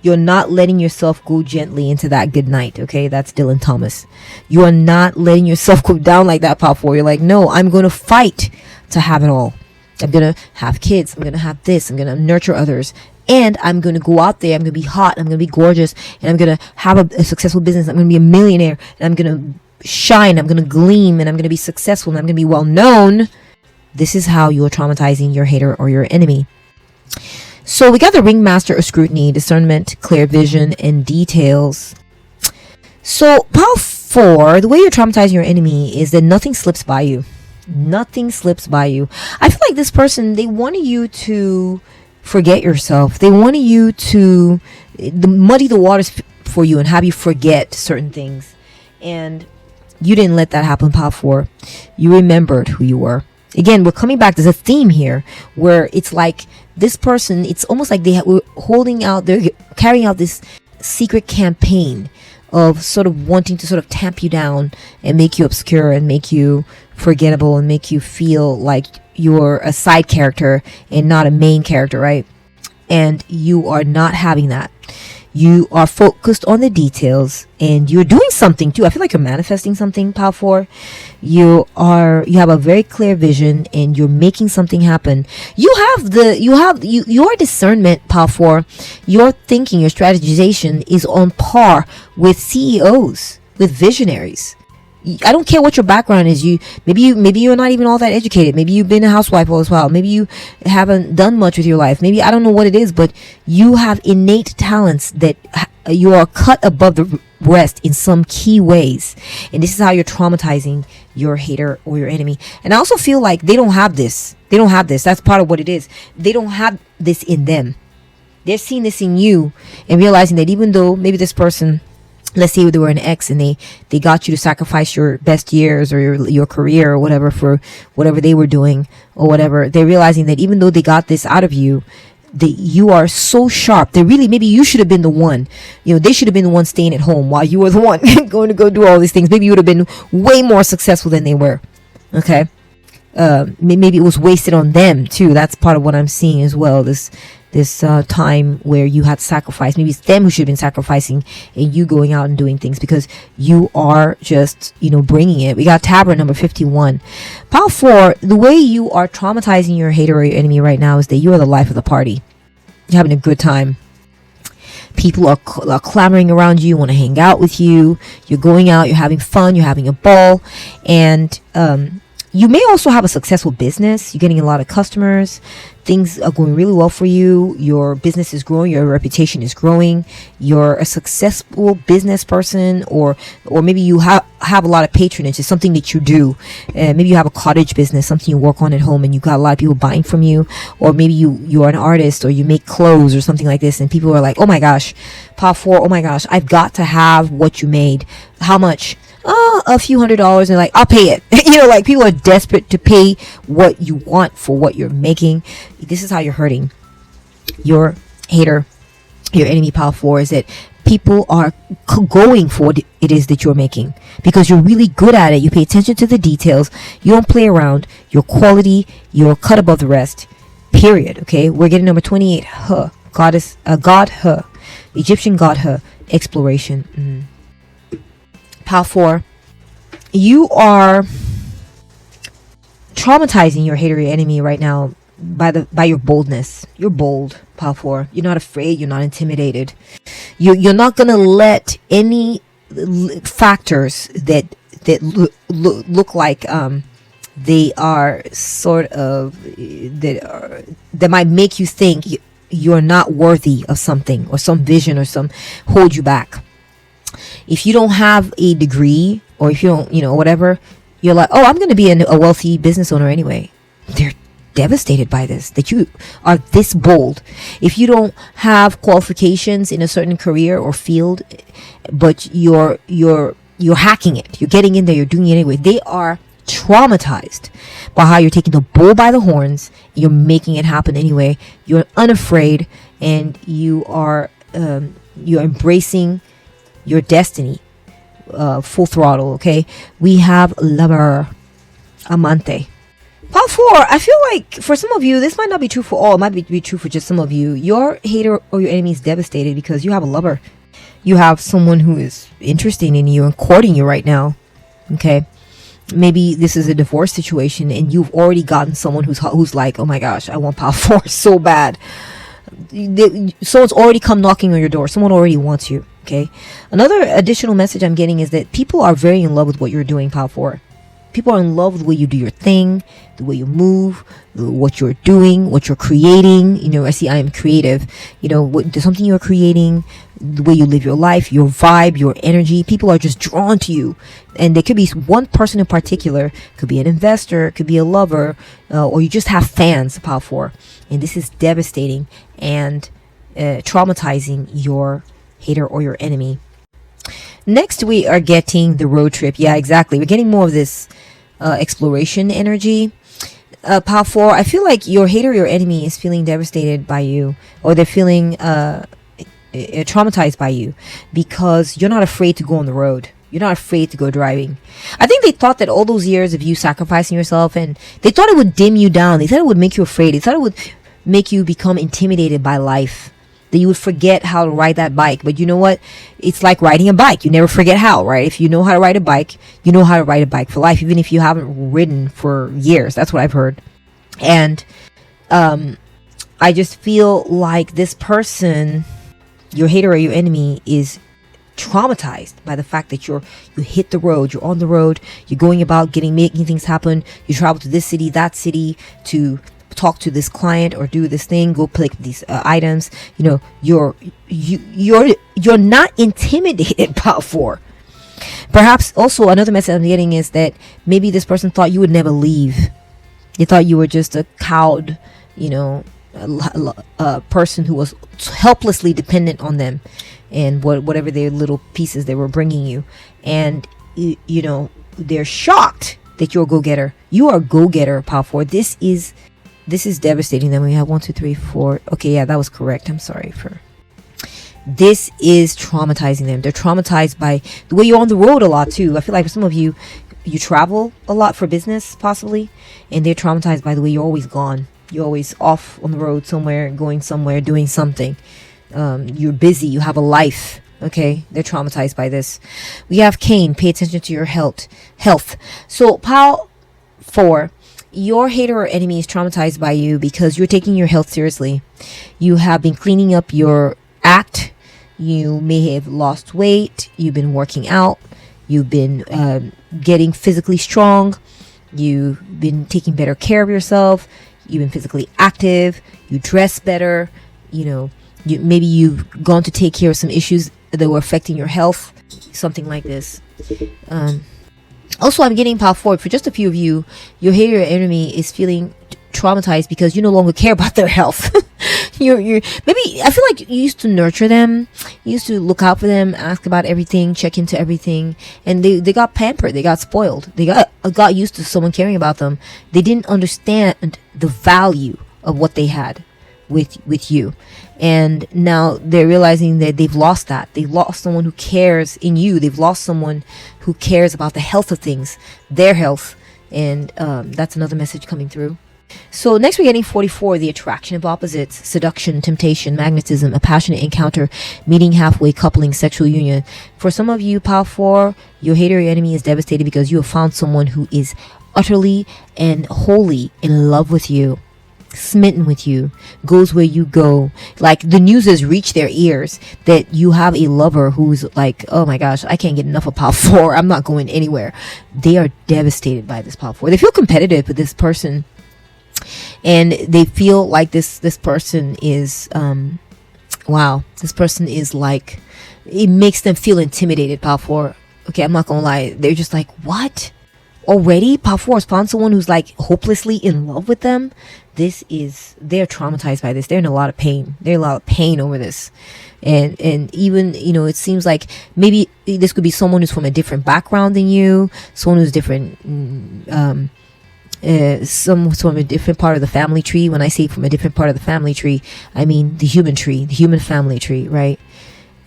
A: You're not letting yourself go gently into that good night. Okay, that's Dylan Thomas. You are not letting yourself go down like that, Pile 4. You're like, no, I'm going to fight to have it all. I'm going to have kids. I'm going to have this. I'm going to nurture others. And I'm going to go out there. I'm going to be hot. I'm going to be gorgeous. And I'm going to have a successful business. I'm going to be a millionaire. And I'm going to shine. I'm going to gleam. And I'm going to be successful. And I'm going to be well known. This is how you are traumatizing your hater or your enemy. So we got the ringmaster of scrutiny, discernment, clear vision, and details. So Pile 4, the way you're traumatizing your enemy is that nothing slips by you. Nothing slips by you. I feel like this person, they wanted you to forget yourself. They wanted you to muddy the waters for you and have you forget certain things. And you didn't let that happen, Pile 4. You remembered who you were. Again, we're coming back. There's a theme here where it's like this person, it's almost like they're carrying out this secret campaign of sort of wanting to sort of tamp you down and make you obscure and make you forgettable and make you feel like you're a side character and not a main character, right? And you are not having that. You are focused on the details and you're doing something too. I feel like you're manifesting something, Pile 4. You have a very clear vision and you're making something happen. Your discernment, Pile 4, your thinking, your strategization is on par with CEOs, with visionaries. I don't care what your background is. Maybe you're not even all that educated. Maybe you've been a housewife all this while. Maybe you haven't done much with your life. Maybe I don't know what it is, but you have innate talents that you are cut above the rest in some key ways. And this is how you're traumatizing your hater or your enemy. And I also feel like they don't have this. They don't have this. That's part of what it is. They don't have this in them. They're seeing this in you and realizing that even though maybe this person, let's say they were an ex and they got you to sacrifice your best years or your career or whatever for whatever they were doing or whatever. They're realizing that even though they got this out of you, you are so sharp that really maybe you should have been the one, they should have been the one staying at home while you were the one going to go do all these things. Maybe you would have been way more successful than they were. Okay. Maybe it was wasted on them too. That's part of what I'm seeing as well. This time where you had sacrifice. Maybe it's them who should have been sacrificing, and you going out and doing things because you are just, bringing it. We got Tabra number 51. Pile 4, the way you are traumatizing your hater or your enemy right now is that you are the life of the party. You're having a good time. People are clamoring around you, want to hang out with you. You're going out, you're having fun, you're having a ball, and you may also have a successful business. You're getting a lot of customers. Things are going really well for you. Your business is growing. Your reputation is growing. You're a successful business person, or maybe you have a lot of patronage. It's something that you do. Maybe you have a cottage business, something you work on at home, and you got a lot of people buying from you. Or maybe you're an artist, or you make clothes or something like this, and people are like, oh my gosh, Pile 4, oh my gosh, I've got to have what you made. How much? A few $100s, and like, I'll pay it. Like people are desperate to pay what you want for what you're making. This is how you're hurting your hater, your enemy. Pile 4 is that people are going for what it is that you're making because you're really good at it. You pay attention to the details. You don't play around. Your quality, you're cut above the rest. Period. Okay, we're getting number 28. Goddess, God, Egyptian God, exploration. Pile 4, you are traumatizing your hater, your enemy right now by your boldness. You're bold, Pile 4. You're not afraid. You're not intimidated. You're not gonna let any factors that look like they are sort of that might make you think you're not worthy of something or some vision or some hold you back. If you don't have a degree, or if you don't, whatever, you're like, oh, I'm going to be a wealthy business owner anyway. They're devastated by this, that you are this bold. If you don't have qualifications in a certain career or field, but you're hacking it, you're getting in there, you're doing it anyway, they are traumatized by how you're taking the bull by the horns, you're making it happen anyway. You're unafraid, and you're embracing your destiny, full throttle. Okay, we have lover, amante. Pile 4, I feel like for some of you, this might not be true for all. It might be true for just some of you. Your hater or your enemy is devastated because you have a lover. You have someone who is interested in you and courting you right now. Okay, maybe this is a divorce situation, and you've already gotten someone who's like, oh my gosh, I want Pile 4 so bad. Someone's already come knocking on your door. Someone already wants you. Okay. Another additional message I'm getting is that people are very in love with what you're doing, Pile 4. People are in love with the way you do your thing, the way you move, what you're doing, what you're creating. I see I am creative. There's something you're creating, the way you live your life, your vibe, your energy. People are just drawn to you. And there could be one person in particular, could be an investor, could be a lover, or you just have fans, Pile 4. And this is devastating and traumatizing your hater or your enemy. Next, we are getting the road trip. Yeah, exactly. We're getting more of this exploration energy. Pile 4, I feel like your hater or your enemy is feeling devastated by you, or they're feeling traumatized by you because you're not afraid to go on the road. You're not afraid to go driving. I think they thought that all those years of you sacrificing yourself, and they thought it would dim you down. They thought it would make you afraid. They thought it would make you become intimidated by life. That you would forget how to ride that bike. But you know what? It's like riding a bike. You never forget how, right? If you know how to ride a bike, you know how to ride a bike for life, even if you haven't ridden for years. That's what I've heard. And I just feel like this person, your hater or your enemy, is traumatized by the fact that you hit the road, you're on the road, you're going about making things happen, you travel to this city, that city to talk to this client or do this thing, go pick these items. You're not intimidated, Pile 4. Perhaps also another message I'm getting is that maybe this person thought you would never leave. They thought you were just a cowed, a person who was helplessly dependent on them and whatever their little pieces they were bringing you. And they're shocked that you're a go-getter. You are a go-getter, Pile 4. This is This is devastating. Then we have 1, 2, 3, 4. Okay, yeah, that was correct. I'm sorry for. This is traumatizing them. They're traumatized by the way you're on the road a lot too. I feel like for some of you, you travel a lot for business possibly, and they're traumatized by the way you're always gone. You're always off on the road somewhere, going somewhere, doing something. You're busy. You have a life. Okay, they're traumatized by this. We have Cain. Pay attention to your health. So pile 4. Your hater or enemy is traumatized by you because you're taking your health seriously. You have been cleaning up your act. You may have lost weight. You've been working out. You've been getting physically strong. You've been taking better care of yourself. You've been physically active. You dress better. Maybe you've gone to take care of some issues that were affecting your health. Something like this. Also, I'm getting pile 4. For just a few of you, your hater or enemy is feeling traumatized because you no longer care about their health. you're maybe, I feel like you used to nurture them. You used to look out for them, ask about everything, check into everything, and they got pampered. They got spoiled. They got used to someone caring about them. They didn't understand the value of what they had with you, and now they're realizing that they've lost that. They've lost someone who cares in you. They've lost someone who cares about the health of things, their health, and that's another message coming through. So next we're getting 44, the attraction of opposites, seduction, temptation, magnetism, a passionate encounter, meeting halfway, coupling, sexual union. For some of you, pile 4, your hater or your enemy is devastated because you have found someone who is utterly and wholly in love with you, smitten with you, goes where you go. Like the news has reached their ears that you have a lover who's like, oh my gosh, I can't get enough of pile 4. I'm not going anywhere. They are devastated by this pile 4. They feel competitive with this person, and they feel like this person is wow, this person is like, it makes them feel intimidated. Pile 4, okay, I'm not gonna lie, they're just like, what, already? Pile 4 has found someone who's like hopelessly in love with them. They're traumatized by this. They're in a lot of pain. They're in a lot of pain over this. And even, it seems like maybe this could be someone who's from a different background than you, someone who's different, some from a different part of the family tree. When I say from a different part of the family tree, I mean the human tree, the human family tree, right?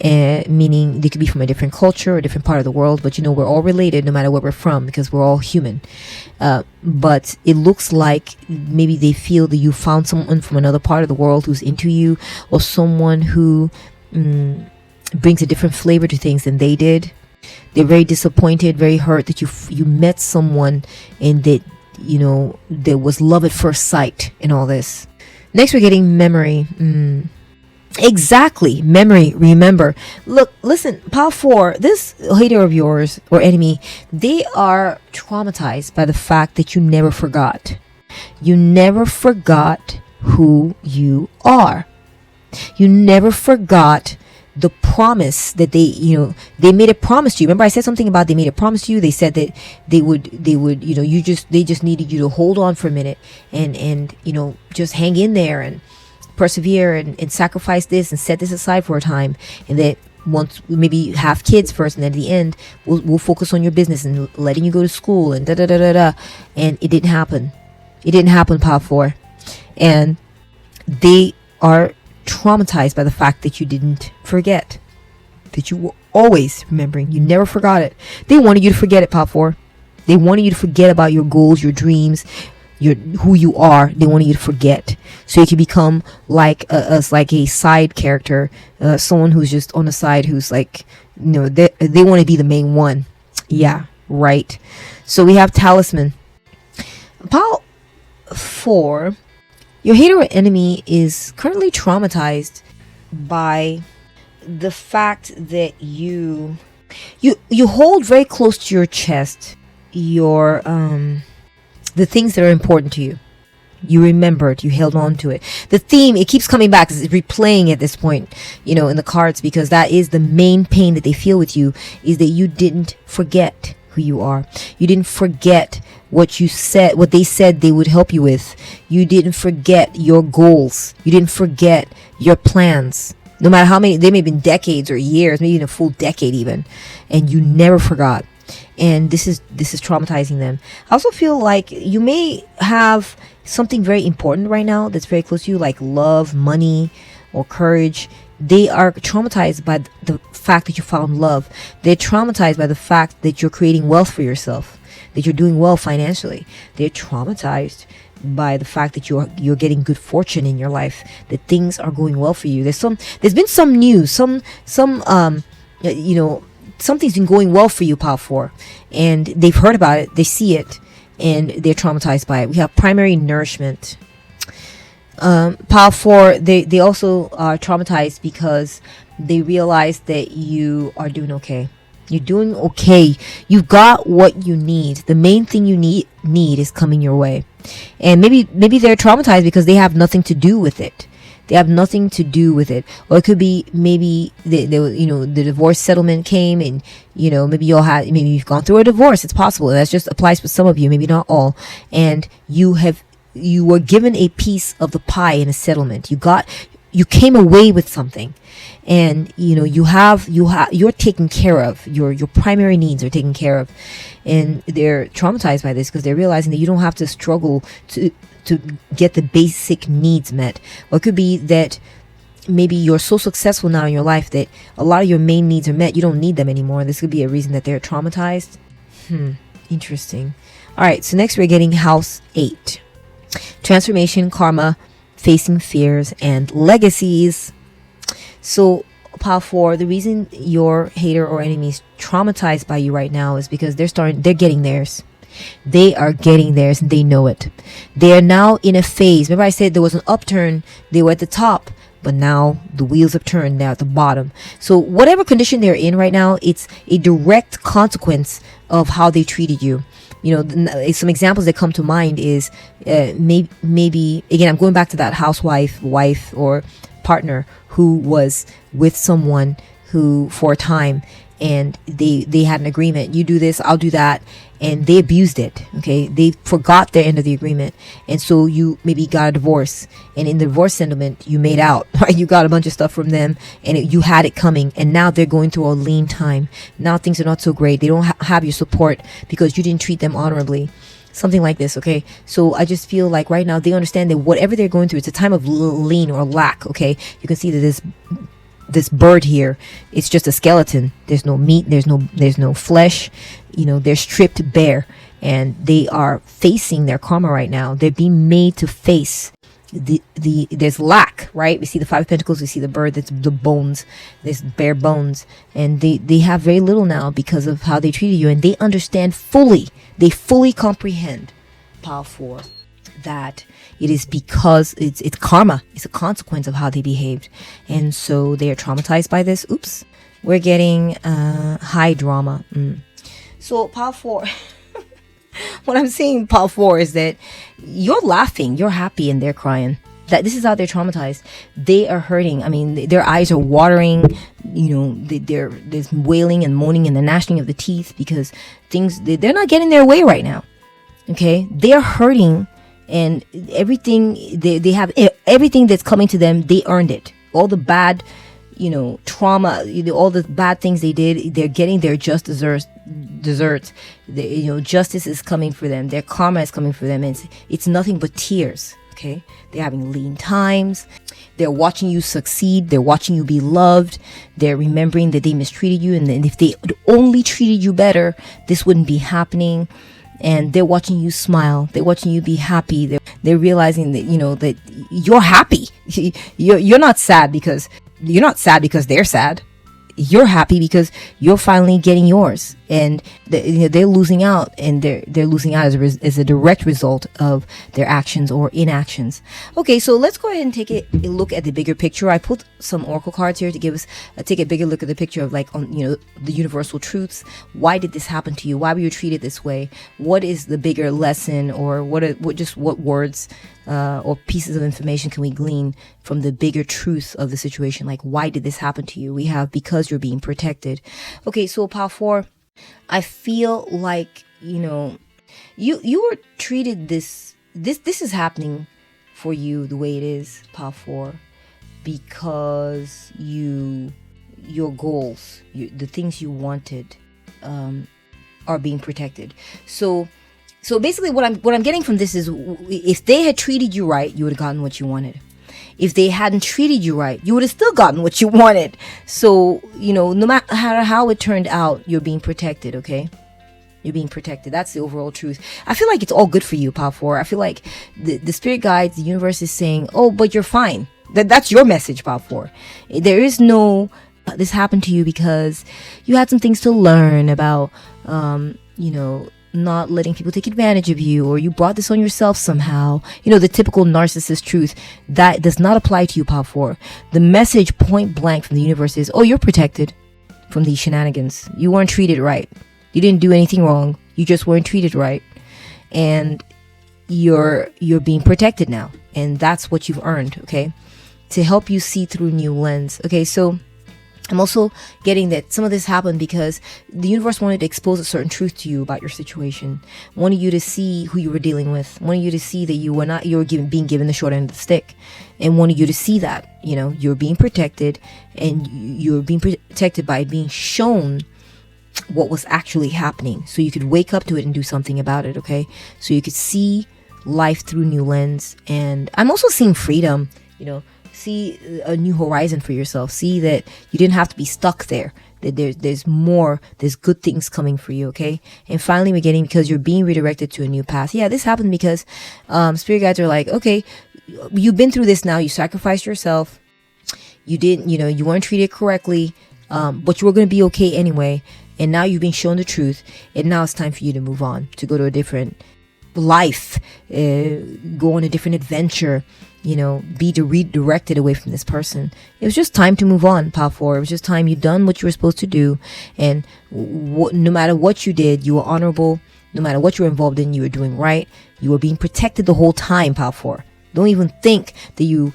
A: Meaning they could be from a different culture or a different part of the world, but we're all related no matter where we're from because we're all human. But it looks like maybe they feel that you found someone from another part of the world who's into you, or someone who brings a different flavor to things than they did. They're very disappointed, very hurt that you met someone and that there was love at first sight in all this. Next we're getting memory. Exactly, memory, remember. Look, listen, pile 4, this hater of yours or enemy, they are traumatized by the fact that you never forgot. You never forgot who you are. You never forgot the promise that they made a promise to you. Remember I said something about they made a promise to you? They said that they would they just needed you to hold on for a minute and just hang in there and persevere and sacrifice this and set this aside for a time, and that once maybe have kids first, and then at the end we'll focus on your business and letting you go to school and and it didn't happen. Pile 4, and they are traumatized by the fact that you didn't forget, that you were always remembering. You never forgot it. They wanted you to forget it, pile 4. They wanted you to forget about your goals, your dreams, who you are. They wanted you to forget, so you can become like a side character, someone who's just on the side, who's like, they want to be the main one. Yeah, right. So we have talisman. Pile 4, your hater or enemy is currently traumatized by the fact that you hold very close to your chest your the things that are important to you. You remembered, you held on to it. The theme, it keeps coming back, it's replaying at this point, in the cards, because that is the main pain that they feel with you, is that you didn't forget who you are. You didn't forget what you said, what they said they would help you with. You didn't forget your goals. You didn't forget your plans. No matter how many, they may have been decades or years, maybe even a full decade even, and you never forgot. and this is traumatizing them. I also feel like you may have something very important right now that's very close to you, like love, money, or courage. They are traumatized by the fact that you found love. They're traumatized by the fact that you're creating wealth for yourself, that you're doing well financially. They're traumatized by the fact that you're getting good fortune in your life, that things are going well for you. There's been some news, something's been going well for you, Pile 4, and they've heard about it, they see it, and they're traumatized by it. We have primary nourishment. Pile 4, they also are traumatized because they realize that you are doing okay. You're doing okay. You've got what you need. The main thing you need is coming your way. And maybe they're traumatized because they have nothing to do with it. They have nothing to do with it. Or it could be maybe the divorce settlement came, and maybe you've gone through a divorce. It's possible. That just applies for some of you, maybe not all. And you were given a piece of the pie in a settlement. You came away with something, and you're taken care of. Your primary needs are taken care of, and they're traumatized by this because they're realizing that you don't have to struggle to get the basic needs met. Or it could be that maybe you're so successful now in your life that a lot of your main needs are met. You don't need them anymore. This could be a reason that they're traumatized. Interesting. All right, so next we're getting house 8. Transformation, karma, facing fears, and legacies. So Pile 4, the reason your hater or enemy is traumatized by you right now is because they're getting theirs. They are getting theirs, and they know it. They are now in a phase. Remember I said there was an upturn. They were at the top, but now the wheels have turned. They're at the bottom. So whatever condition they're in right now, it's a direct consequence of how they treated you. Some examples that come to mind is maybe again, I'm going back to that housewife, wife, or partner who was with someone who for a time, and they had an agreement. You do this, I'll do that, and they abused it. Okay, they forgot their end of the agreement, and so you maybe got a divorce, and in the divorce settlement you made out, right? You got a bunch of stuff from them, and you had it coming, and now they're going through a lean time. Now things are not so great. They don't have your support because you didn't treat them honorably. Something like this, okay? So I just feel like right now they understand that whatever they're going through, it's a time of lean or lack, okay? You can see that this bird here, it's just a skeleton. There's no meat, there's no flesh. They're stripped bare, and they are facing their karma right now. They're being made to face there's lack, right? We see the 5 of Pentacles, we see the bird, that's the bones, there's bare bones, and they have very little now because of how they treated you, and they understand fully, they fully comprehend, Pile 4, that it is because it's karma. It's a consequence of how they behaved, and so they are traumatized by this. Oops, we're getting high drama. So Pile 4, what I'm saying, Pile 4, is that you're laughing, you're happy, and they're crying. That this is how they're traumatized. They are hurting. I mean, their eyes are watering. There's wailing and moaning and the gnashing of the teeth because they're not getting their way right now. Okay, they're hurting. And everything they have, everything that's coming to them, they earned it. All the bad, trauma, all the bad things they did, they're getting their just desserts. Justice is coming for them. Their karma is coming for them. And it's nothing but tears. Okay, they're having lean times. They're watching you succeed. They're watching you be loved. They're remembering that they mistreated you, and if they only treated you better, this wouldn't be happening. And they're watching you smile. They're watching you be happy. They're realizing that that you're happy. You're not sad because they're sad. You're happy because you're finally getting yours, and they're losing out, and they're losing out as a direct result of their actions or inactions. Okay, so let's go ahead and take a look at the bigger picture. I put some oracle cards here to give us take a bigger look at the picture of the universal truths. Why did this happen to you? Why were you treated this way? What is the bigger lesson, or what words or pieces of information can we glean from the bigger truth of the situation? Like, why did this happen to you? We have because you're being protected. Okay, so Pile 4, I feel like you were treated this is happening for you the way it is, Pile 4, because your goals, the things you wanted, are being protected. So basically what I'm getting from this is, if they had treated you right, you would have gotten what you wanted. If they hadn't treated you right, you would have still gotten what you wanted. So, no matter how it turned out, you're being protected, okay? You're being protected. That's the overall truth. I feel like it's all good for you, Power 4. I feel like the spirit guides, the universe is saying, oh, but you're fine. That's your message, Power 4. There is no, this happened to you because you had some things to learn about, not letting people take advantage of you, or you brought this on yourself somehow. The typical narcissist truth that does not apply to you, Power 4. The message point blank from the universe is, oh, you're protected from these shenanigans. You weren't treated right. You didn't do anything wrong. You just weren't treated right. And you're being protected now. And that's what you've earned, okay? To help you see through a new lens. Okay, so I'm also getting that some of this happened because the universe wanted to expose a certain truth to you about your situation. Wanted you to see who you were dealing with. Wanted you to see that you were being given the short end of the stick. And wanted you to see that, you're being protected, and you're being protected by being shown what was actually happening, so you could wake up to it and do something about it. Okay, so you could see life through a new lens. And I'm also seeing freedom, see a new horizon for yourself. See that you didn't have to be stuck there, that there's more, there's good things coming for you. Okay, and finally we're getting, because you're being redirected to a new path. Yeah, this happened because spirit guides are like, okay, you've been through this now, you sacrificed yourself, you didn't, you weren't treated correctly, but you were going to be okay anyway. And now you've been shown the truth, and now it's time for you to move on, to go to a different life, go on a different adventure, be redirected away from this person. It was just time to move on, Power 4. It was just time. You've done what you were supposed to do, and no matter what you did, you were honorable. No matter what you were involved in, you were doing right. You were being protected the whole time, Power 4. Don't even think that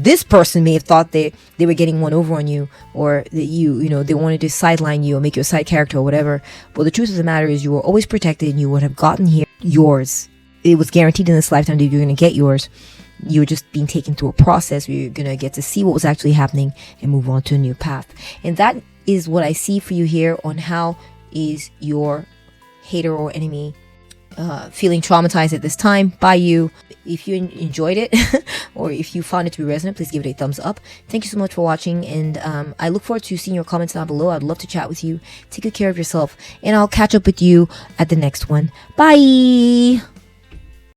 A: this person may have thought they were getting one over on you, or that they wanted to sideline you or make you a side character or whatever. But the truth of the matter is, you were always protected, and you would have gotten yours. It was guaranteed in this lifetime that you're going to get yours. You were just being taken through a process where you're going to get to see what was actually happening and move on to a new path. And that is what I see for you here on how is your hater or enemy feeling traumatized at this time by you. If you enjoyed it or if you found it to be resonant, please give it a thumbs up. Thank you so much for watching, and I look forward to seeing your comments down below. I'd love to chat with you. Take good care of yourself, and I'll catch up with you at the next one. Bye.